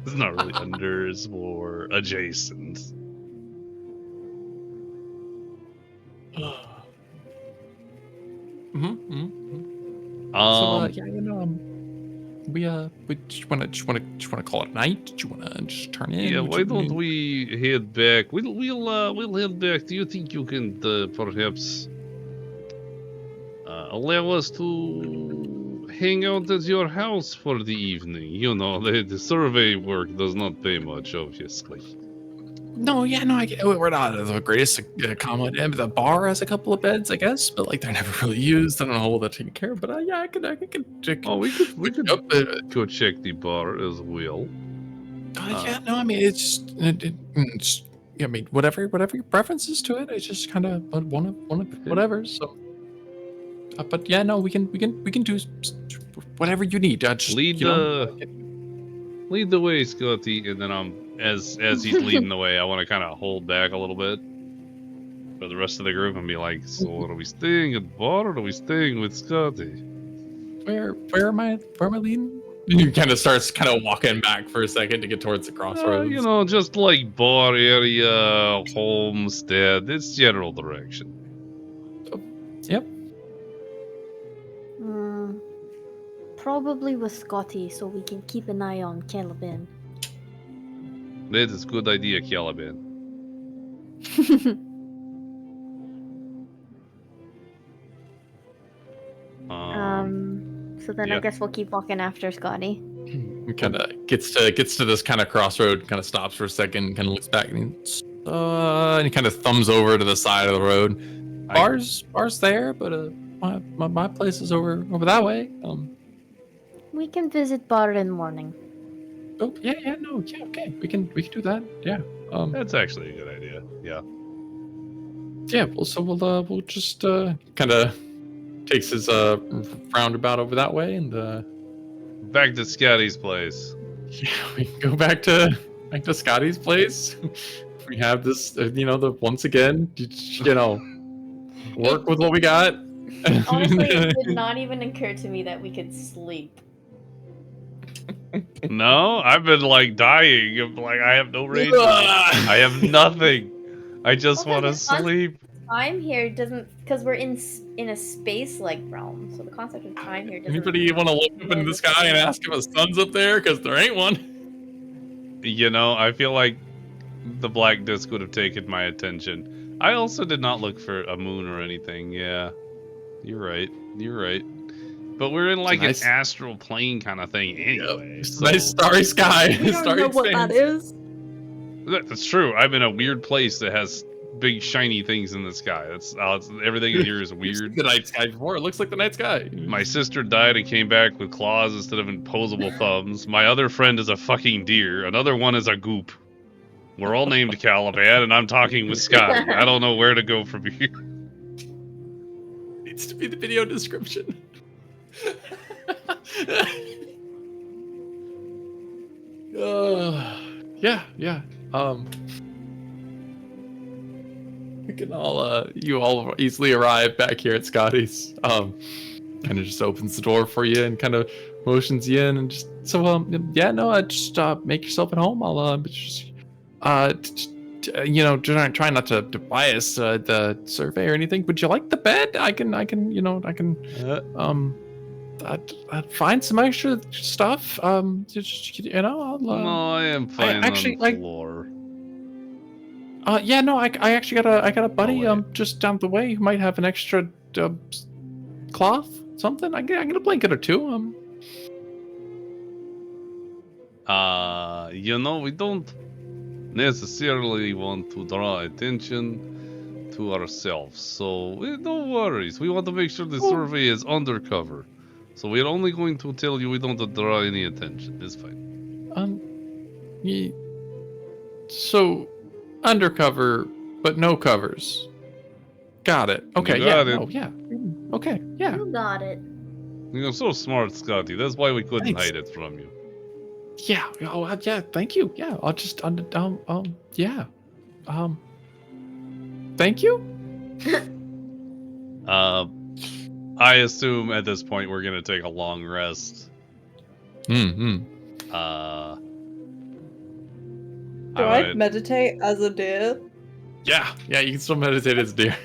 This is not really under, it's more adjacent. So, yeah, we just wanna call it night. Do you wanna just turn in? Yeah, Would why you- don't we head back? We'll head back. Do you think you can perhaps allow us to hang out at your house for the evening? You know, the survey work does not pay much, obviously. No, yeah, no, I get we're not the greatest accommodation. The bar has a couple of beds, I guess, but like they're never really used. I don't know how well they're taken care of, but yeah, I could check. Oh, we could go check the bar as well. Yeah, no, I mean it's just I mean whatever your preference is to it. It's just kind of one of whatever. So, but yeah, no, we can do whatever you need. Just, Lead the way, Scotty, and then as he's leading the way, I want to kind of hold back a little bit for the rest of the group and be like, so are we staying at the bar or are we staying with Scotty? Where am I leading? And you kind of starts walking back for a second to get towards the crossroads. You know, just like bar area, homestead, it's general direction. Yep. Probably with Scotty, so we can keep an eye on Caliban. That is a good idea, Caliban. So then I guess we'll keep walking after Scotty. Kind of gets to this kind of crossroad, kind of stops for a second, kind of looks back, and he kind of thumbs over to the side of the road. Bar's there, but my place is over that way. We can visit bar in the morning. Oh yeah, okay, we can do that. Yeah. That's actually a good idea. Yeah. Yeah. Well, so we'll just kind of takes his roundabout over that way, and back to Scotty's place. yeah, we can go back to Scotty's place. We have this, once again, work with what we got. Honestly, it did not even occur to me that we could sleep. No, I've been like dying. Like I have no reason. I have nothing. I just want to sleep. Time here doesn't, because we're in a space-like realm, so the concept of time here doesn't. Anybody want to look up into the sky and ask if a sun's up there? Because there ain't one. You know, I feel like the black disc would have taken my attention. I also did not look for a moon or anything. Yeah, you're right. But we're in like an astral plane kind of thing anyway. Yep. So. Nice starry sky. We don't know what that is. That's true. I'm in a weird place that has big shiny things in the sky. Everything in here is weird. The night sky before. It looks like the night sky. My sister died and came back with claws instead of opposable thumbs. My other friend is a fucking deer. Another one is a goop. We're all named Caliban, and I'm talking with Scotty. I don't know where to go from here. Needs to be the video description. Yeah. We can you all easily arrive back here at Scotty's. Kind of just opens the door for you and kind of motions you in, and just just make yourself at home. I'll just try not to bias the survey or anything. Would you like the bed? I can I'd find some extra stuff. No, I am fine on the floor. I actually got a buddy just down the way who might have an extra cloth, something. I get a blanket or two. We don't necessarily want to draw attention to ourselves, so no worries. We want to make sure the Oh. survey is undercover. So we're only going to tell you we don't draw any attention. It's fine. So, undercover, but no covers. Got it. Okay, You yeah. got it. Oh, yeah. Okay, yeah. You got it. You're so smart, Scotty. That's why we couldn't Thanks. hide it from you. Yeah. Oh, yeah. Thank you. Yeah. I'll just yeah. Thank you. I assume at this point we're gonna take a long rest. Mm-hmm. Do I meditate as a deer? Yeah. Yeah. You can still meditate as a deer.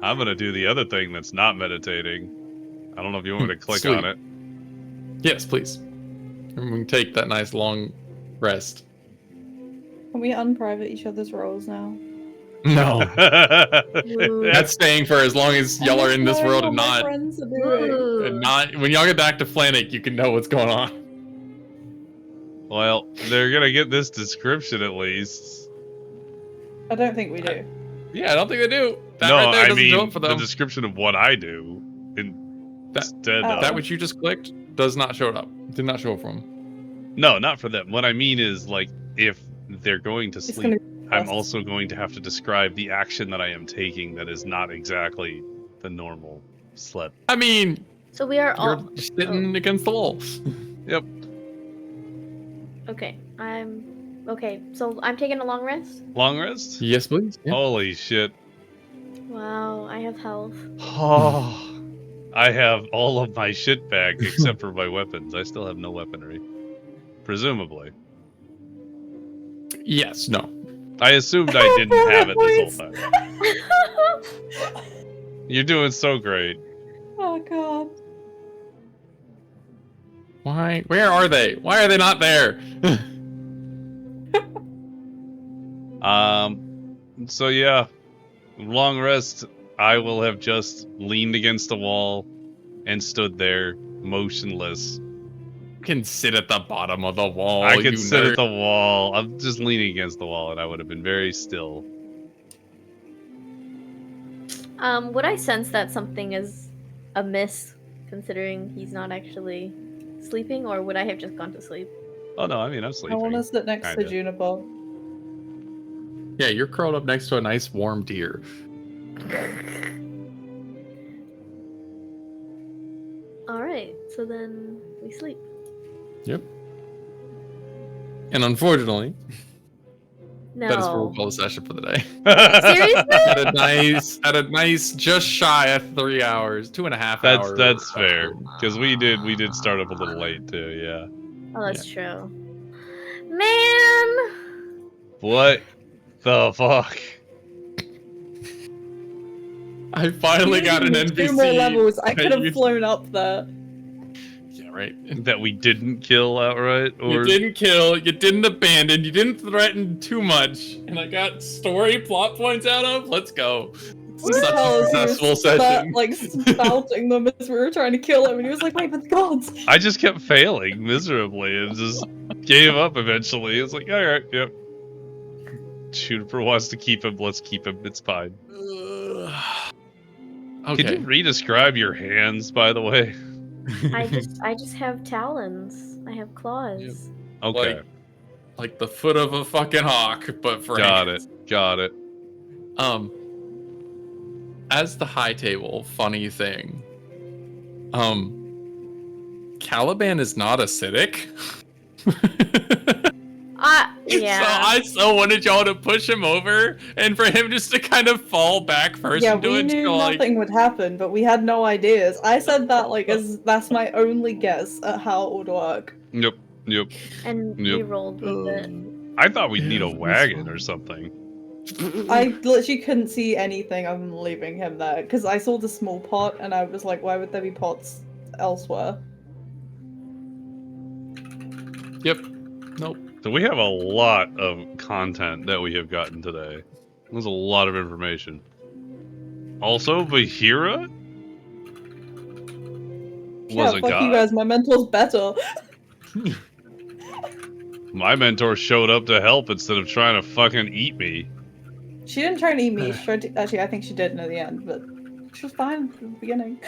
I'm gonna do the other thing that's not meditating. I don't know if you want me to click Sweet. on it. Yes, please. And we can take that nice long rest. Can we unprivate each other's roles now? No. Ooh. That's staying for as long as y'all are in this world and My not. friends are doing. Ooh. And not when y'all get back to Flannic, you can know what's going on. Well, they're gonna get this description at least. I don't think we do. Yeah, I don't think they do. That No, right there I doesn't show mean up for the them. description of what I do instead of... That which you just clicked does not show it up. Did not show up for them. No, not for them. What I mean is, like, if they're going to It's sleep, gonna- I'm also going to have to describe the action that I am taking that is not exactly the normal sled. I mean, So we are all you're sitting against the wall. Yep. okay. So I'm taking a long rest. Long rest? Yes, please. Yeah. Holy shit. Wow, I have health. Oh, I have all of my shit back except for my weapons. I still have no weaponry. Presumably. Yes. No. I assumed I didn't have it this whole time. You're doing so great. Oh god. Why? Where are they? Why are they not there? So yeah, long rest. I will have just leaned against the wall and stood there, motionless. You can sit at the bottom of the wall. I could you sit nerd. at the wall. I'm just leaning against the wall, and I would have been very still. Would I sense that something is amiss, considering he's not actually sleeping, or would I have just gone to sleep? Oh no, I mean I'm I sleeping. want to sit next Kinda. to Juniper. Yeah, you're curled up next to a nice warm deer. Alright, so then we sleep. Yep. And unfortunately, No. that is where we'll call the session for the day. Seriously? at a nice, just shy of 3 hours, 2.5 hours. That's fair, because we did start up a little late too. Yeah. Oh, that's true. Man! What the fuck? I finally got an NPC. 2 more levels. I could You- have flown up there. Yeah, right. That we didn't kill outright, or You didn't kill, you didn't abandon, you didn't threaten too much, and I got story plot points out of. Let's go. This is such a successful session. Like spouting them as we were trying to kill him, and he was like, "Wait, but the gods!" I just kept failing miserably and just gave up eventually. It's like, all right, yep. Juniper wants to keep him. Let's keep him. It's fine. Okay. Can you re-describe your hands, by the way? I just have talons. I have claws. Okay, Like the foot of a fucking hawk, but for got hands. it. Got it. As the high table, funny thing. Caliban is not acidic. Yeah. So I wanted y'all to push him over and for him just to kind of fall back first Yeah, into we it. knew so, like, nothing would happen, but we had no ideas. I said that as that's my only guess at how it would work. Yep. And we rolled with it. I thought we'd need a Yeah, wagon or something. I literally couldn't see anything other than leaving him there because I saw the small pot and I was like, why would there be pots elsewhere? Yep. Nope. So we have a lot of content that we have gotten today. There's a lot of information. Also, Bahira Yeah, was a fuck god. you guys, my mentor's better. My mentor showed up to help instead of trying to fucking eat me. She didn't try and eat me. She tried to, actually, I think she did near the end, but she was fine from the beginning.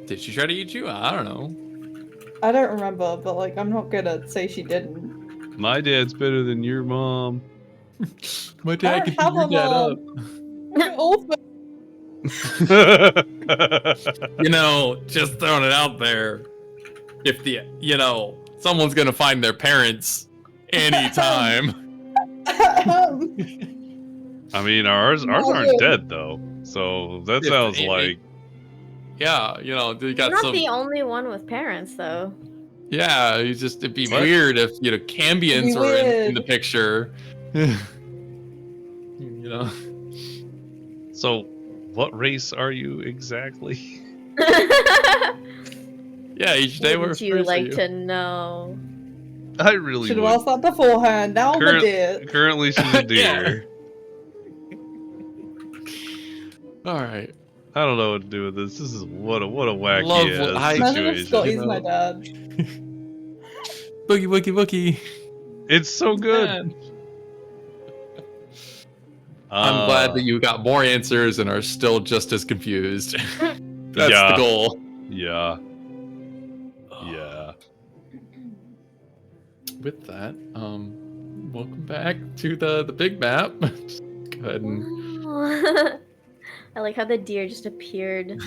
Did she try to eat you? I don't know. I don't remember, but like, I'm not gonna say she didn't. My dad's better than your mom. My I dad don't can have beat your a dad up. mom. I'm orphan. You know, just throwing it out there. If someone's gonna find their parents anytime. I mean, ours aren't dead though, so that If sounds Amy- like Yeah, they You're got not some. the only one with parents, though. Yeah, it'd be What? weird if Cambians It'd be were in weird. the picture. you know. so. What race are you exactly? Yeah, each day we're Would you like to know? I really Should have would. asked that beforehand. Now I'm a deer. Currently, she's a deer. All right. I don't know what to do with this. This is what a wacky Lovely. ass Imagine if situation. Scotty's You my know. dad. Boogie woogie woogie. It's so good. Man. I'm glad that you got more answers and are still just as confused. That's Yeah. the goal. Yeah. Yeah. With that, welcome back to the big map. Just go ahead and I like how the deer just appeared.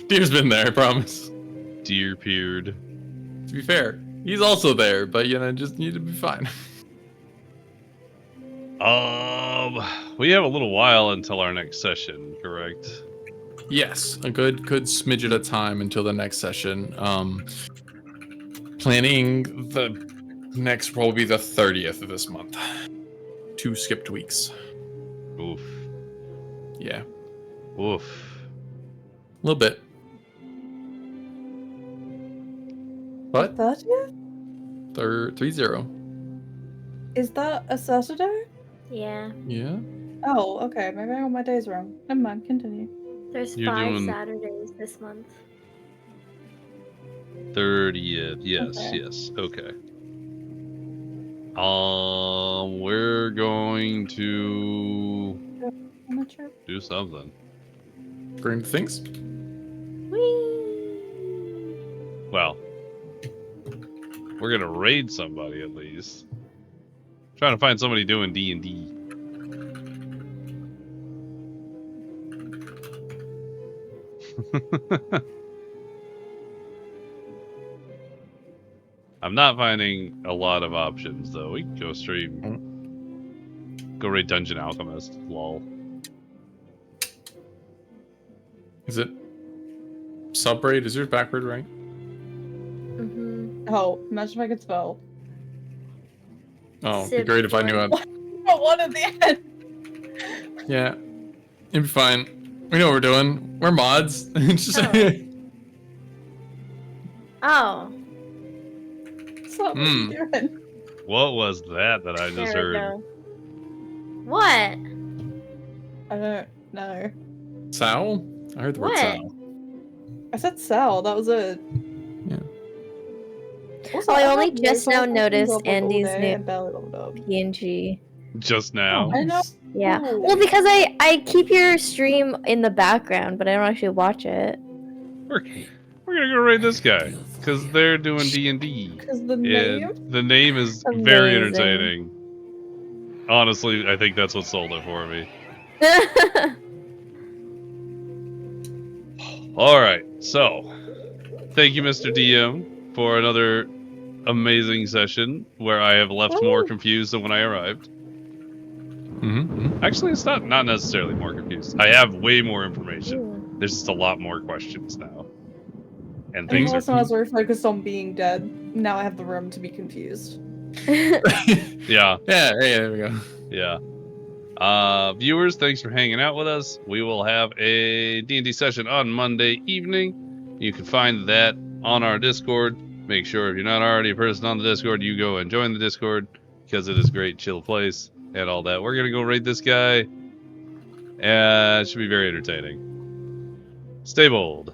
Deer's been there, I promise. Deer peered. To be fair, he's also there, but just need to be fine. We have a little while until our next session, correct? Yes, a good smidge at a time until the next session. Planning the next will be the 30th of this month. 2 skipped weeks. Oof. Yeah, Oof. a little bit. What? 30th? 30. Is that a Saturday? Yeah. Yeah. Oh, okay. Maybe I got my days wrong. Never mind. Continue. There's You're 5 doing- Saturdays this month. 30th. Yes, Okay. yes. Okay. We're going to I'm not sure. do something. Bring things. Whee! Well, we're gonna raid somebody at least. Trying to find somebody doing D&D. I'm not finding a lot of options though. We can go stream. Go raid Dungeon Alchemist. Lol. Is it subraid? Is yours backward, right? Mm-hmm. Oh, imagine if I could spell. Oh, it'd be great if I knew it. Not one at the end. Yeah, it'd be fine. We know what we're doing. We're mods. It's just Oh, Stop Hmm. what you're doing. What was that I just there we heard? go. What? I don't know. Sal? I heard the word What? Sal. I said Sal. That was it. Yeah. Also, Oh, I only had just no now questions noticed up, like, all Andy's day new and barely leveled up. PNG. Just now. I know. Yeah. Ooh. Well, because I keep your stream in the background, but I don't actually watch it. We're gonna go raid this guy because they're doing D&D. Because the name. And the name is very Amazing. entertaining. Honestly, I think that's what sold it for me. Alright, so thank you, Mr. DM, for another amazing session where I have left more Woo. confused than when I arrived. Mm-hmm. Actually, it's not necessarily more confused. I have way more information. Ooh. There's just a lot more questions now. And And things also, are... I was very focused on being dead. Now I have the room to be confused. Yeah, Yeah, there we go. yeah. Viewers, thanks for hanging out with us. We will have a D&D session on Monday evening. You can find that on our Discord. Make sure if you're not already a person on the Discord, you go and join the Discord because it is a great chill place and all that. We're going to go raid this guy. It should be very entertaining. Stay bold.